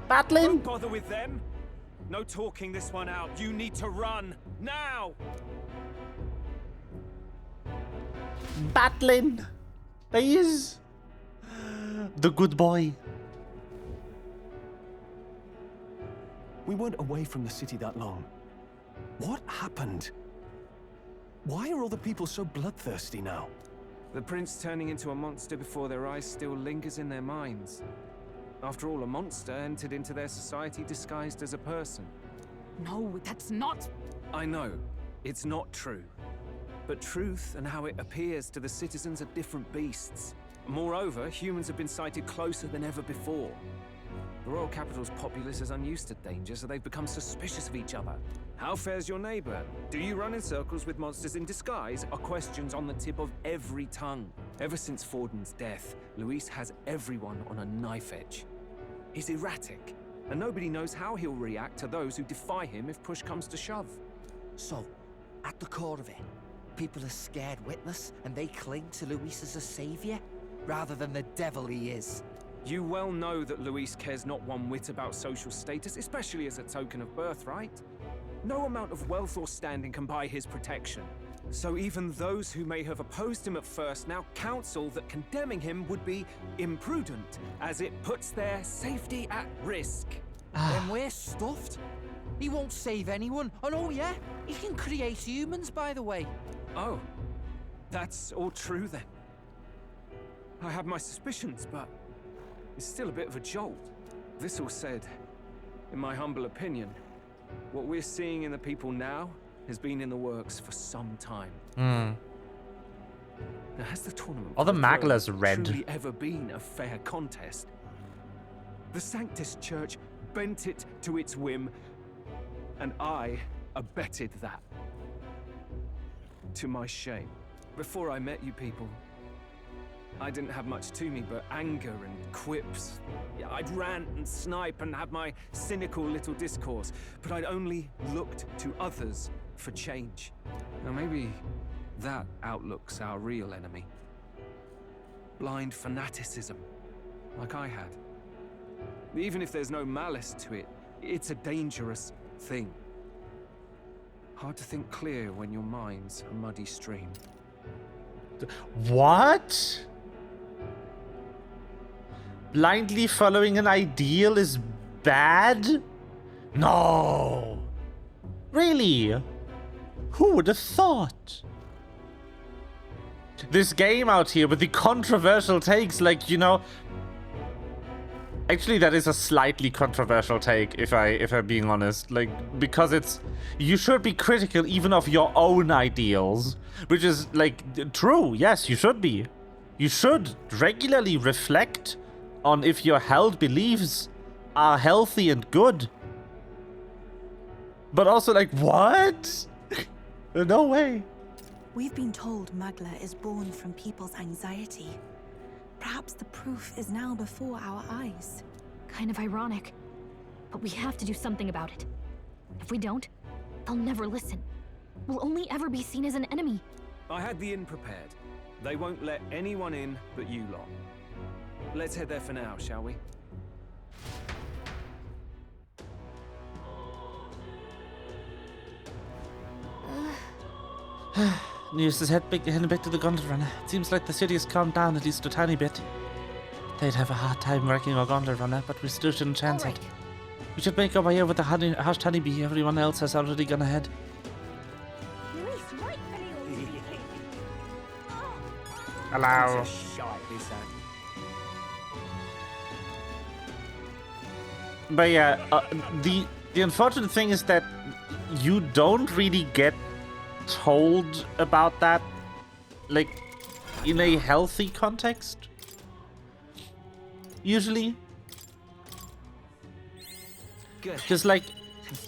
Battling? Don't bother with them. No talking this one out. You need to run now. Battling. Please. the good boy. We weren't away from the city that long. What happened? Why are all the people so bloodthirsty now? The prince turning into a monster before their eyes still lingers in their minds. After all, a monster entered into their society disguised as a person. No, that's not... I know, it's not true. But truth and how it appears to the citizens are different beasts. Moreover, humans have been sighted closer than ever before. The royal capital's populace is unused to danger, so they've become suspicious of each other. How fares your neighbor? Do you run in circles with monsters in disguise? Are questions on the tip of every tongue. Ever since Forden's death, Luis has everyone on a knife edge. He's erratic, and nobody knows how he'll react to those who defy him if push comes to shove. So, at the core of it, people are scared witless, and they cling to Luis as a savior, rather than the devil he is. You well know that Luis cares not one whit about social status, especially as a token of birthright. No amount of wealth or standing can buy his protection. So even those who may have opposed him at first now counsel that condemning him would be imprudent, as it puts their safety at risk. Then we're stuffed. He won't save anyone. And oh yeah, he can create humans, by the way. Oh, that's all true then. I have my suspicions, but it's still a bit of a jolt. This all said, in my humble opinion, what we're seeing in the people now has been in the works for some time. Now, has the tournament All the Magla's red. truly ever been a fair contest? The Sanctus Church bent it to its whim, and I abetted that. To my shame. Before I met you people, I didn't have much to me but anger and quips. Yeah, I'd rant and snipe and have my cynical little discourse, but I'd only looked to others for change. Now maybe that outlook's our real enemy. Blind fanaticism, like I had. Even if there's no malice to it, it's a dangerous thing. Hard to think clear when your mind's a muddy stream. What? Blindly following an ideal is bad? No. Really? Who would have thought? This game out here with the controversial takes, like, you know... Actually, that is a slightly controversial take, if I'm being honest. Like, because it's... You should be critical even of your own ideals. Which is, like, true. Yes, you should be. You should regularly reflect on if your held beliefs are healthy and good. But also, like, what? No way. We've been told Magla is born from people's anxiety. Perhaps the proof is now before our eyes. Kind of ironic, but we have to do something about it. If we don't, they'll never listen. We'll only ever be seen as an enemy. I had the inn prepared. They won't let anyone in but you lot. Let's head there for now, shall we? News is heading back to the gondola runner. It seems like the city has calmed down at least a tiny bit. They'd have a hard time wrecking our gondola runner, but we still shouldn't chance it. We should make our way over the hushed honeybee. Everyone else has already gone ahead. Hello. But yeah, the unfortunate thing is that you don't really get told about that, like, in a healthy context. Usually. Because, like,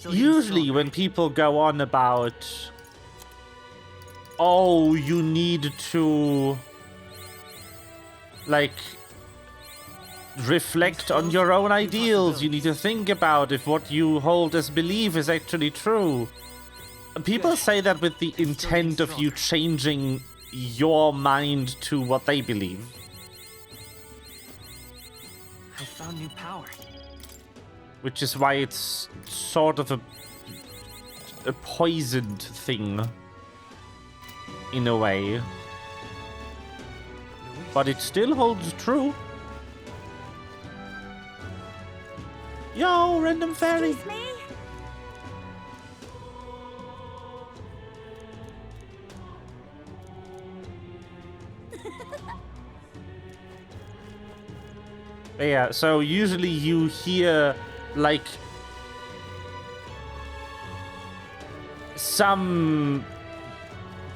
usually when people go on about, oh, you need to, like, reflect on your own ideals, you need to think about if what you hold as belief is actually true. People say that with the intent of you changing your mind to what they believe. I found new power. Which is why it's sort of a poisoned thing. In a way. But it still holds true. Yo, random fairy. Excuse me? Yeah, so usually you hear, like, some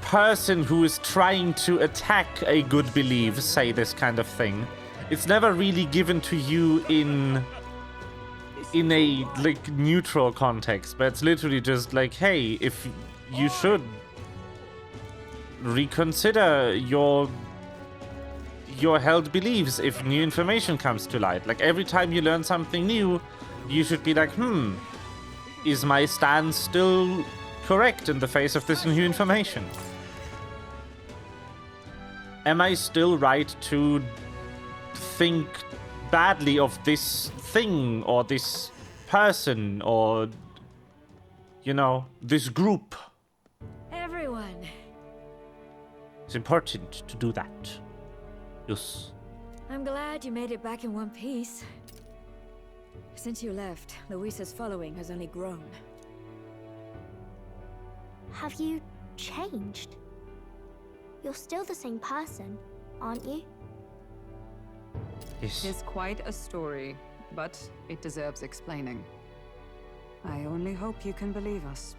person who is trying to attack a good belief say this kind of thing. It's never really given to you in a, like, neutral context, but it's literally just like, hey, if you should reconsider your held beliefs if new information comes to light. Like, every time you learn something new, you should be like, is my stance still correct in the face of this new information? Am I still right to think badly of this thing or this person or, you know, this group? Everyone. It's important to do that. Yes. I'm glad you made it back in one piece. Since you left, Luis's following has only grown. Have you changed? You're still the same person, aren't you? Yes. It's quite a story, but it deserves explaining. I only hope you can believe us.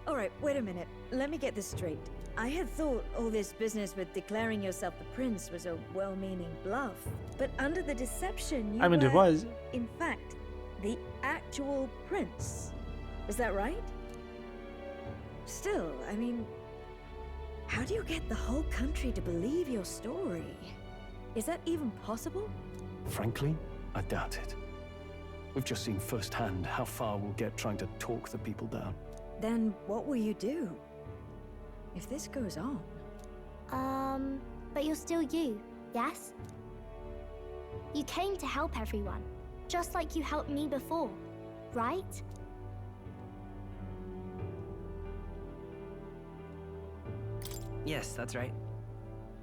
Alright, wait a minute. Let me get this straight. I had thought all this business with declaring yourself the prince was a well-meaning bluff. But under the deception, you it was. in fact, the actual prince. Is that right? Still, I mean, how do you get the whole country to believe your story? Is that even possible? Frankly, I doubt it. We've just seen firsthand how far we'll get trying to talk the people down. Then what will you do? If this goes on. But you're still you, yes? You came to help everyone, just like you helped me before, right? Yes, that's right.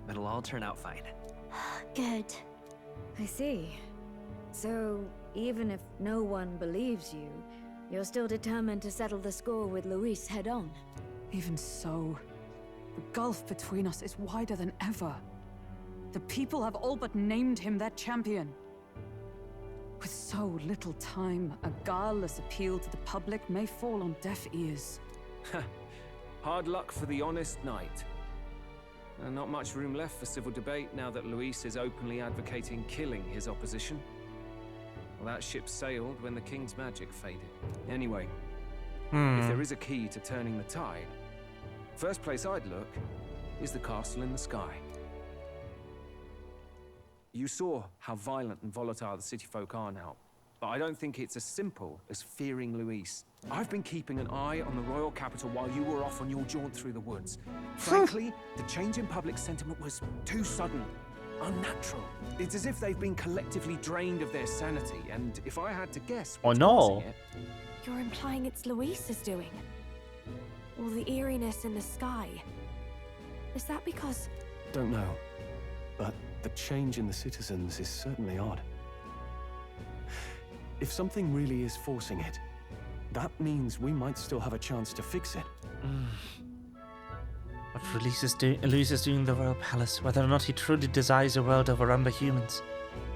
It'll all turn out fine. Good. I see. So, even if no one believes you, you're still determined to settle the score with Luis head on? Even so, the gulf between us is wider than ever. The people have all but named him their champion. With so little time, a guileless appeal to the public may fall on deaf ears. Hard luck for the honest knight. And not much room left for civil debate now that Luis is openly advocating killing his opposition. Well, that ship sailed when the king's magic faded. Anyway, if there is a key to turning the tide, first place I'd look is the castle in the sky. You saw how violent and volatile the city folk are now, but I don't think it's as simple as fearing Luis. I've been keeping an eye on the royal capital while you were off on your jaunt through the woods. Frankly, the change in public sentiment was too sudden, unnatural. It's as if they've been collectively drained of their sanity, and if I had to guess... Oh no! You're implying it's Luis's doing? All the eeriness in the sky. Is that because... Don't know, but the change in the citizens is certainly odd. If something really is forcing it, that means we might still have a chance to fix it. What Luis is doing in the royal palace, whether or not he truly desires a world overrun by humans.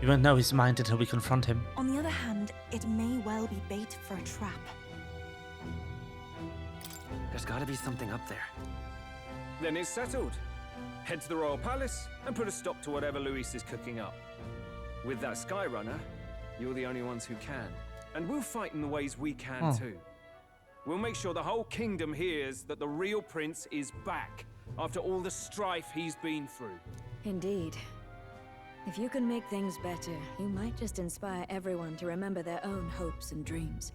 We won't know his mind until we confront him. On the other hand, it may well be bait for a trap. There's gotta be something up there. Then it's settled. Head to the royal palace and put a stop to whatever Luis is cooking up. With that Skyrunner, you're the only ones who can. And we'll fight in the ways we can too. We'll make sure the whole kingdom hears that the real prince is back after all the strife he's been through. Indeed. If you can make things better, you might just inspire everyone to remember their own hopes and dreams.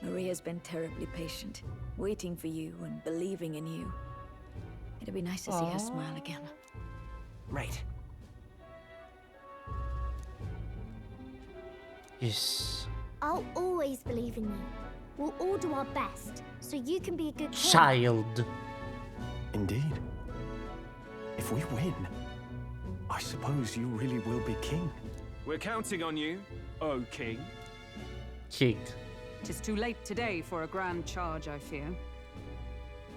Maria's been terribly patient, waiting for you and believing in you. It'd be nice to see her smile again. Right. Yes. I'll always believe in you. We'll all do our best, so you can be a good king. Child. Indeed. If we win, I suppose you really will be king. We're counting on you, O King. King. 'Tis too late today for a grand charge, I fear.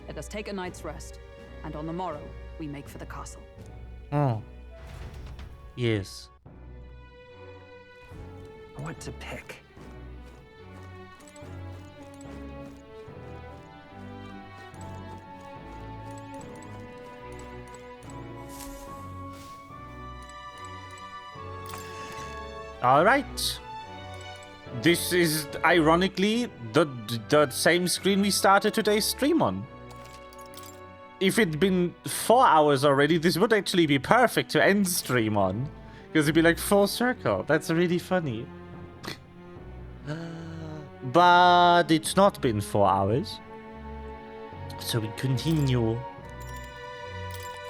Let us take a night's rest, and on the morrow we make for the castle. Oh. Yes. What to pick? All right. This is ironically the same screen we started today's stream on. If it'd been 4 hours already, this would actually be perfect to end stream on. Because it'd be like full circle. That's really funny. But it's not been 4 hours. So we continue.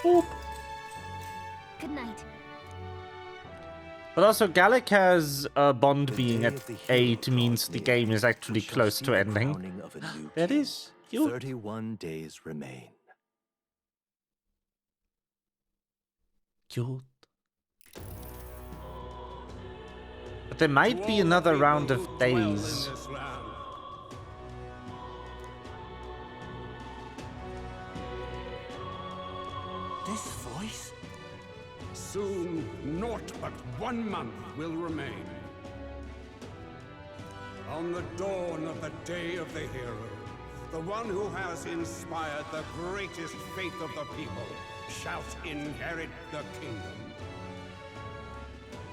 Boop. Good night. But also, Gallic has a bond being at 8 means the game is actually close to ending. That is cute. 31 days remain. Cute. But there might be another round of days. This voice? Soon, naught but 1 month will remain. On the dawn of the day of the hero, the one who has inspired the greatest faith of the people shall inherit the kingdom.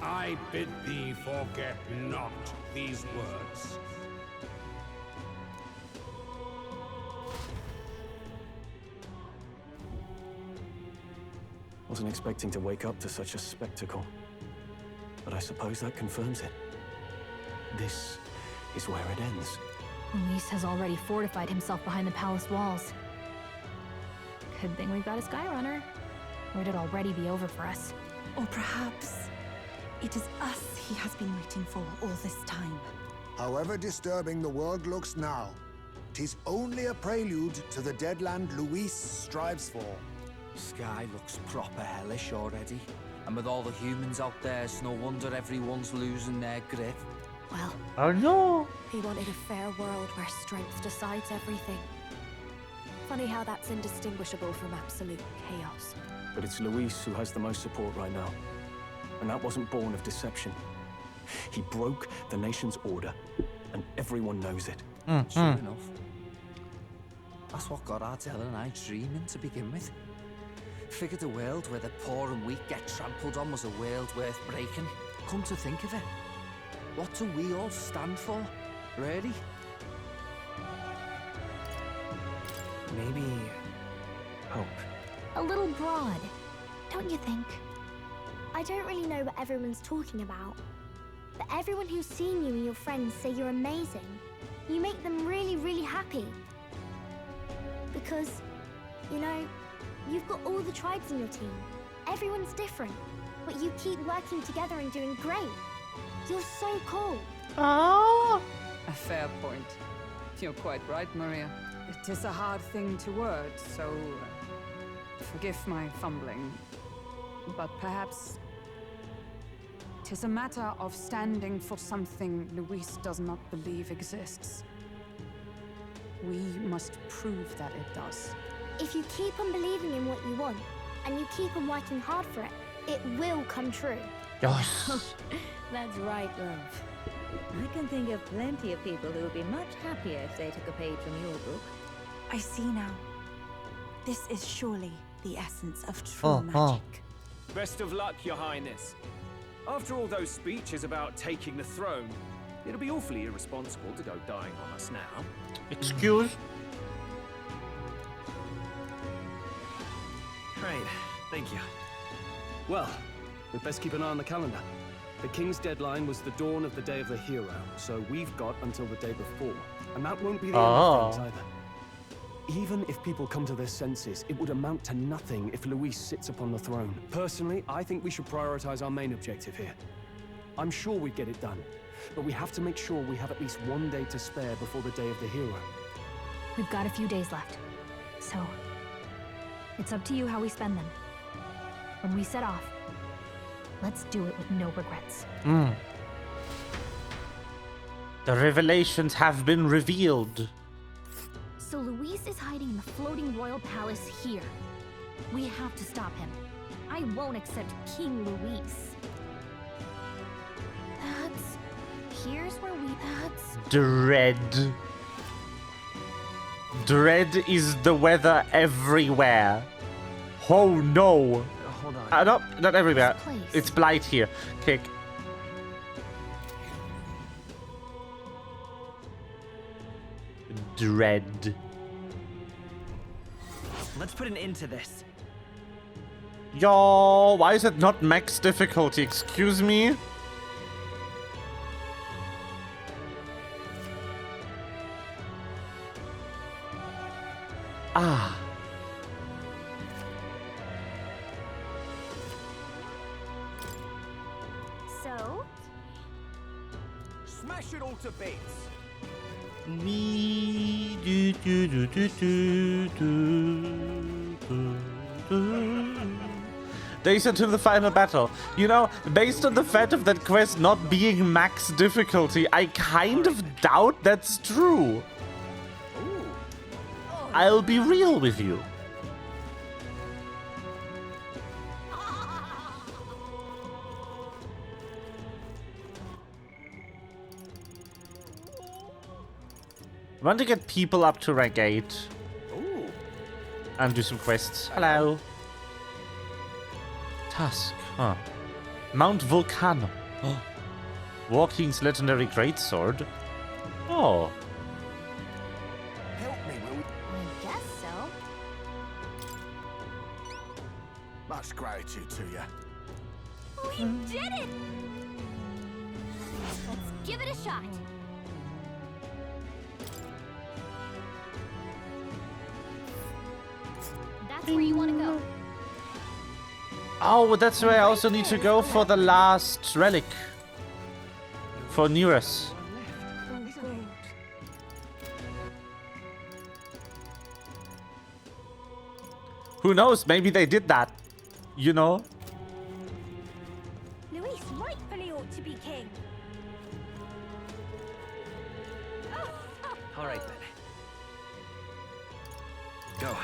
I bid thee forget not these words. Wasn't expecting to wake up to such a spectacle, but I suppose that confirms it. This is where it ends. Luis has already fortified himself behind the palace walls. Good thing we've got a Skyrunner, or it'd already be over for us. Or perhaps it is us he has been waiting for all this time. However disturbing the world looks now, 'tis only a prelude to the deadland Luis strives for. Sky looks proper hellish already. And with all the humans out there, it's no wonder everyone's losing their grip. Well, oh no! He wanted a fair world where strength decides everything. Funny how that's indistinguishable from absolute chaos. But it's Luis who has the most support right now. And that wasn't born of deception. He broke the nation's order, and everyone knows it. Sure enough. That's what got Ardell and I dreaming to begin with. Figured a world where the poor and weak get trampled on was a world worth breaking. Come to think of it, what do we all stand for, really? Maybe hope. A little broad, don't you think? I don't really know what everyone's talking about, but everyone who's seen you and your friends say you're amazing. You make them really, really happy. Because, you know, you've got all the tribes in your team. Everyone's different, but you keep working together and doing great. You're so cool. Oh. A fair point. You're quite right, Maria. It is a hard thing to word, so forgive my fumbling. But perhaps it is a matter of standing for something Luis does not believe exists. We must prove that it does. If you keep on believing in what you want, and you keep on working hard for it, it will come true. Yes. That's right, love. I can think of plenty of people who would be much happier if they took a page from your book. I see now. This is surely the essence of true magic. Best of luck, Your Highness. After all those speeches about taking the throne, it'll be awfully irresponsible to go dying on us now. Excuse? Right, thank you. Well, we'd best keep an eye on the calendar. The king's deadline was the dawn of the day of the hero, so we've got until the day before. And that won't be the end of things either. Even if people come to their senses, it would amount to nothing if Luis sits upon the throne. Personally, I think we should prioritize our main objective here. I'm sure we'd get it done, but we have to make sure we have at least 1 day to spare before the day of the hero. We've got a few days left, so it's up to you how we spend them. When we set off, let's do it with no regrets. The revelations have been revealed. So Luis is hiding in the floating royal palace here. We have to stop him. I won't accept King Luis. Here's where that's... Dread. Dread is the weather everywhere. Oh no. Hold on. No, not everywhere. It's blight here. Kick. Dread. Let's put an end to this. Yo, why is it not max difficulty? Excuse me? Ah. So? Smash it all to bits. Me do do do do do do do. Days until the final battle. You know, based on the fact of that quest not being max difficulty, I kind of doubt that's true. I'll be real with you. I want to get people up to rank 8. And do some quests. Hello. Task. Huh. Mount Volcano. Oh. War King's legendary greatsword. Oh. Help me, will you? I guess so. Much gratitude to you. We did it! Let's give it a shot. That's where you want to go. Oh, that's where I also need to go for the last relic. For Neurus. Who knows? Maybe they did that. You know? Luis rightfully ought to be king. All right then. Go.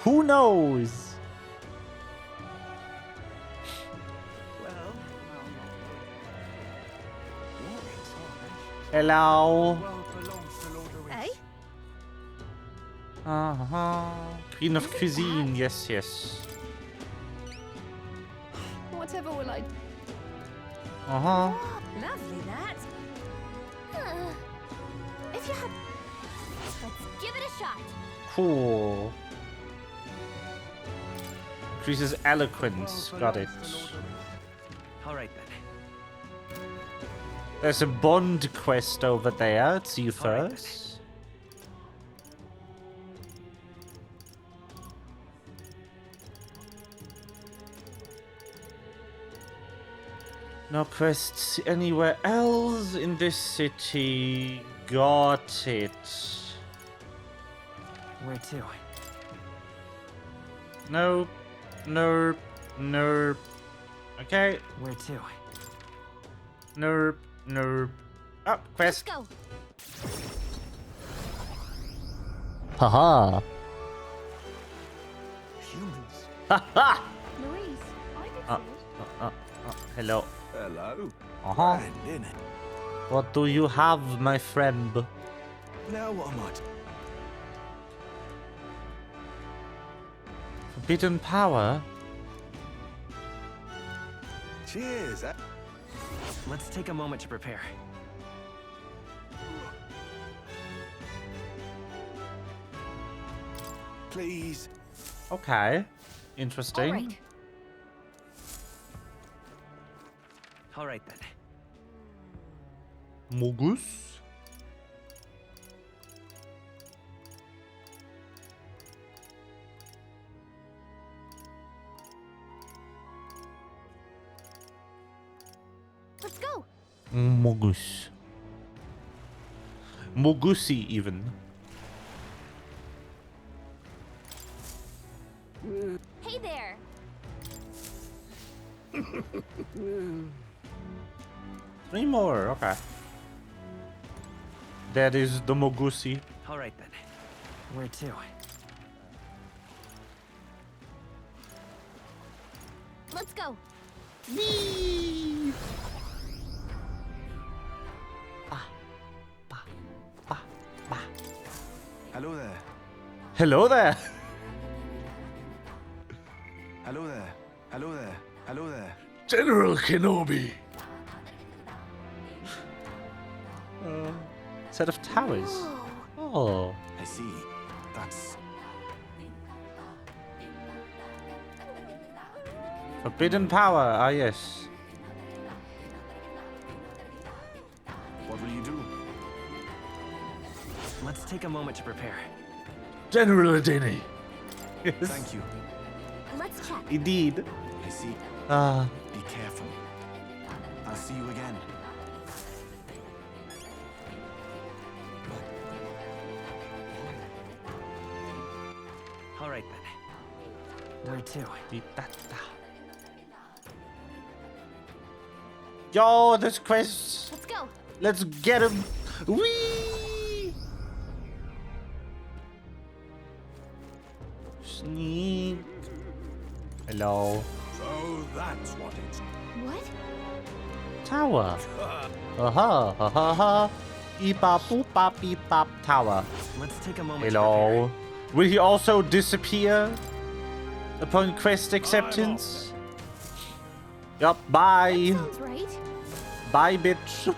Who knows? Hello. Hey? Queen of Cuisine, yes, yes. Whatever will I... Lovely, that. If you had... Let's give it a shot. Cool. Increases eloquence. Got it. All right then. There's a bond quest over there. Let's see you first. No quests anywhere else in this city. Got it. Where to? Nope. Nope. Nope. Okay. Where to? Nope. Nope. Oh, quest. Let's go. Haha. Humans. Haha. Luis, I Hello. Hello. Uh-huh. Grand, innit? What do you have, my friend? Now what am I to... Forbidden power? Cheers. Let's take a moment to prepare. Please. Okay. Interesting. All right. All right then. Mogus? Let's go. Mogus. Mogusi, even. Hey Hey there. 3 more, okay. That is the Mogusi. All right then. Where to? Let's go. Whee! Hello there. Hello there. Hello there. Hello there. Hello there. General Kenobi. Set of towers. Oh. I see. That's... Forbidden power, ah yes. What will you do? Let's take a moment to prepare. General Adeni. Yes. Thank you. Let's check. Indeed. I see. Ah. Be careful. I'll see you again. All right then. Where to? Yo, this quest. Let's go. Let's get him. Whee! Sneak. Hello. So that's what it's... What? Tower. Aha, ha ha ha. Beep bop boop bop beep bop tower. Let's take a moment. Hello. Will he also disappear upon quest acceptance? Yup, bye. Sounds right. Bye, bitch.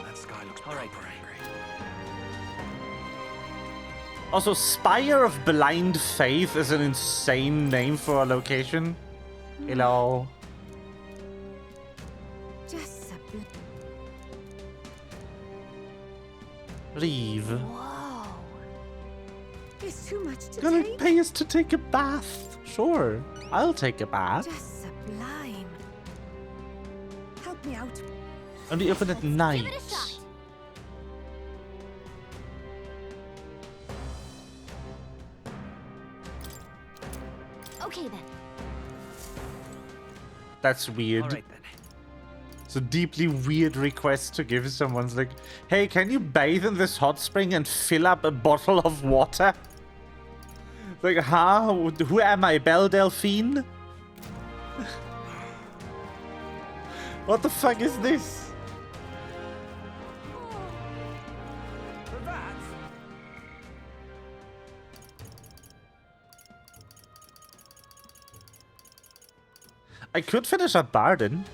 That sky looks All right. Also, Spire of Blind Faith is an insane name for a location. Hello. Just a bit. Leave. Whoa. It's too much to Gonna take. pay us to take a bath. Sure, I'll take a bath. Just sublime. Help me out. Only open at night. Give it a shot. Okay then. That's weird. All right then. It's a deeply weird request to give someone's like, hey, can you bathe in this hot spring and fill up a bottle of water? Like, huh? Who am I, Belle Delphine? What the fuck is this? I could finish up Barden.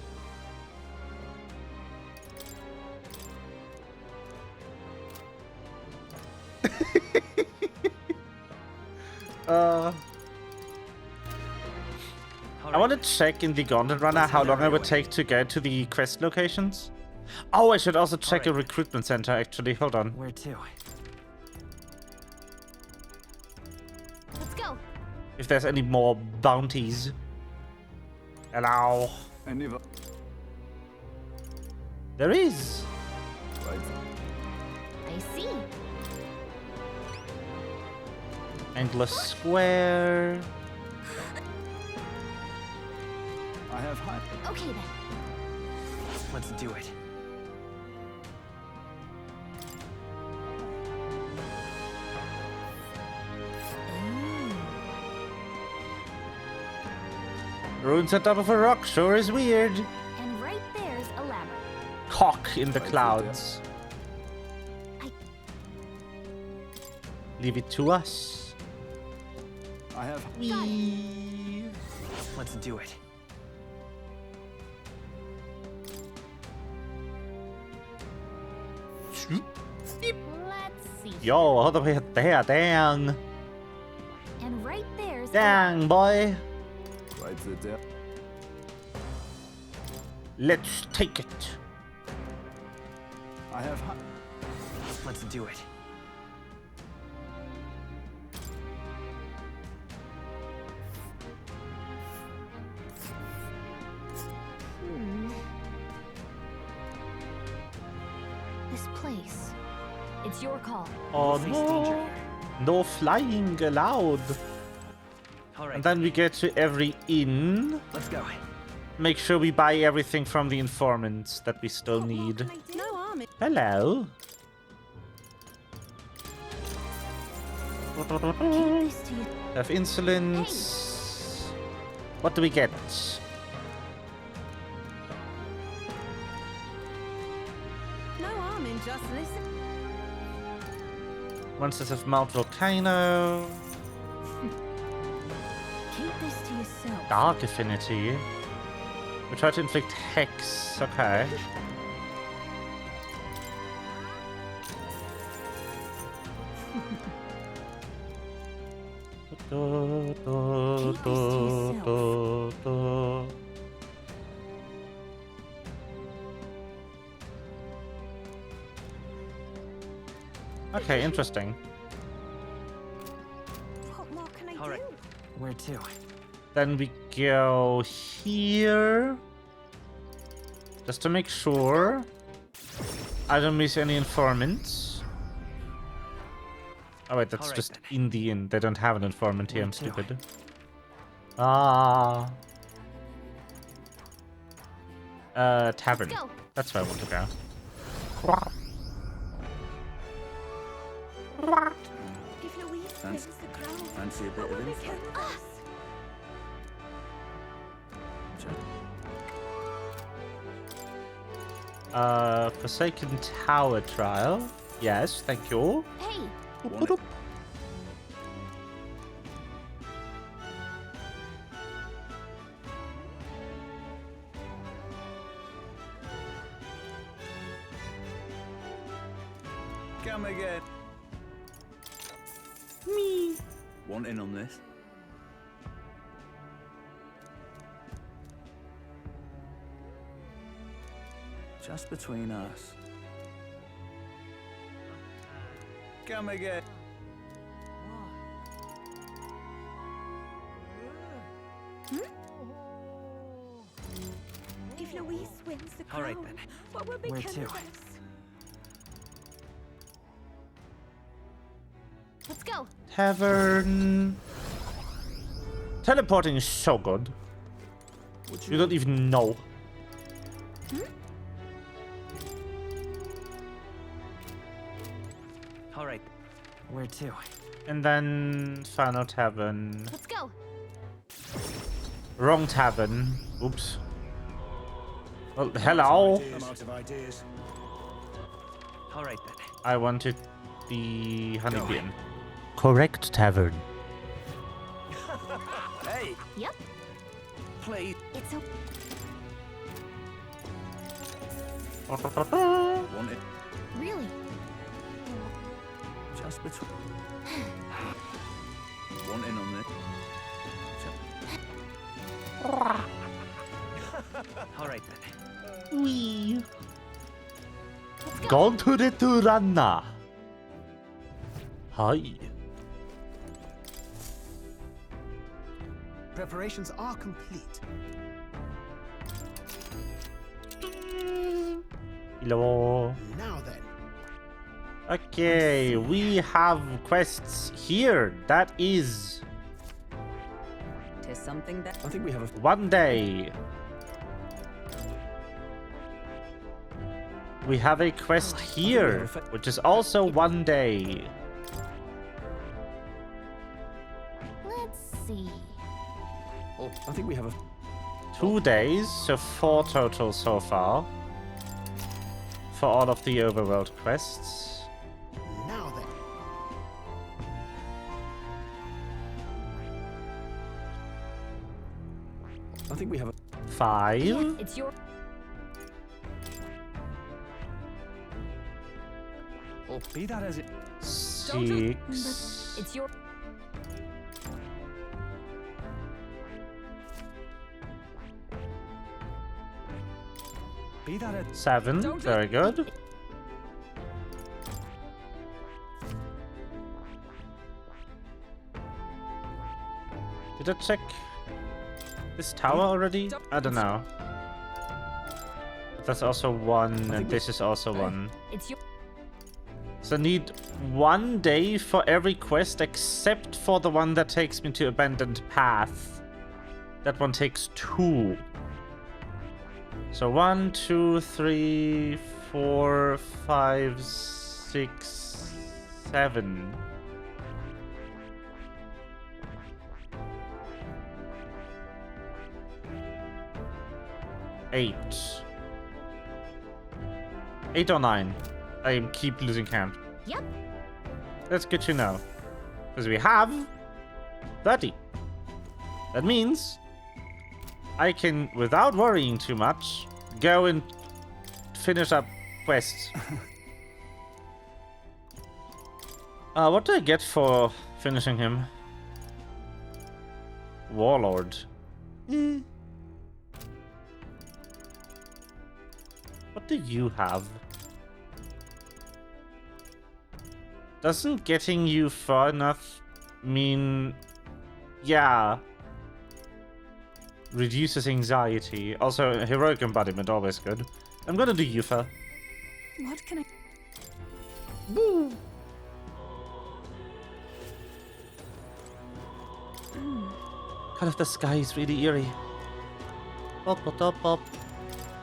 I want to check in the Gauntlet Runner how long it would take to get to the quest locations. Oh, I should also check a recruitment center, actually. Hold on. Where to? Let's go. If there's any more bounties. Hello. I never... There is. I see. Endless Square. I have had... Okay then. Let's do it. Ruins on top of a rock sure is weird. And right there's a ladder. Cock in the clouds. Leave it to us. I have... Let's do it. Let's see. Yo, all the way there, dang. And right there's Dang, boy. Right there. Let's take it. I have had... Let's do it. This place. It's your call. Oh Face danger no. here. No flying allowed. Alright. And then we get to every inn. Let's go. Make sure we buy everything from the informants that we still need. No harm in Hello. Have insolence. What do we get? no harm in just listen. Monsters of Mount Volcano. Keep this to yourself. Dark Affinity. We try to inflict Hex. Okay. Okay, interesting. What more can I Alright. Where to? Then we go here. Just to make sure I don't miss any informants. Oh wait, that's Alright, just then. in the inn. They don't have an informant here, I'm Where to? stupid. Ah. Tavern. Let's go. That's where I want to go. If Louise wins the crown, Fancy a bit what of will info? become us? Forsaken Tower trial. Yes, thank you. Hey, Want it? Come again. Me. Want in on this? Just between us. Come again. If Louise wins the crown, Alright then. what will Where become to? of us? let's go. Tavern. Teleporting is so good. You don't even know. Alright. Where to? And then Fano Tavern. Let's go. Wrong tavern. Oops. Well, hello. I'm out of ideas. Alright then. I wanted the Honeybee Inn. Correct tavern. Hey! Yep. Please. It's okay. Want it? Really? Just between. Want in on this? Alright then. Wee. Gone to the Turanna. Hi. Preparations are complete. Hello. Now then. Okay, we have quests here. That is Tis something that I think we have a. one day. We have a quest here, which is also one day. Let's see. Oh, I think we have a. 2 days, so 4 total so far. For all of the overworld quests. Now then. I think we have a. 5. Yes, it's your. Oh, be that as it. 6. It's your. Be that as. 7. Very good. Did I check this tower already? I don't know. That's also 1, and this is also 1. It's your. So I need 1 day for every quest except for the one that takes me to Abandoned Path. That one takes 2. So 1, 2, 3, 4, 5, 6, 7. Eight or 9. I keep losing count. Yep. That's good to know. Because we have 30. That means I can, without worrying too much, go and finish up quests. What do I get for finishing him? Warlord. What do you have? Doesn't getting you far enough mean... Yeah. Reduces anxiety. Also, heroic embodiment, always good. I'm gonna do Yufa. What can I... Woo! God, if the sky is really eerie. Pop, pop, pop, pop.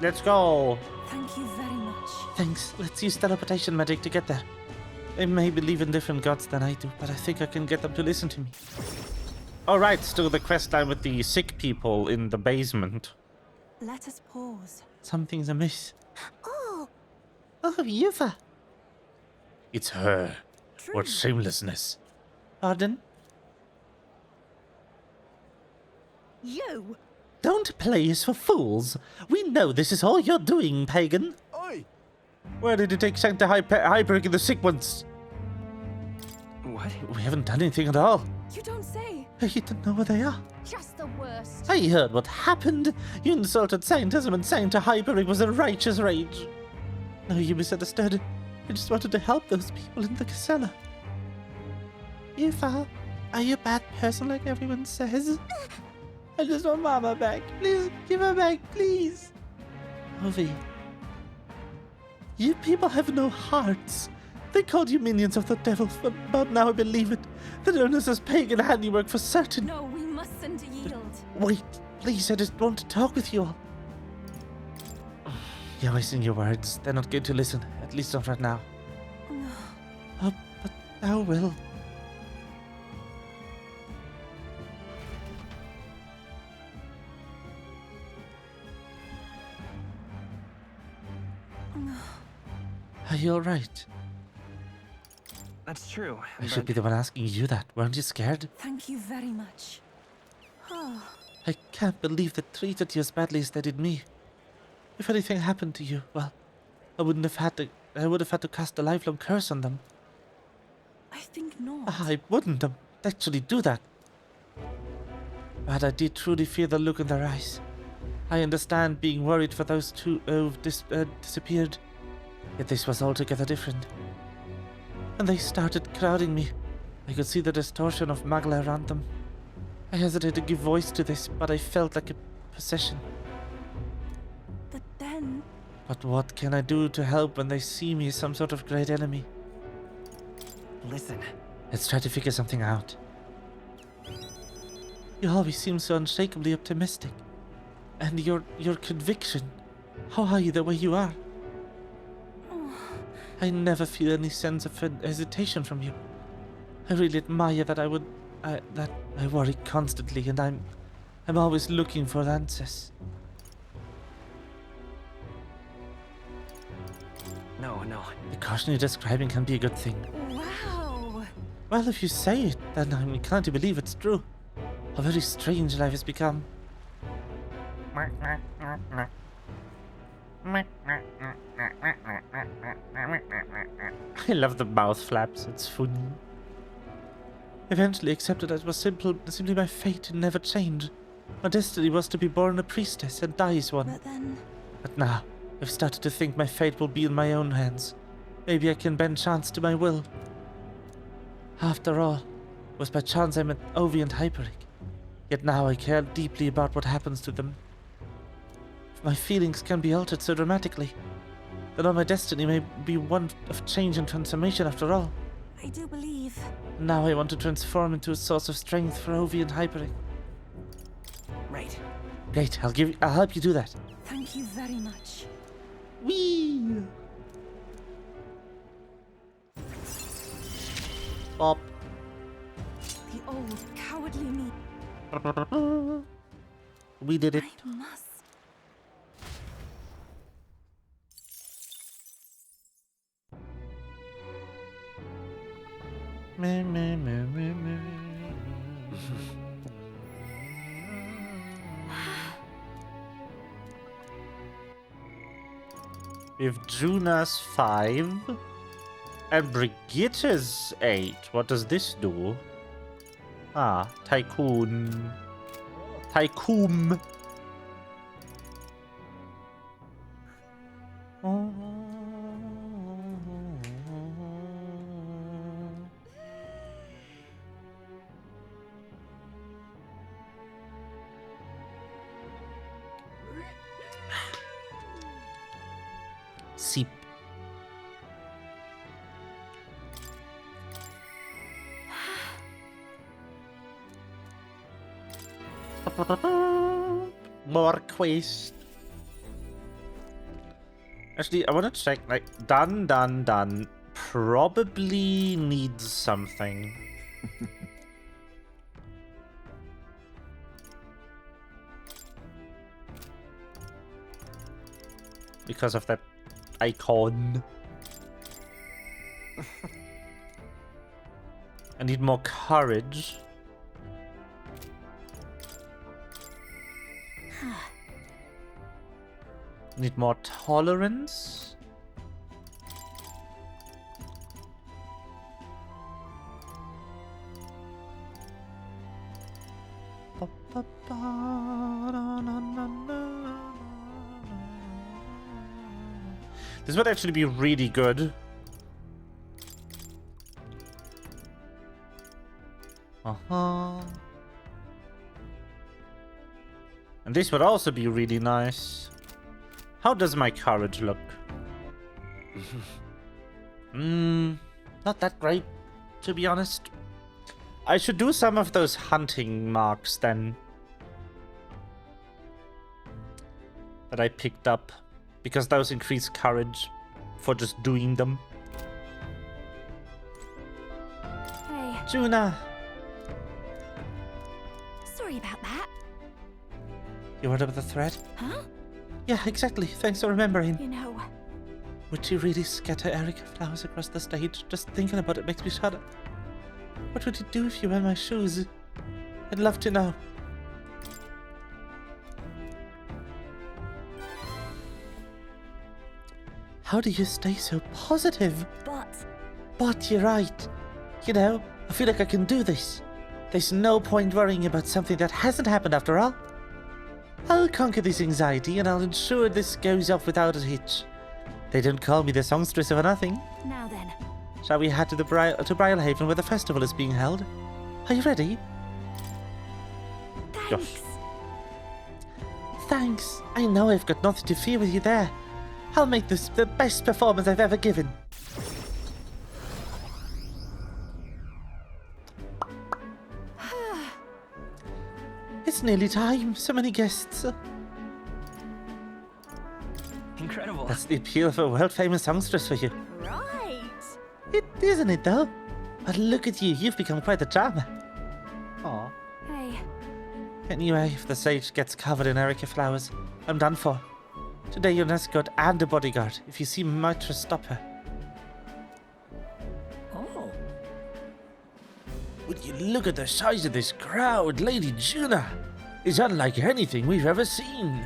Let's go! Thank you very much. Thanks. Let's use teleportation magic to get there. They may believe in different gods than I do, but I think I can get them to listen to me. Alright, still the quest line with the sick people in the basement. Let us pause. Something's amiss. Oh! Oh, Yufa! It's her. What shamelessness. Pardon? You! Don't play us for fools. We know this is all you're doing, pagan. Oi! Where did you take Sancta Hyperic and the sick ones? What? We haven't done anything at all. You don't say. You don't know where they are. Just the worst. I heard what happened. You insulted Scientism and Sancta Hyperic was a righteous rage. No, you misunderstood. I just wanted to help those people in the Casella. Yufa, are you a bad person like everyone says? I just want Mama back. Please, give her back, please. Ovi. You people have no hearts. They called you minions of the devil, but now I believe it. The Ernest is pagan handiwork for certain. No, we mustn't yield. Wait, please, I just want to talk with you all. You're wasting your words. They're not going to listen, at least not right now. No. Oh, but thou will. Are you alright? That's true. I should be the one asking you that. Weren't you scared? Thank you very much. Oh. I can't believe they treated you as badly as they did me. If anything happened to you, well, I would have had to cast a lifelong curse on them. I think not. I wouldn't actually do that. But I did truly fear the look in their eyes. I understand being worried for those two who've disappeared. Yet this was altogether different. When they started crowding me, I could see the distortion of Magla around them. I hesitated to give voice to this, but I felt like a possession. But then... But what can I do to help when they see me as some sort of great enemy? Listen. Let's try to figure something out. You always seem so unshakably optimistic. And your conviction. How are you the way you are? I never feel any sense of hesitation from you. I really admire that I worry constantly, and I'm always looking for answers. No. The caution you're describing can be a good thing. Wow! Well, if you say it, then I'm inclined to believe it's true. A very strange life has become. I love the mouth flaps, it's funny. Eventually accepted that it was simply my fate to never change. My destiny was to be born a priestess and die as one. But now, I've started to think my fate will be in my own hands. Maybe I can bend chance to my will. After all, it was by chance I met Ovi and Hyperic. Yet now I care deeply about what happens to them. If my feelings can be altered so dramatically, That all my destiny may be one of change and transformation after all. I do believe. Now I want to transform into a source of strength for Ovi and Hyperic. Right. Great, I'll help you do that. Thank you very much. Whee! Bop. The old cowardly me. We did it. I must. Me, me, me, me, me. If Juna's 5 and Brigitte's 8, what does this do? Ah, Tycoon. Tycoon. Seep. More quest. Actually, I want to check, like, done. Probably needs something. Because of that icon. I need more courage. Need more tolerance. This would actually be really good. And this would also be really nice. How does my courage look? Not that great, to be honest. I should do some of those hunting marks then. That I picked up. Because those increase courage for just doing them. Hey. Juna! Sorry about that. You heard about the threat? Huh? Yeah, exactly. Thanks for remembering. You know... Would you really scatter Erica flowers across the stage? Just thinking about it makes me shudder. What would you do if you were in my shoes? I'd love to know. How do you stay so positive? But you're right. You know, I feel like I can do this. There's no point worrying about something that hasn't happened after all. I'll conquer this anxiety and I'll ensure this goes off without a hitch. They don't call me the songstress for nothing. Now then. Shall we head to the to Briarhaven where the festival is being held? Are you ready? Thanks. Gosh. Thanks. I know I've got nothing to fear with you there. I'll make this the best performance I've ever given. It's nearly time. So many guests. Incredible. That's the appeal of a world-famous songstress for you. Right. It isn't it, though? But look at you. You've become quite the charmer. Aw. Hey. Anyway, if the stage gets covered in Erica flowers, I'm done for. Today you're an escort and a bodyguard. If you see Mitra, stop her. Oh. Would you look at the size of this crowd? Lady Juna is unlike anything we've ever seen.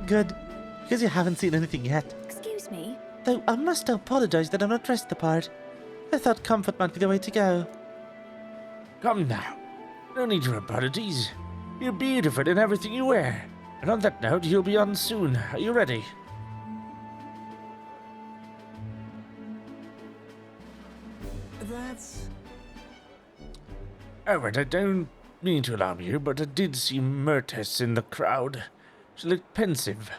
Good, because you haven't seen anything yet. Excuse me? Though I must apologize that I'm not dressed the part. I thought comfort might be the way to go. Come now. No need for apologies. You're beautiful in everything you wear. And on that note, you'll be on soon. Are you ready? That's... Oh, and I don't mean to alarm you, but I did see Myrtis in the crowd. She looked pensive.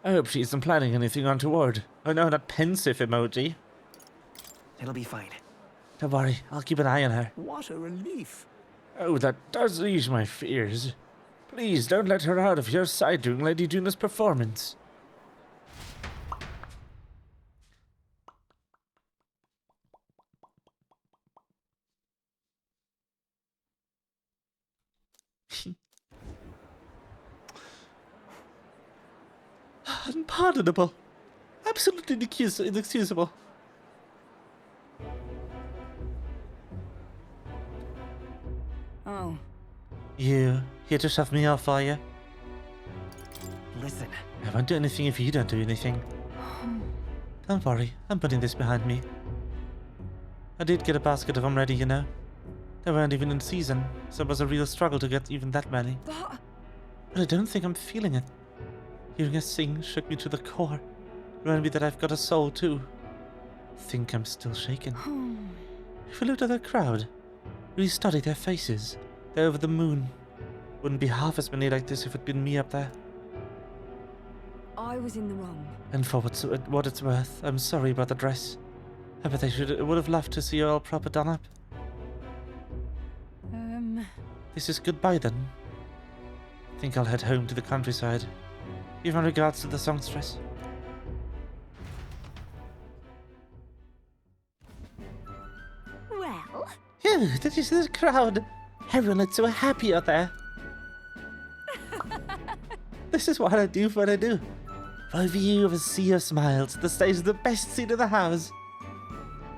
I hope she isn't planning anything untoward. Oh no, not pensive emoji. It'll be fine. Don't worry, I'll keep an eye on her. What a relief. Oh, that does ease my fears. Please don't let her out of your sight during Lady Juna's performance. Unpardonable. Absolutely inexcusable. Oh. You here to shove me off, are you? Listen. I won't do anything if you don't do anything. Don't worry, I'm putting this behind me. I did get a basket of them ready, you know. They weren't even in season, so it was a real struggle to get even that many. But I don't think I'm feeling it. Hearing her sing shook me to the core. Reminded me that I've got a soul too. Think I'm still shaken. If we looked at the crowd, really study their faces, they're over the moon. Wouldn't be half as many like this if it'd been me up there. I was in the wrong. And for what it's worth, I'm sorry about the dress. I bet I would have loved to see you all proper done up. This is goodbye then. Think I'll head home to the countryside. Give my regards to the songstress. Well? Phew, did you see the crowd? Everyone looks so happy out there. This is what I do for what I do. For a view of a sea of smiles, the stage is the best seat in the house.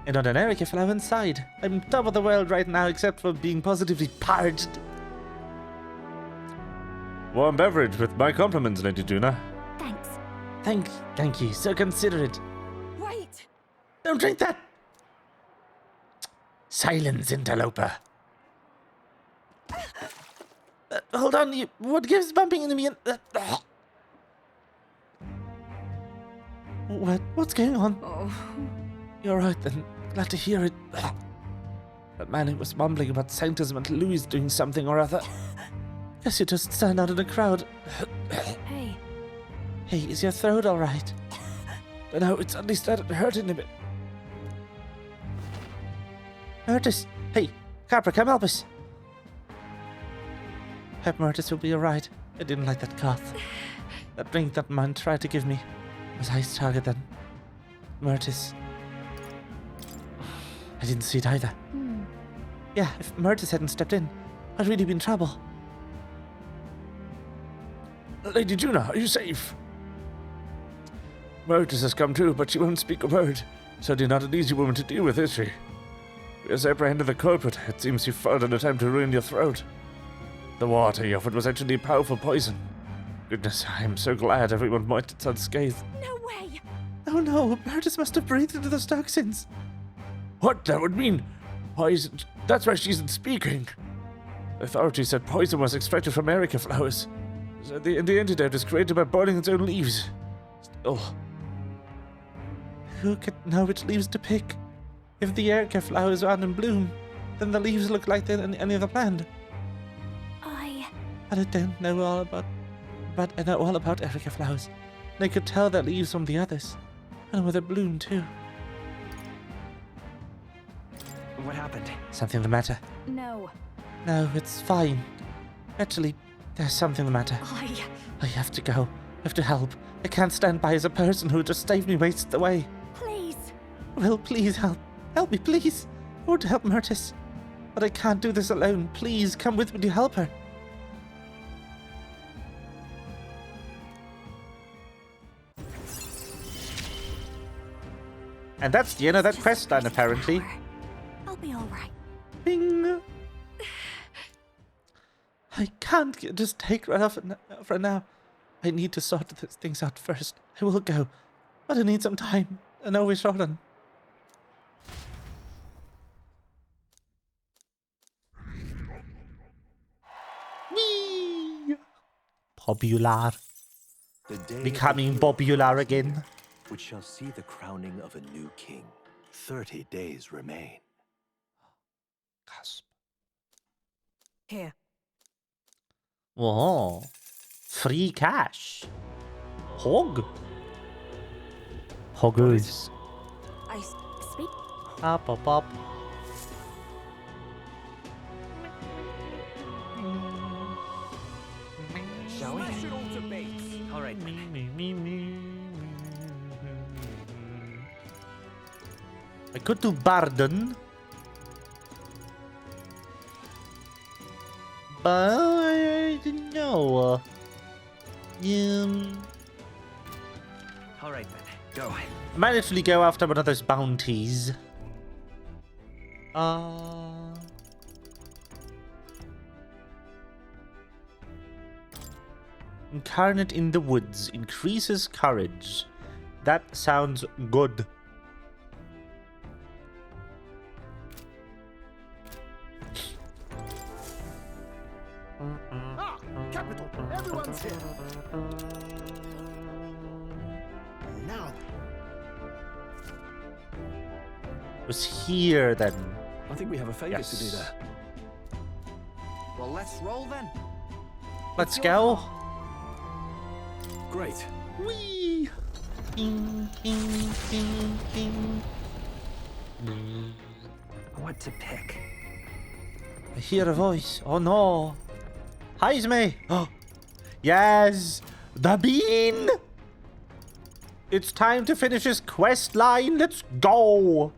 And on an Erica flower inside. I'm top of the world right now except for being positively parched. Warm beverage with my compliments, Lady Juna. Thanks. Thank you, so considerate. Wait! Don't drink that! Silence, interloper. Hold on, what gives bumping into me? What's going on? Oh. You're right then. Glad to hear it. That man who was mumbling about sanctism and Louis doing something or other. Guess you just stand out in the crowd. Hey. Hey, is your throat alright? No, it's at least started hurting a bit. Murtis! Hey, Capra, come help us! Hope Murtis will be alright. I didn't like that cough. That drink that man tried to give me was Ice target then. Murtis. I didn't see it either. Yeah, if Murtis hadn't stepped in, I'd really be in trouble. Lady Juna, are you safe? Murtis has come too, but she won't speak a word. Certainly not an easy woman to deal with, is she? We have apprehended the culprit. It seems you failed in an attempt to ruin your throat. The water he offered was actually powerful poison. Goodness, I am so glad everyone might it unscathed. No way! Oh no, Murtis must have breathed into those toxins. What? That would mean... That's why she isn't speaking. Authorities said poison was extracted from Erica flowers. The antidote is created by boiling its own leaves. Still... Who could know which leaves to pick? If the Erica flowers aren't in bloom, then the leaves look like they're in any other plant. But I don't know all about... But I know all about Erica flowers. And I could tell their leaves from the others. And where they bloom too. What happened? Something the matter? No. No, it's fine. Actually, there's something the matter. I have to go. I have to help. I can't stand by as a person who just saved me wastes away. Please. Well, please help. Help me, please. I want to help Murtis. But I can't do this alone. Please, come with me to help her. And that's the end of that quest line, apparently. I'll be alright. Bing! I can't just take right off for now. I need to sort these things out first. I will go, but I need some time. I know we're short on. Whee! Popular. Becoming popular again. Which shall see the crowning of a new king. 30 days remain. Gasp. Here. Oh, free cash. Hog? Hoggers. I speak. Up, up, up. Shall we? Smash it all to bits. All right. I could do Barden. But I didn't know. All right, then. Go. I might actually go after one of those bounties. Incarnate in the woods increases courage. That sounds good. Ah, capital. Everyone's here. Now. Was here then. I think we have a favor to do Yes. there. Well, let's roll then. Let's go. Great. Whee! Ding, ding, ding, ding. What to pick? I hear a voice. Oh no. Hi's me. Oh. Yes. The bean. It's time to finish this quest line. Let's go.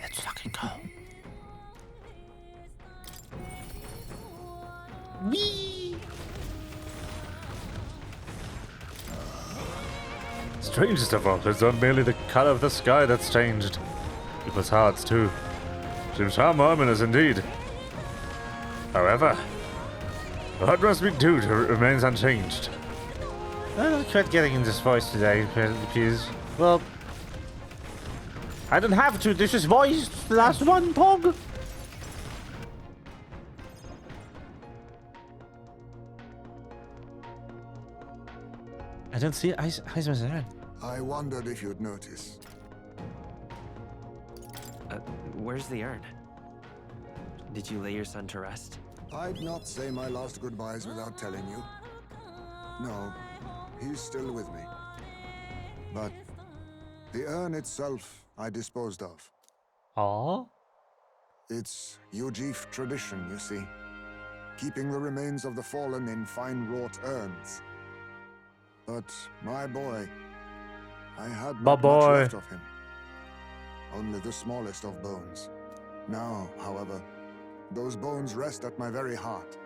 Let's fucking go. Whee! Strangest of all, it's not merely the color of the sky that's changed. People's hearts, too. Seems far more ominous indeed. However, what must we do to remain unchanged? I'm not quite getting in this voice today, please. Well, I don't have to. This is voice. The last one, Pog. I don't see Ice Mazarin. I wondered if you'd notice. Where's the urn? Did you lay your son to rest? I'd not say my last goodbyes without telling you. No, he's still with me. But the urn itself I disposed of. Aww. It's Ujif tradition, you see. Keeping the remains of the fallen in fine wrought urns. But my boy, I had not much left of him. Only the smallest of bones. Now, however, those bones rest at my very heart.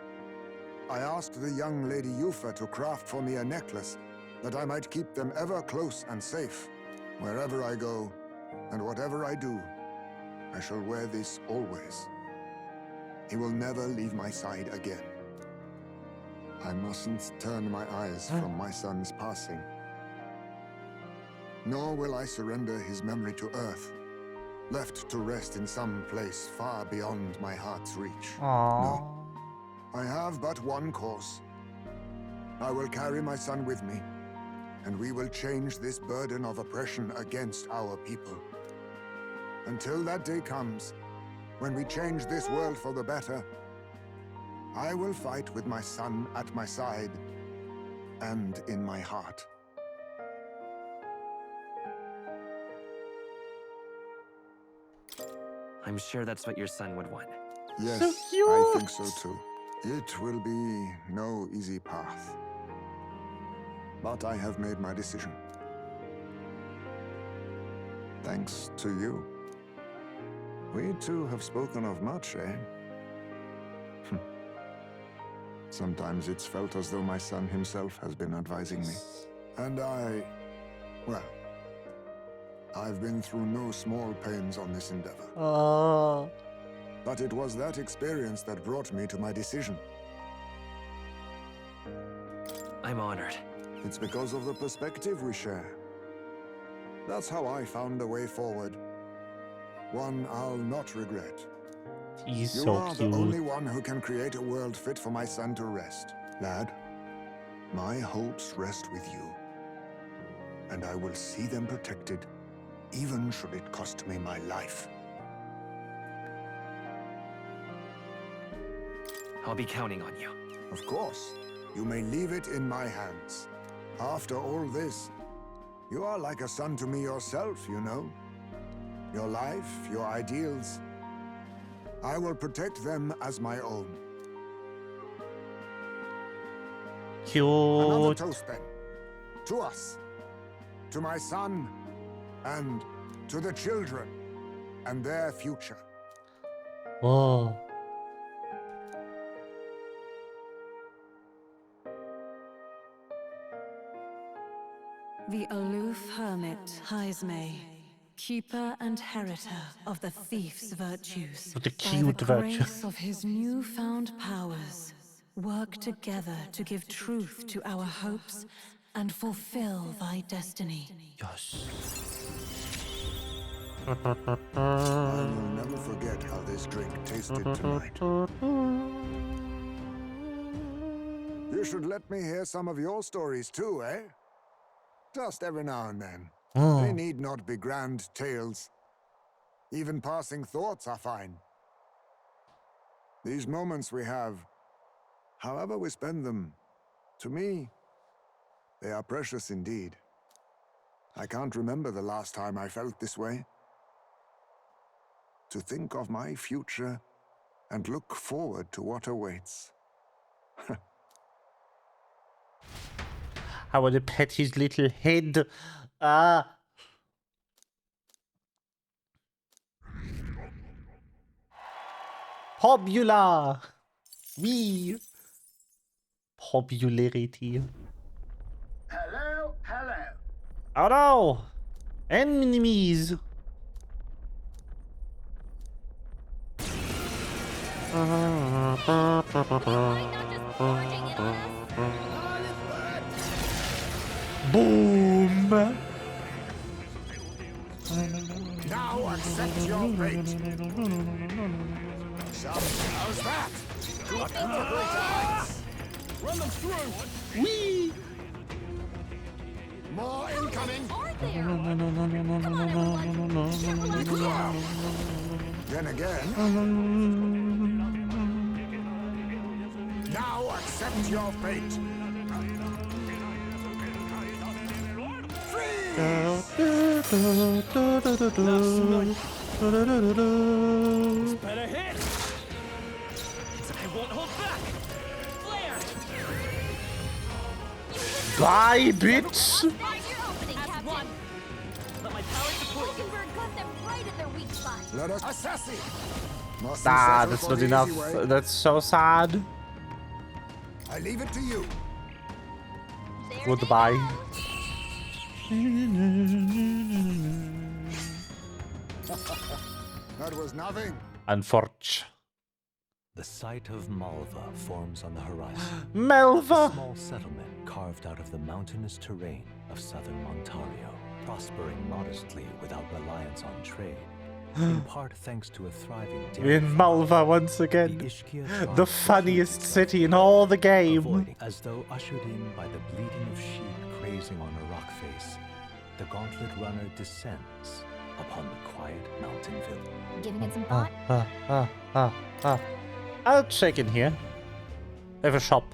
I asked the young Lady Yufa to craft for me a necklace that I might keep them ever close and safe. Wherever I go, and whatever I do, I shall wear this always. He will never leave my side again. I mustn't turn my eyes from my son's passing. Nor will I surrender his memory to Earth, left to rest in some place far beyond my heart's reach. No. I have but one course. I will carry my son with me, and we will change this burden of oppression against our people. Until that day comes, when we change this world for the better, I will fight with my son at my side and in my heart. I'm sure that's what your son would want. Yes, So cute. I think so too. It will be no easy path. But I have made my decision. Thanks to you. We two have spoken of much, eh? Sometimes it's felt as though my son himself has been advising me. And well, I've been through no small pains on this endeavor. But it was that experience that brought me to my decision. I'm honored. It's because of the perspective we share. That's how I found a way forward. One I'll not regret. He's You so are cute. the only one who can create a world fit for my son to rest. Lad, my hopes rest with you. And I will see them protected, even should it cost me my life. I'll be counting on you. Of course. You may leave it in my hands. After all this, you are like a son to me yourself, you know. Your life, your ideals. I will protect them as my own. Another Cute. toast then. To us. To my son. And to the children. And their future. Oh. The aloof hermit, Haisme, keeper and heritor of the thief's virtues. Of the By the cute virtue. grace of his newfound powers, work together to give truth to our hopes and fulfill thy destiny. Yes. I will never forget how this drink tasted tonight. You should let me hear some of your stories too, eh? Just every now and then. Oh. They need not be grand tales. Even passing thoughts are fine. These moments we have, however we spend them, to me, they are precious indeed. I can't remember the last time I felt this way. To think of my future and look forward to what awaits. I want to pet his little head. Popular. Oui. Popularity. Hello, hello. Oh no. Enemies. Boom. Now accept your fate. How's that? Good heights. Run them through! Wee! More incoming. Then again. Now accept your fate. Better hit! I won't hold back! Flare! Bye, bitch! Let my power support you. got them right at their weak spot. Let us assassin. Ah, that's not enough. That's so sad. I leave it to you. Goodbye. That was nothing. Unfortunate. The site of Malva forms on the horizon. Malva! A small settlement carved out of the mountainous terrain of southern Ontario, prospering modestly without reliance on trade. In part thanks to a thriving dairy In Malva once again. The funniest city in all the game. As though ushered in by the bleating of sheep grazing on a rock face, the gauntlet runner descends upon the quiet mountain village. Giving it some thought? I'll check in here. I have a shop.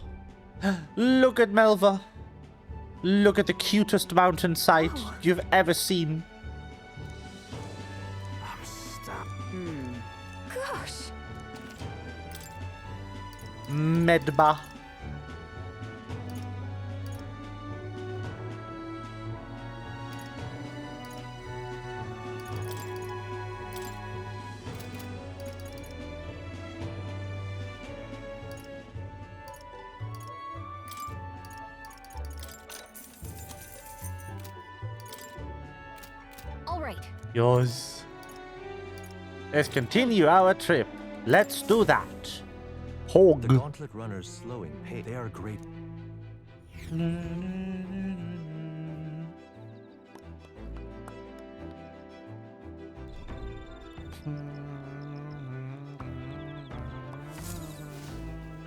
Look at Malva. Look at the cutest mountain site you've ever seen. Gosh. Medba. All right. Yours. Let's continue our trip. Let's do that. Hog. The gauntlet runners slowing pace. They are great.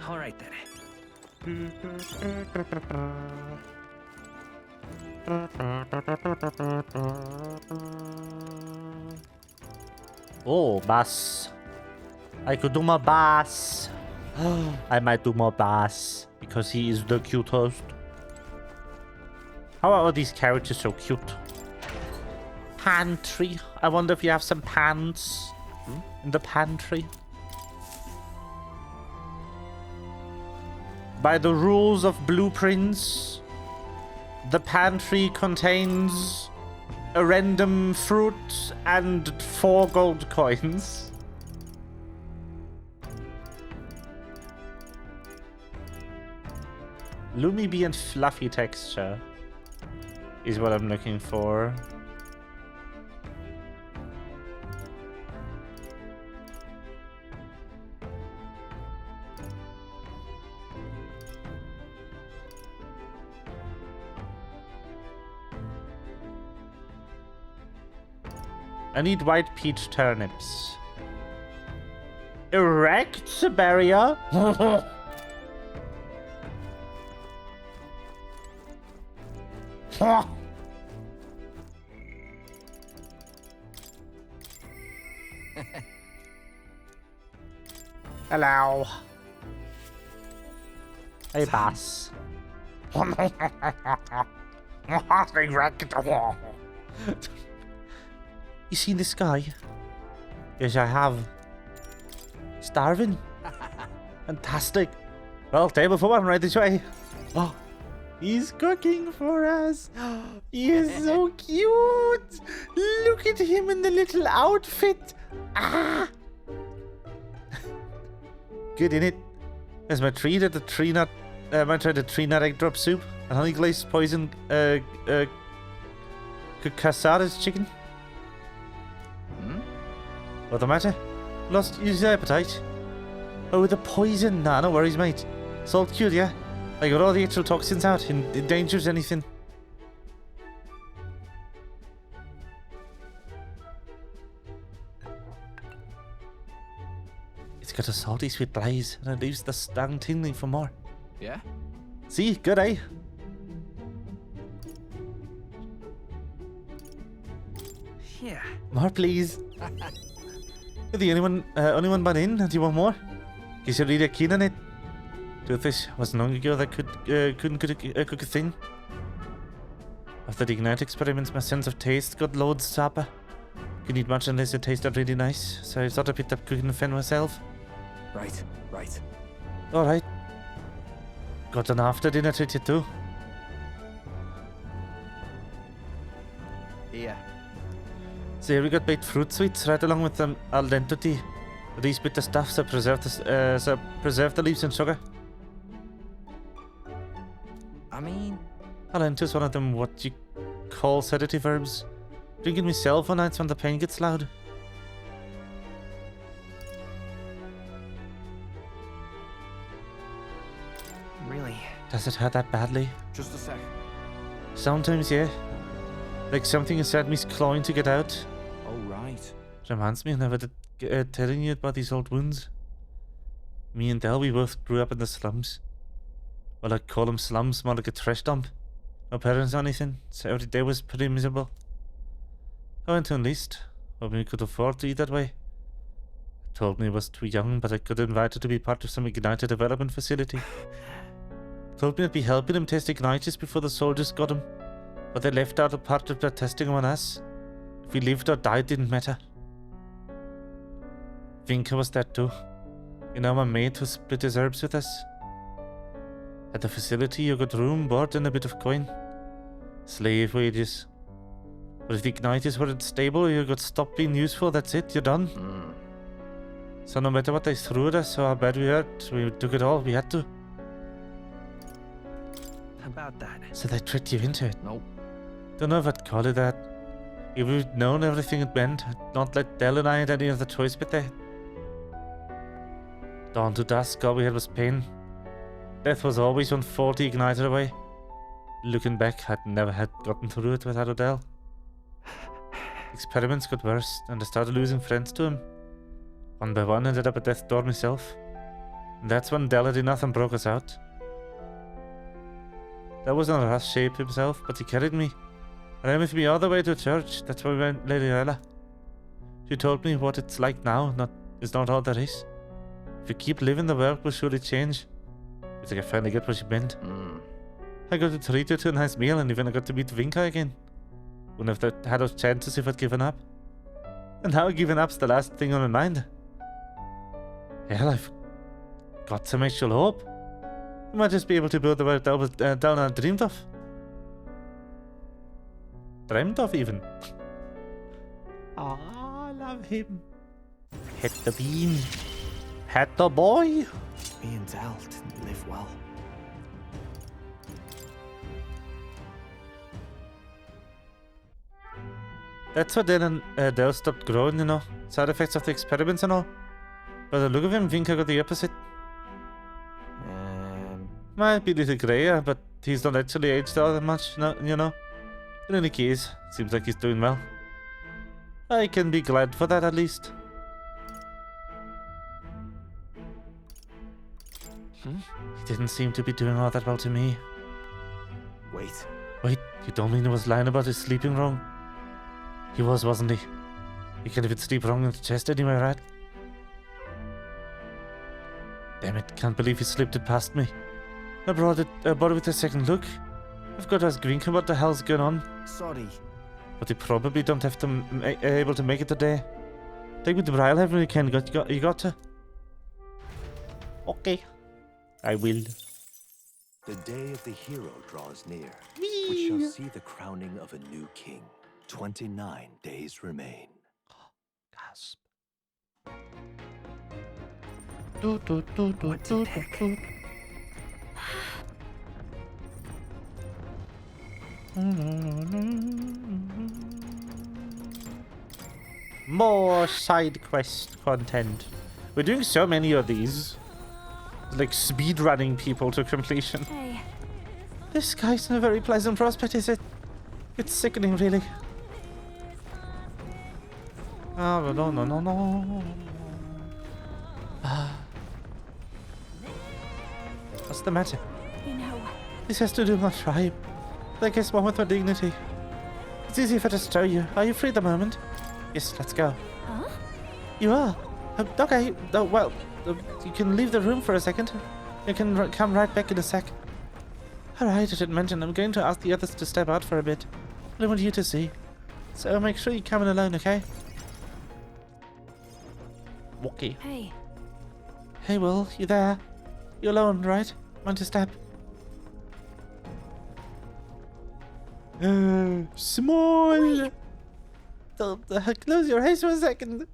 All right then. Oh, bass. I could do my bass. I might do more Bass because he is the cutest. How are all these characters so cute? Pantry. I wonder if you have some pants in the pantry. By the rules of blueprints, the pantry contains a random fruit and 4 gold coins. Loomy bee and fluffy texture is what I'm looking for. I need white peach turnips. Erect barrier. Hello. Hey, boss. You seen this guy? Yes, I have. Starving. Fantastic. Well, table for one right this way. Oh, he's cooking for us. He is so cute. Look at him in the little outfit. Ah. Good in it. There's my treat at the tree nut. I tried the tree nut egg drop soup and honey glazed poison cassada's chicken. What's the matter? Lost his appetite? Oh, the poison? Nah, no worries, mate. It's all cute, yeah? I got all the actual toxins out. Endangers anything. It's got a salty sweet glaze, and it leaves the tongue tingling for more. Yeah? See? Good, eh? Yeah. More, please. You're the only one but in. Do you want more? Guess you're really keen on it. Truth is, wasn't long ago that couldn't cook a thing. After the Ignite experiments, my sense of taste got loads sharper. Couldn't eat much unless it tasted really nice, so I thought I picked up cooking for myself. Right. Alright. Got an after dinner treat you too. Yeah. So here we got baked fruit sweets right along with some al dente tea. These bitter stuff so preserve the leaves in sugar. I mean, Al dente is one of them what you call sedative herbs. Drinking myself on nights when the pain gets loud. really. Does it hurt that badly? Just a sec. Sometimes, yeah. Like something inside me's clawing to get out. Oh, right. Reminds me of never telling you about these old wounds. Me and Del, we both grew up in the slums. Well, I call them slums, more like a trash dump. No parents or anything, so every day was pretty miserable. I went to enlist, hoping we could afford to eat that way. Told me I was too young, but I got invited to be part of some Igniter development facility. Told me I'd be helping them test Igniters before the soldiers got them, but they left out a part of their testing on us. If we lived or died didn't matter. Vinka was there too. You know, my mate who split his herbs with us. At the facility you got room, board and a bit of coin. Slave wages. But if the Igniters weren't stable, you got stopped being useful, that's it, you're done. So no matter what they threw at us or how bad we hurt, we took it all, we had to. About that. So they tricked you into it? Nope. Don't know if I'd call it that. If we'd known everything it meant, I'd not let Del and I had any other choice but that. Dawn to dusk, all we had was pain. Death was always 140 Igniter away. Looking back, I'd never had gotten through it without Odell. Experiments got worse, and I started losing friends to him. One by one, ended up at death's door myself. And that's when Del had enough and broke us out. That wasn't a rash shape himself, but he carried me. And ran with me all the way to church. That's where we went, Lady Ella. She told me what it's like now is not all there is. If you keep living, the world will surely change. I think I finally get what she meant. I got to treat her to a nice meal, and even I got to meet Vinka again. Wouldn't have had those chances if I'd given up. And now giving up's the last thing on my mind. Hell, I've got some actual hope. I might just be able to build the world down I dreamed of. Dreamt of, even. I love him. Hit the beam. Hit the boy. Me and Del didn't live well. That's what then Del stopped growing, you know. Side effects of the experiments and all. By the look of him, Vinka got the opposite. Might be a little grayer, but he's not actually aged all that much, no, you know. In any case, seems like he's doing well. I can be glad for that at least. He didn't seem to be doing all that well to me. Wait. Wait, you don't mean he was lying about his sleeping wrong? He was, wasn't he? He can't even sleep wrong in the chest anyway, right? Damn it, can't believe he slipped it past me. I brought it with a second look. I've got to ask Vinka what the hell's going on. Sorry. But they probably don't have to able to make it today. Take me to Briarhaven when you can. You got to. Okay. I will. The day of the hero draws near, which shall see the crowning of a new king. 29 days remain. Gasp. More side quest content. We're doing so many of these. Like speed running people to completion. Hey. This guy's not a very pleasant prospect, is it? It's sickening, really. Oh, no. What's the matter? You know. This has to do with my tribe. I guess more with my dignity. It's easy if I just show you. Are you free at the moment? Yes, let's go. Huh? You are? Okay. Well, you can leave the room for a second. You can come right back in a sec. Alright, I should mention I'm going to ask the others to step out for a bit. I want you to see. So make sure you come in alone, okay? Okay. Hey. Hey, Will, you there? You're alone, right? Want to step? Small! Close your eyes for a second.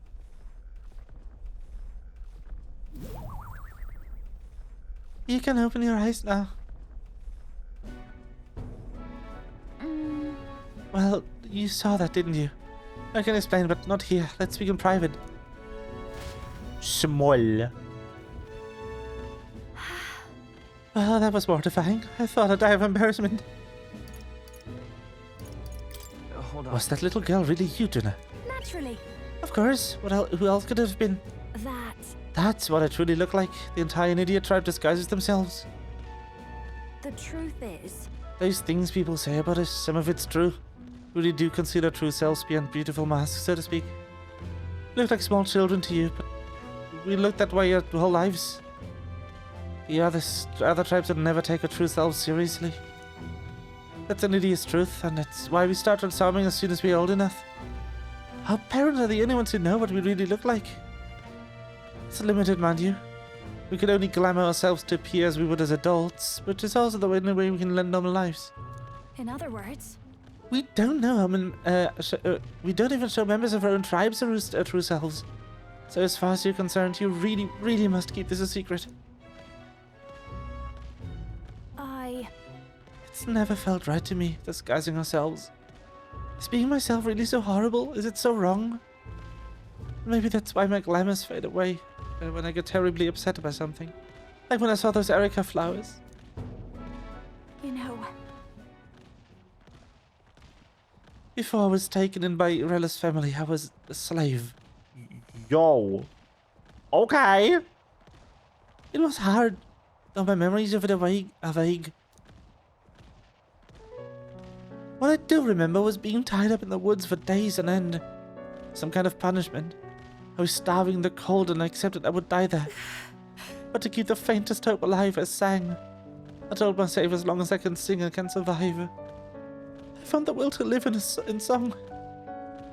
You can open your eyes now. Well, you saw that, didn't you? I can explain, but not here. Let's speak in private. Small. Well, that was mortifying. I thought I'd die of embarrassment. Hold on. Was that little girl really you, Jenna? Naturally. Of course. Who else could it have been? That. That's what I truly look like. The entire idiot tribe disguises themselves. The truth is. Those things people say about us, some of it's true. We really do conceal our true selves behind beautiful masks, so to speak. We look like small children to you, but we looked that way our whole lives. The other tribes would never take our true selves seriously. That's an idiot's truth, and that's why we start transforming as soon as we're old enough. Our parents are the only ones who know what we really look like. It's limited, mind you. We can only glamour ourselves to appear as we would as adults, which is also the only way we can live normal lives. In other words, we don't know we don't even show members of our own tribes our true selves. So as far as you're concerned, you really, really must keep this a secret. It's never felt right to me, disguising ourselves. Is being myself really so horrible? Is it so wrong? Maybe that's why my glamours fade away when I get terribly upset about something. Like when I saw those Erica flowers. you know. Before I was taken in by Rella's family, I was a slave. Yo. Okay. It was hard, though my memories of it are vague. What I do remember was being tied up in the woods for days on end. Some kind of punishment. I was starving in the cold and I accepted I would die there. but to keep the faintest hope alive, I sang. I told myself as long as I can sing, I can survive. I found the will to live in song.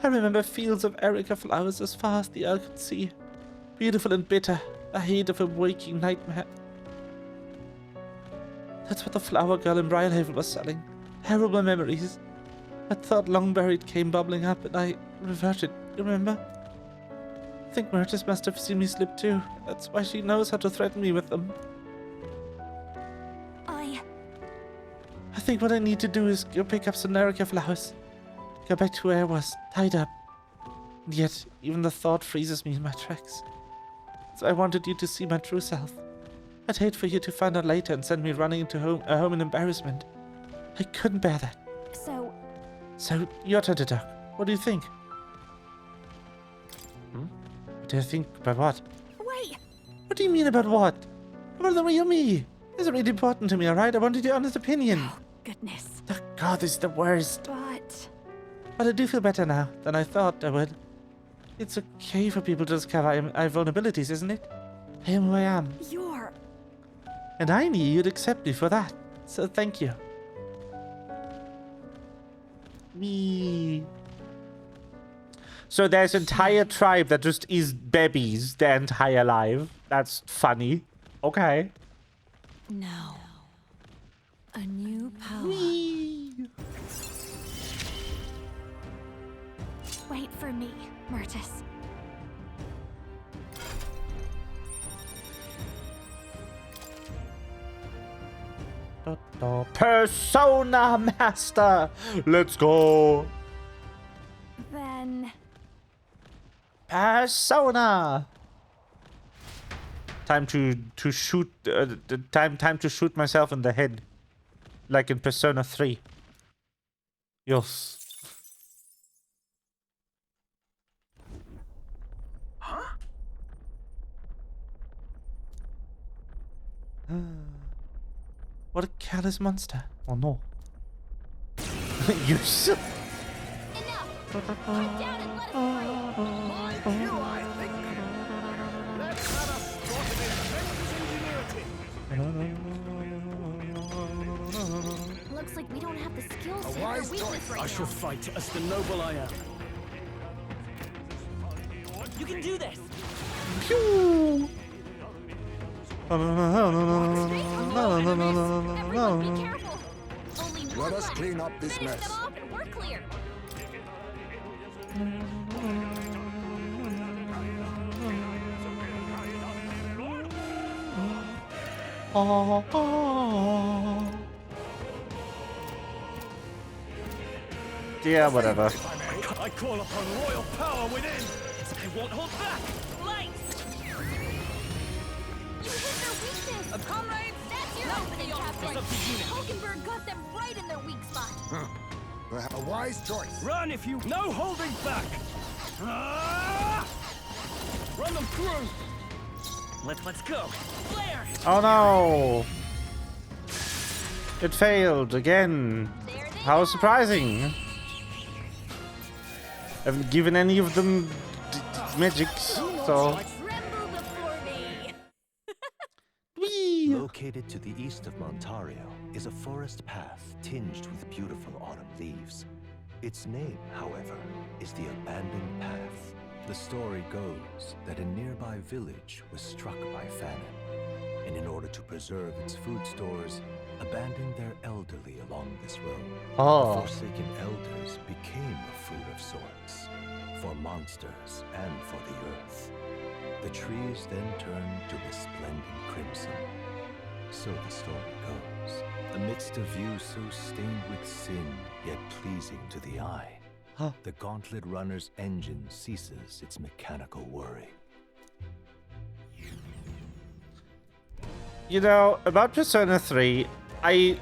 I remember fields of erica flowers as far as the eye could see. Beautiful and bitter, the hate of a waking nightmare. That's what the flower girl in Briarhaven was selling. Terrible memories. A thought long buried came bubbling up and I reverted, you remember? I think Myrtis must have seen me slip too. That's why she knows how to threaten me with them. I think what I need to do is go pick up some erica flowers. Go back to where I was, tied up. And yet, even the thought freezes me in my tracks. So I wanted you to see my true self. I'd hate for you to find out later and send me running into a home in embarrassment. I couldn't bear that. So, your turn to talk. What do you think? What do you think about what? Wait! What do you mean about what? About the real me. This is really important to me, alright? I wanted your honest opinion. Oh, goodness. Oh, God, this is the worst. But I do feel better now than I thought I would. It's okay for people to discover I have vulnerabilities, isn't it? I am who I am. And I knew you'd accept me for that. So thank you. Me. So there's an entire tribe that just is babies their entire life. That's funny. Okay. Now, a new power. Wait for me, Myrtis. Persona Master! Let's go! Then... Persona! Time to shoot... time to shoot myself in the head. Like in Persona 3. Yes. Huh? What a callous monster. Oh no. You should. Looks like we don't have the skills to hit wise our weakness choice. right I shall now. fight as the noble I am. You can do this. Pew! Let us clean up this mess. We're clear. Yeah, whatever. I call upon royal power within. I won't hold back. Light! You hit their weakness! Comrades, That's your opening, Captain! Hulkenberg got them right in their weak spot! A wise choice. Run if you... No holding back! Ah! Run them through! Let's go! Flare! Oh no! It failed again. How surprising! I haven't given any of them magics, so... Located to the east of Montario is a forest path tinged with beautiful autumn leaves. Its name, however, is the Abandoned Path. The story goes that a nearby village was struck by famine, and in order to preserve its food stores, abandoned their elderly along this road. Oh. The forsaken elders became a food of sorts, for monsters and for the earth. The trees then turned to resplendent crimson. So the story goes. Amidst a view so stained with sin, yet pleasing to the eye, the Gauntlet Runner's engine ceases its mechanical whirring. You know, about Persona 3, I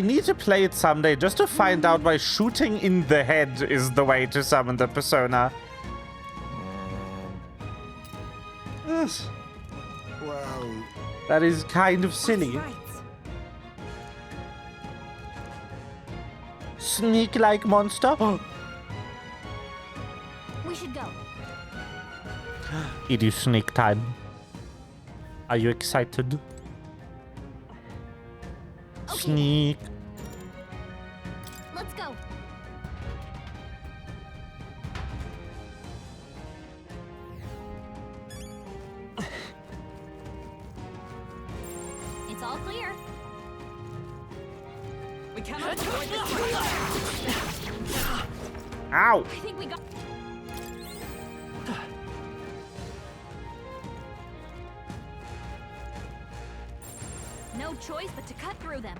need to play it someday just to find out why shooting in the head is the way to summon the Persona. Yes. Well... That is kind of silly. Sneak-like monster? We should go. It is sneak time. Are you excited? Okay. Sneak. Let's go. It's all clear. We cannot avoid this. Ow! I think we got. No choice but to cut through them.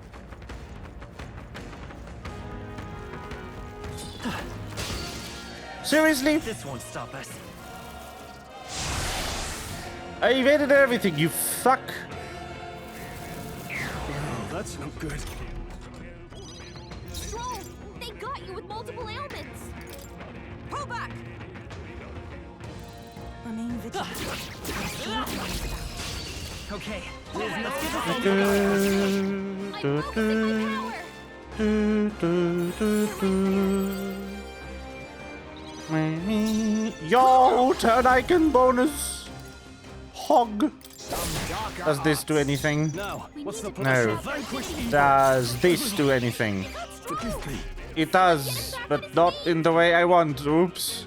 Seriously? This won't stop us. I evaded everything, you fuck. Oh, that's not good. Stroll, they got you with multiple ailments. Pull back! Remain vigilant. Okay, let's get this Do, I'm focusing my power. Yo, turn icon bonus. Hog. Does this do anything? Now, what's the No. Does this do anything? It does, but not in the way I want. Oops.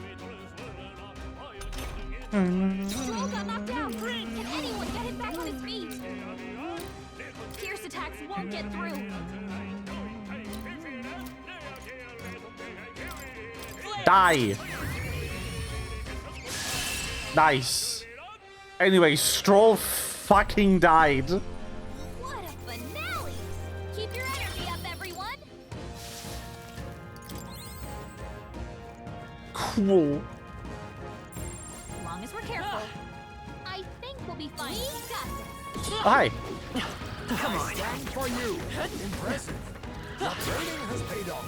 Stroll got knocked out. Can anyone get him back on his feet? Pierce attacks won't get through. Die. Nice. Anyway, Stroll fucking died. What a finale! Keep your energy up, everyone. Cool. As long as we're careful, I think we'll be fine. We got this. Hi. Come on. Stand for you. Impressive. Your training has paid off.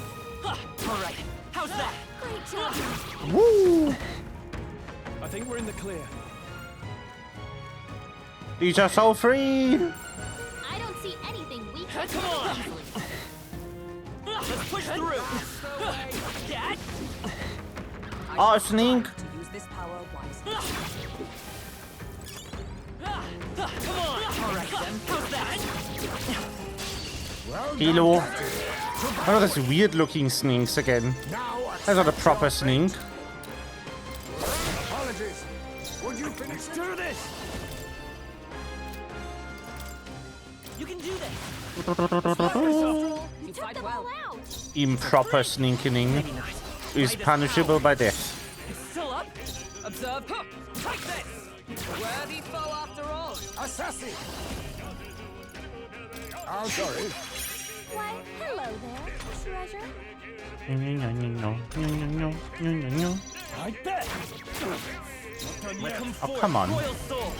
All right, how's that? Great job. Woo. I think we're in the clear. These are so free. I don't see anything we can Come on. Let's push through. Get. Oh, Sneak. To use this power wisely. Come on. All right then. How's that? Well Hilo. done, Captain. Oh, that's weird looking Sninks again. Now That's not a proper Snink. apologies. Would you finish? Let's do this. You can do this. You You took fight them well. all out. Improper sneaking is punishable by death. It's still up. Observe. Huh. Take this. Worthy foe after all. Assassin. Oh, sorry. Why, hello there, treasure. I bet. Oh, come on. Royal soul.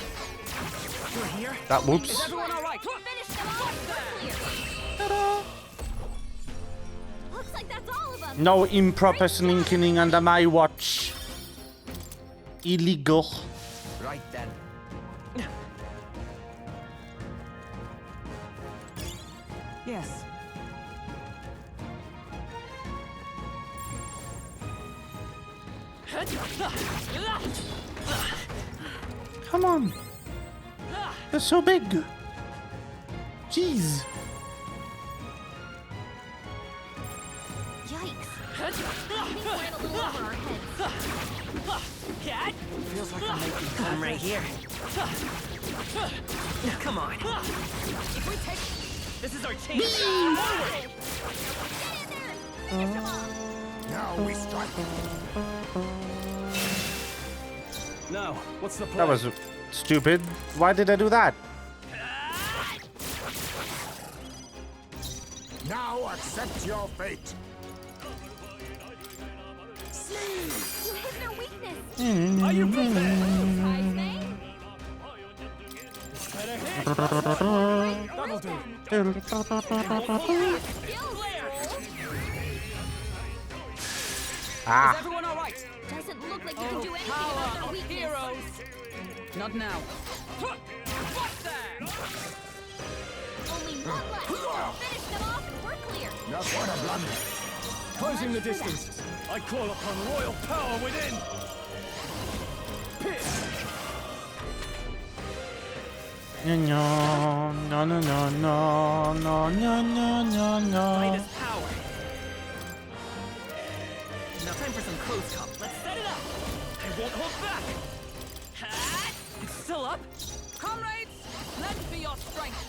You're here? That whoops. Is everyone all right? Finish them off. We're clear. Looks like that's all of them. No improper sneaking under my watch. Illegal. Right then. Yes. Come on. They're so big. Jeez. Yikes. I think we're in a little over our heads. Get. Feels like I'm making come right here. Come on. If we take... This is our chance. Get in there and finish them off. Now we strike. Now, what's the plan? That was stupid. Why did I do that? Now accept your fate. You hit their weakness. Are you prepared? I say. That'll do. Ah. Is everyone all right? Doesn't look like you can do anything about their weakness. Heroes. Not now. What's that? Only one left. Finish them off and we're clear. Not what a blunder. Closing the distance. I call upon royal power within. Pierce. No, no, no, no, no, no, no, no, no. Minus power. Now time for some close comp. Let's set it up. I won't hold back. Ha! It's still up. Comrades, lend me your strength.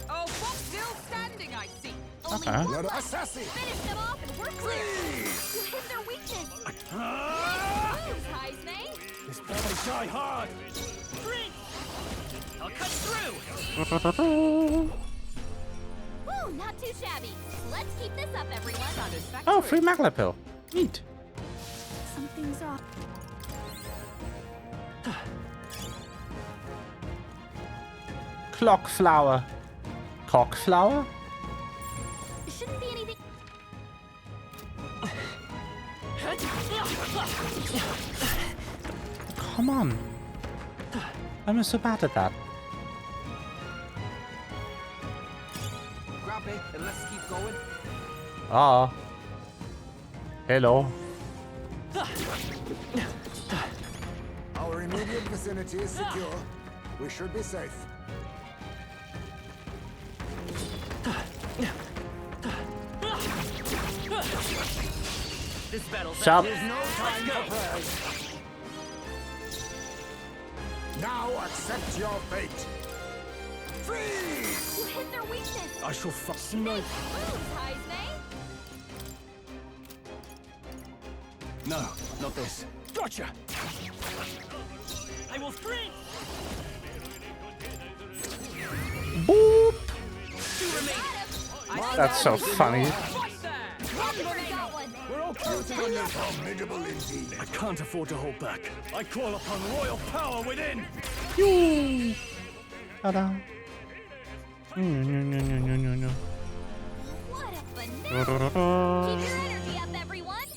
Oh, Bob still standing, I see. Okay. Only one left. Finish them off and we're clear. You hit their weakness. Moves, Heisney. This better try hard. Sprint! I'll cut through. Woo, not too shabby. Let's keep this up, everyone. Oh, free Magla pill. Neat. Something's off. Clock flower. Cock flower? It shouldn't be anything. Come on. I'm so bad at that. Grab it and let's keep going. Ah. Hello. Our immediate vicinity is secure. We should be safe. This battle. Stop. There's no time for prayers. Now accept your fate. Freeze! You hit their weakness. I shall fuck. Moves, Heisney. No, not this. Gotcha. I will sprint. Boop. Two remain. That's so funny. We're all counting on you. Formidable indeed. I can't afford to hold back. I call upon royal power within. Yoo. Ta-da. No. What a finesse. Keep your energy up, everyone.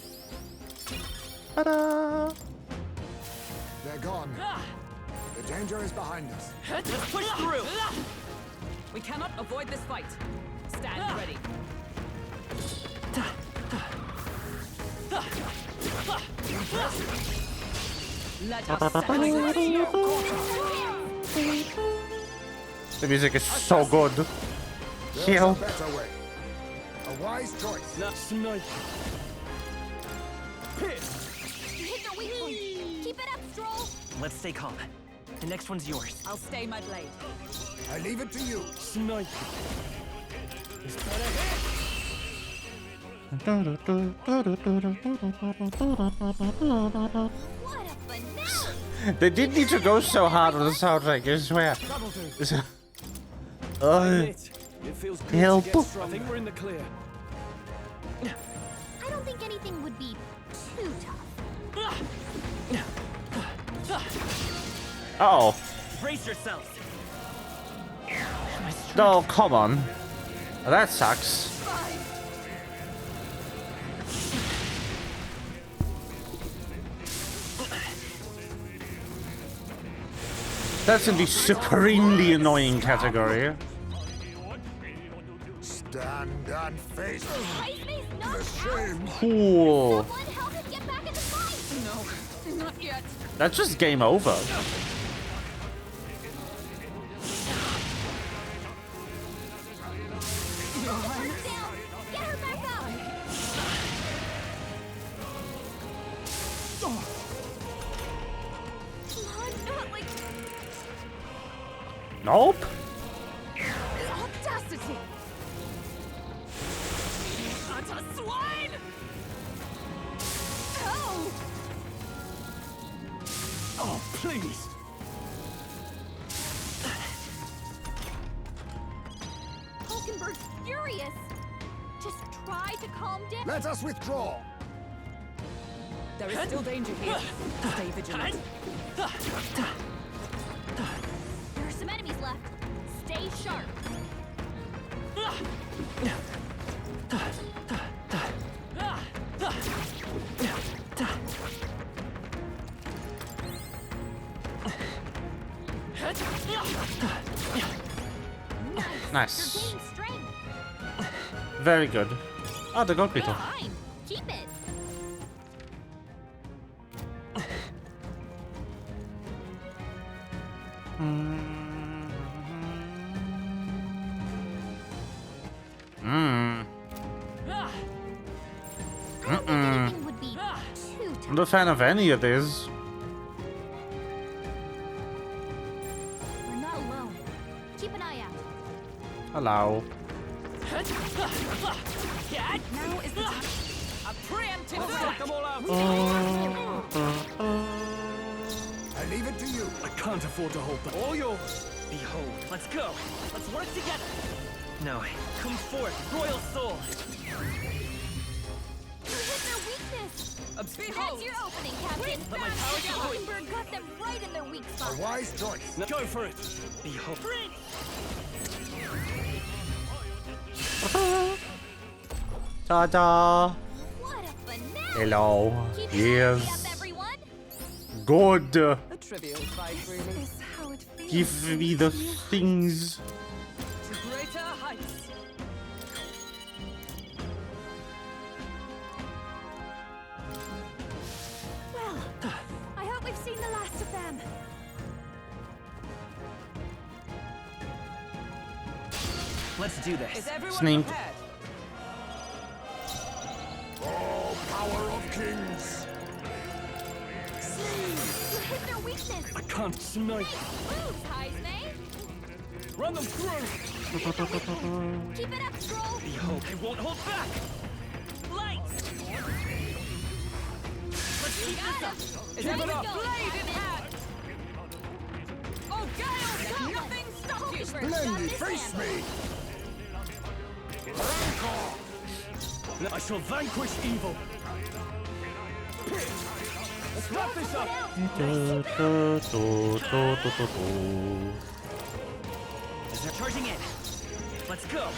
Ta-da. They're gone. The danger is behind us. Let's push through. We cannot avoid this fight. Stand ready. Let us The music is so good. There's Heal. a better way. A wise choice. Not snipe. You hit their weak point. Keep it up, Stroll. Let's stay calm. The next one's yours. I'll stay my blade. I leave it to you. Snipe. This better hit. What a finesse. They didn't need to go so hard on the soundtrack, I swear. It feels good Help. to get strong. I think we're in the clear. I don't think anything would be too tough. Uh-oh. Brace yourselves. Oh, come on. That sucks. That's in the supremely annoying category. Stand and face Heisney's the knocked shame. Cool. Someone help him get back in the fight. No, not yet. That's just game over. Put her down. Get her back up. Come on, not like Nope. The audacity! Not a swine! Oh! Oh, please. Hulkenberg's furious. Just try to calm down. Let us withdraw. There is still danger here. Stay vigilant. There are some enemies left. Stay sharp. Nice. You're gaining strength. Very good. Oh, the gold beetle. Fine. Keep it. Anything would be too I'm not a fan of any of this. We're not alone. Keep an eye out. Hello. Now is the time. A preemptive attack. Them all out. I leave it to you. I can't afford to hold back. All yours. Behold, let's go. Let's work together. No, come forth, royal soul. You hit their weakness. Behold. That's your opening, Captain. Let my power get loose. Mockingbird got them right in their weak A spot. wise choice. Now go for it. Behold. Ta-da! What a finale. Hello. Keep your energy Yes. up, everyone. Good. A trivial fight, really. Is how it feels. Give me the things. To greater heights. Well, I hope we've seen the last of them. Let's do this. Is everyone Sneak. prepared? Oh, power of kings. You hit their weakness. I can't snipe. Moves, Heisney. Run them through. Keep it up, Scroll. Behold, I won't hold back. Light. Let's keep this up. Is everyone blade in hand? Oh, Gale, nothing stops you. Splendid, face me. I shall vanquish evil. Let's wrap this up. They're charging in. Let's go.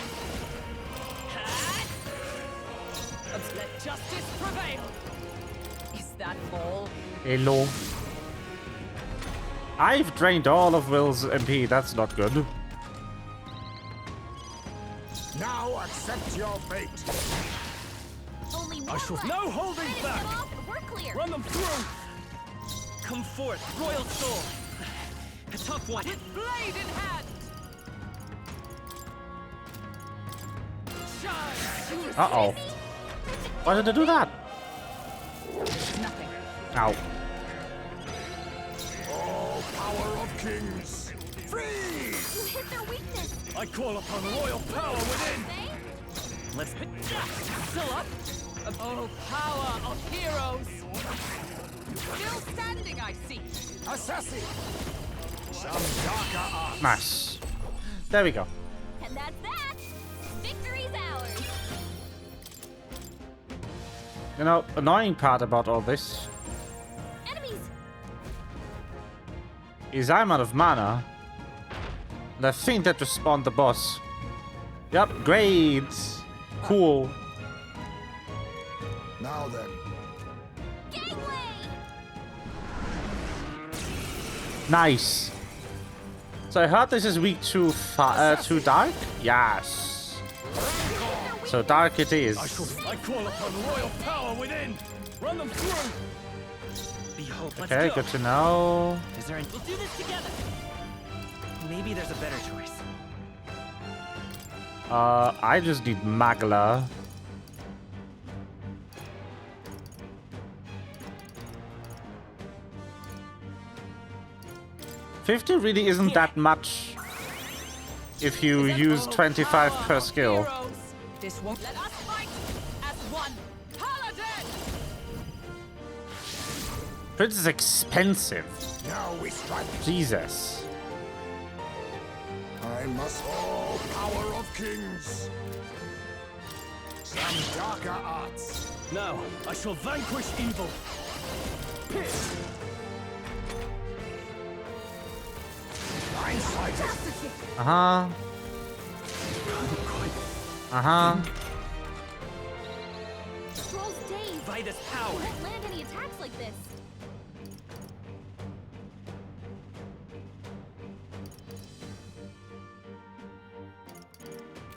Let justice prevail. Is that all? Hello. I've drained all of Will's MP. That's not good. Now accept your fate. Only one I shall left. no holding Finish back. them off. We're clear. Run them through. Come forth, royal soul. A tough one. With blade in hand. Shine. Uh-oh. Why did I do that? Nothing. Ow. Oh, power of kings. Free! You hit their weakness. I call upon royal power within. Heisney. Let's Still up. Oh, power of heroes. Still standing, I see. Assassin. Some darker art. Nice. There we go. And that's that. Victory's ours. You know, annoying part about all this Enemies. is I'm out of mana. And I think that just spawned the boss. Yep, great. Cool. Now then. Gangway. Nice. So I heard this is weak to dark? Yes. So dark it is. I call upon royal power within. Run them through. Behold, let's Okay, go. good to know. Is there we'll do this together. Maybe there's a better choice. I just need Magla. $50 really isn't that much if you use 25 per skill. Heroes. This won't let us fight as one. Paladin. Prince is expensive. Now we strike. Jesus. I must. Oh, power of kings. Some darker arts. Now, I shall vanquish evil. Pierce. Uh-huh. Uh-huh. Scroll's dazed. By this power. He won't land any attacks like this.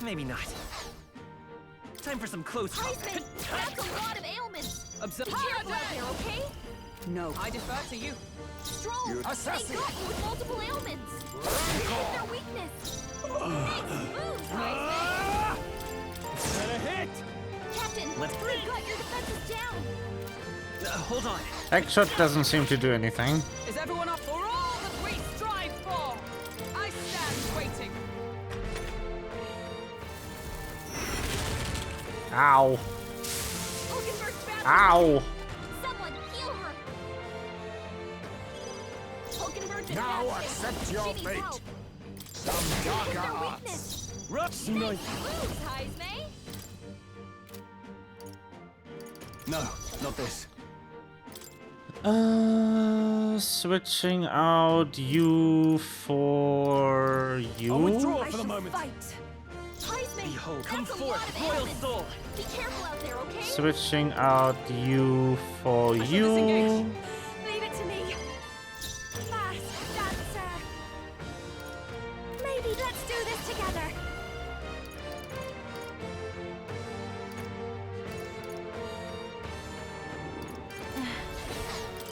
Maybe not. Time for some close. Heisman, that's a lot of ailments. Observe. Be careful out there, okay? No. I defer to you. Strong! You They got assassin! you with multiple ailments! You hit their weakness! Next move, Heisman! Better hit! Captain, Let's they got your defenses down! Hold on. Hexshot doesn't seem to do anything. Is everyone up for all that we strive for? I stand waiting. Ow. Hulkenberg's bound. Ow. Someone heal her! Hulkenberg's in Now bad shape. accept your She needs fate. help. Some darker Their arts. weakness. Rush Next knife! moves, Heisman! No, not this. Switching out you for you. I'll withdraw I for the should moment. fight. Heisman, Behold, that's come a forth, lot of royal ailments. soul. Be careful out there, okay? Switching out you for I shall you. disengage. Leave it to me. Fast dancer. Maybe let's do this together.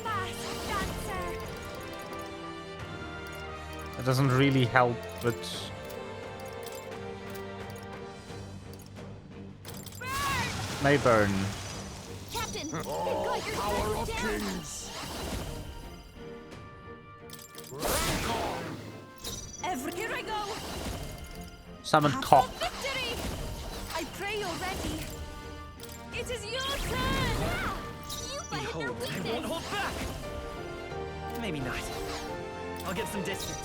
Fast dancer. It doesn't really help, but may burn. Captain, they've Oh, got your power of defenses down. kings! Here I go. Summon cock. Victory! I pray you're ready. It is your turn. You fight their Behold, I won't weakness. hold back. Maybe not. I'll get some distance.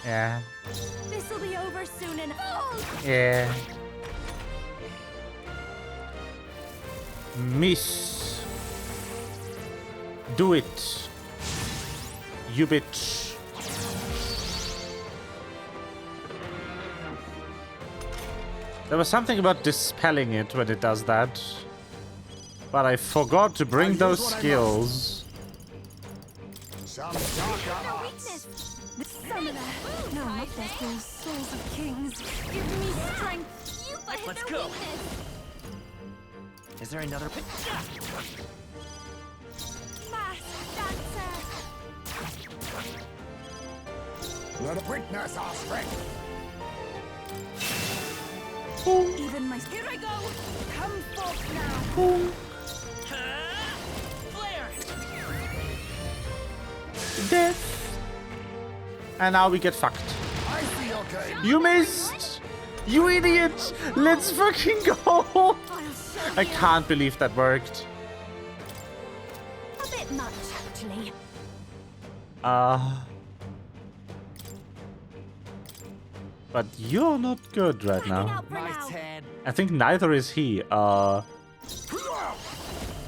Yeah. This'll be over soon enough. Yeah. Miss. Do it. You bitch. There was something about dispelling it when it does that. But I forgot to bring those skills. Some darker Their arts. weakness. The summoner. No, not their whole souls of kings. Give me strength. You fight Let's their go. weakness. Is there another pit? Fast dancer. Let us witness our strength. Even my Here I go. come forth now. Flare! Death. And now we get fucked. I see your game. You missed! You idiot! Let's fucking go! I can't believe that worked. A bit much, actually. But you're not good right now. Out for now. I think neither is he.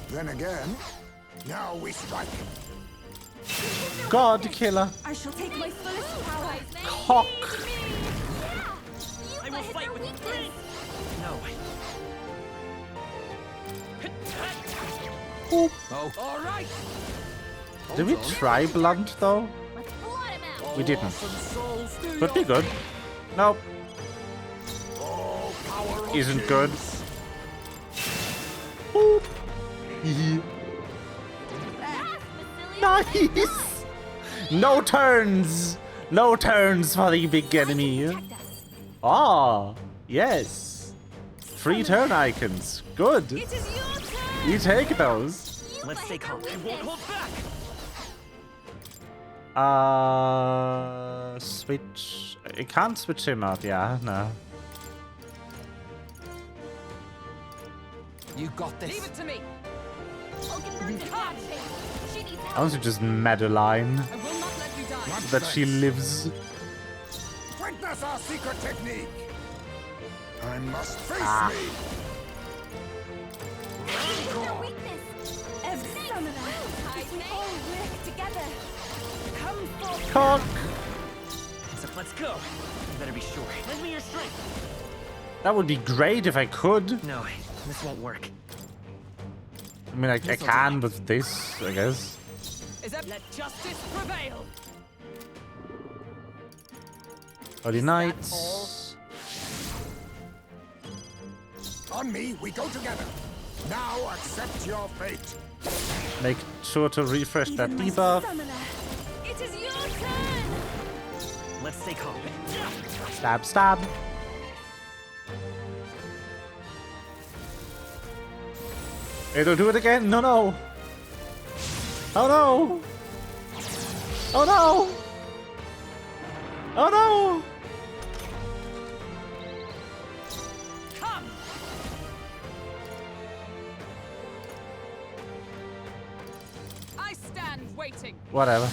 Then again, now we strike. God killer. I shall take my fullest power. Cock. I will fight with grit! No. Oh, all right. Did we try blunt though? Let's blot him out. We didn't. Souls, do Could be your good. Nope. Oh, power of Isn't good. kings! Boop. Fast, Basilia. Nice. No turns. No turns for the big enemy. Protect us. Ah, yes. 3 turn icons. Good. It is your turn. You take those. You Let's fight stay their calm. I won't weakness. hold back. Switch. I can't switch him out. Yeah, no. You got Leave this. it to me. Hulkenberg's in bad shape. She needs I help. want to just Madeline I will not let you die. that she lives. Witness our secret technique. I must face Ah. me. Their weakness. Every summoner. If we all work together. Come forth. Cock. Let's go. You better be sure. Lend me your strength. That would be great if I could. No, this won't work. I mean, I can with this, I guess. Is that let justice prevail? Holy Knights. On me, we go together. Now accept your fate. Make sure to refresh that debuff. It is your turn. Let's stay calm. Stab, stab. It'll do it again. No, no. Oh no. Oh no. Oh no. Come. I stand waiting. Whatever.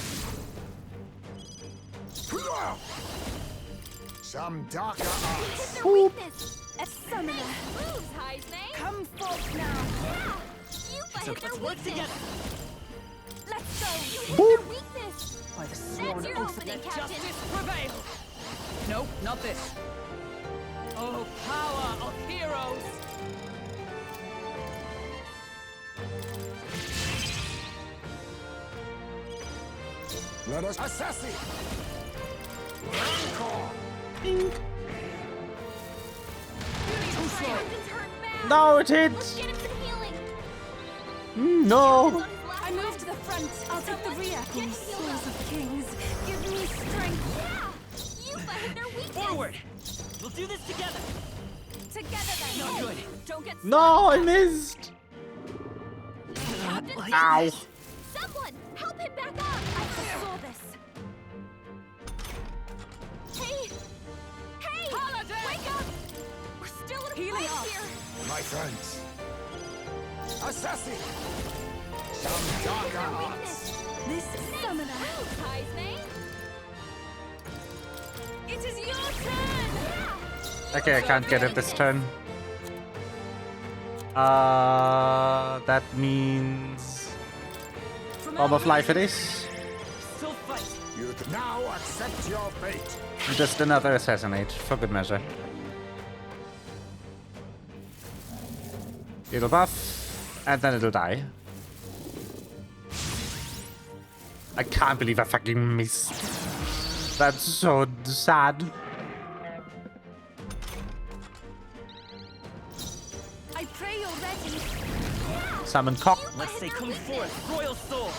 Some darker arts. Their weakness. A summoner. Moves, Heisney. Come forth now. Yeah. You hit their weakness. Let's go. You hit their weakness. By the That's your opening, Captain. Justice prevail. Nope, not this. Oh, power of heroes. Let us assassin. No, it hit. Let's get him some healing. No. I move to the front. I'll take the rear. Get souls of kings. Give me strength. Yeah. You hit their weakness. Forward. We'll do this together. Together then. Not good. Don't get No, I missed. Captain, Ow. someone help him back up. I foresaw this. Hey. Hey. Holiday. Wake up. We're still in a Healing fight up. here. My friends. Assassin. Some darker arts. This summoner. Moves, Heisney. It is your turn. Okay, I can't get it this turn. That means Bomb of Life it is. Still fight. You now accept your fate. Just another assassinate, for good measure. It'll buff, and then it'll die. I can't believe I fucking missed. That's so sad. I pray you're ready. Summon cock. Let's say come forth, royal soul.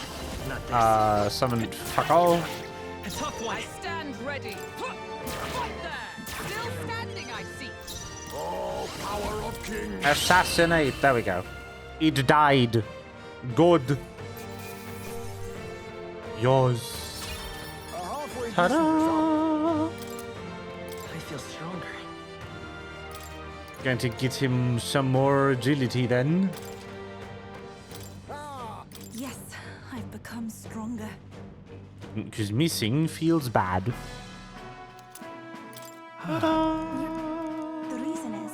Not this. Summon fuck all. A tough one. I stand ready. Right there. Still standing, I see. Oh, power of kings. Assassinate. There we go. It died. Good. Yours. Ta-da! I feel stronger. Going to get him some more agility then. Yes, I've become stronger. Because missing feels bad. The reason is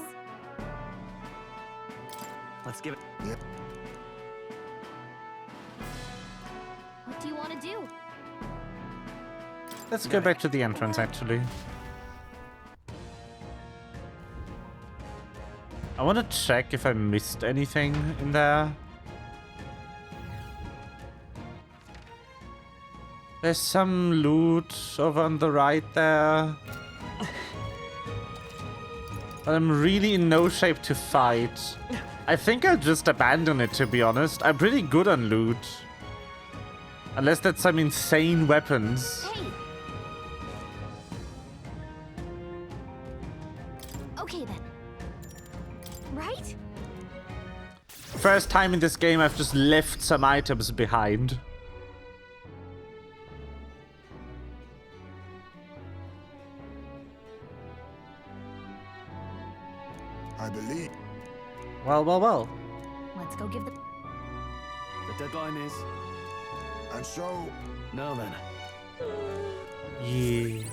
Let's give it. What do you want to do? Let's go back to the entrance actually. I want to check if I missed anything in there. There's some loot over on the right there. But I'm really in no shape to fight. I think I'll just abandon it, to be honest. I'm pretty good on loot. Unless that's some insane weapons. Hey. Okay then. Right? First time in this game I've just left some items behind. I believe. Well, well, well. Let's go give the... The deadline is... And so... Now then. Yeah.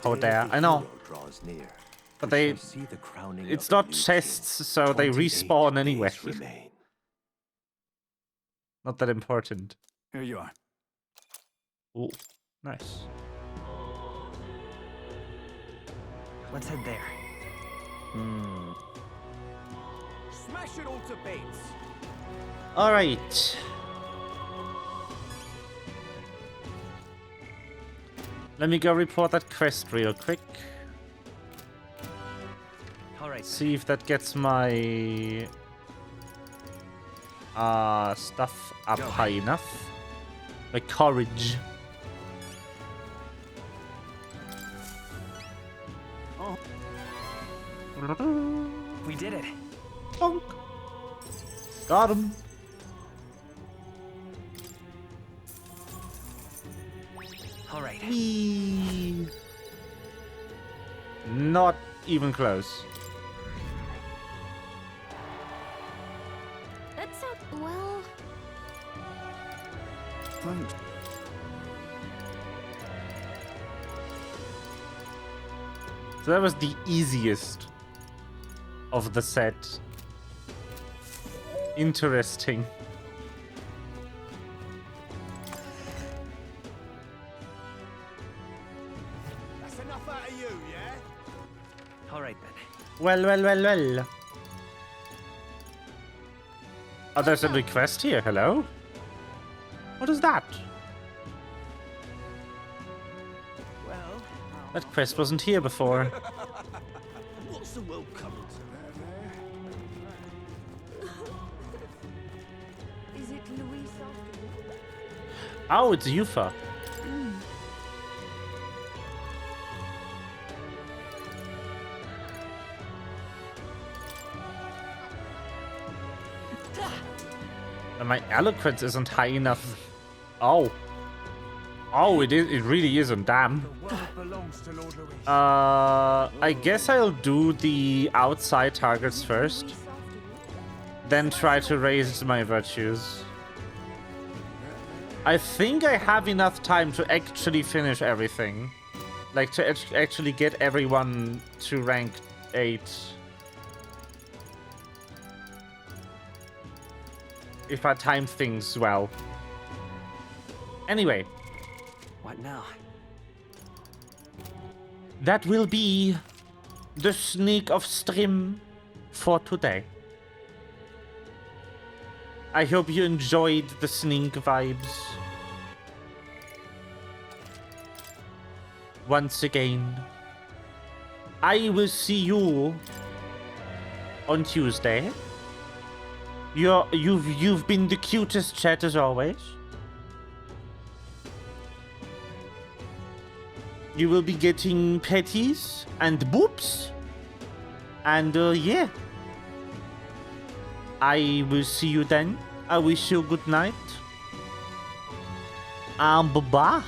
Oh, there. I know. Draws near. But they... See the crowning It's of a not new chests, so they 28 respawn anyway. days remain. Not that important. Here you are. Ooh, nice. Let's head there. Smash it all to bits. Alright. Let me go report that quest real quick. All right. See if that gets my stuff up high enough. My courage. Oh. We did it. Bonk. Got him. All right. Whee. Not even close. That's not well. So that was the easiest of the set. Interesting. That's enough out of you, yeah? All right then. Well. Oh, there's a request here. Hello? What is that? Well, That quest wasn't here before. What's the world coming Is it Louise Oh, it's Yufa. And my eloquence isn't high enough. Oh. Oh, it is. It really isn't. Damn. the world belongs to Lord Louis. I guess I'll do the outside targets first. Then try to raise my virtues. I think I have enough time to actually finish everything. Like, to actually get everyone to rank 8. If I time things well. Anyway. What now? That will be the sneak of stream for today. I hope you enjoyed the sneak vibes. Once again, I will see you on Tuesday. You've been the cutest chat as always. You will be getting petties and boops. And yeah. I will see you then. I wish you a good night. Bye-bye.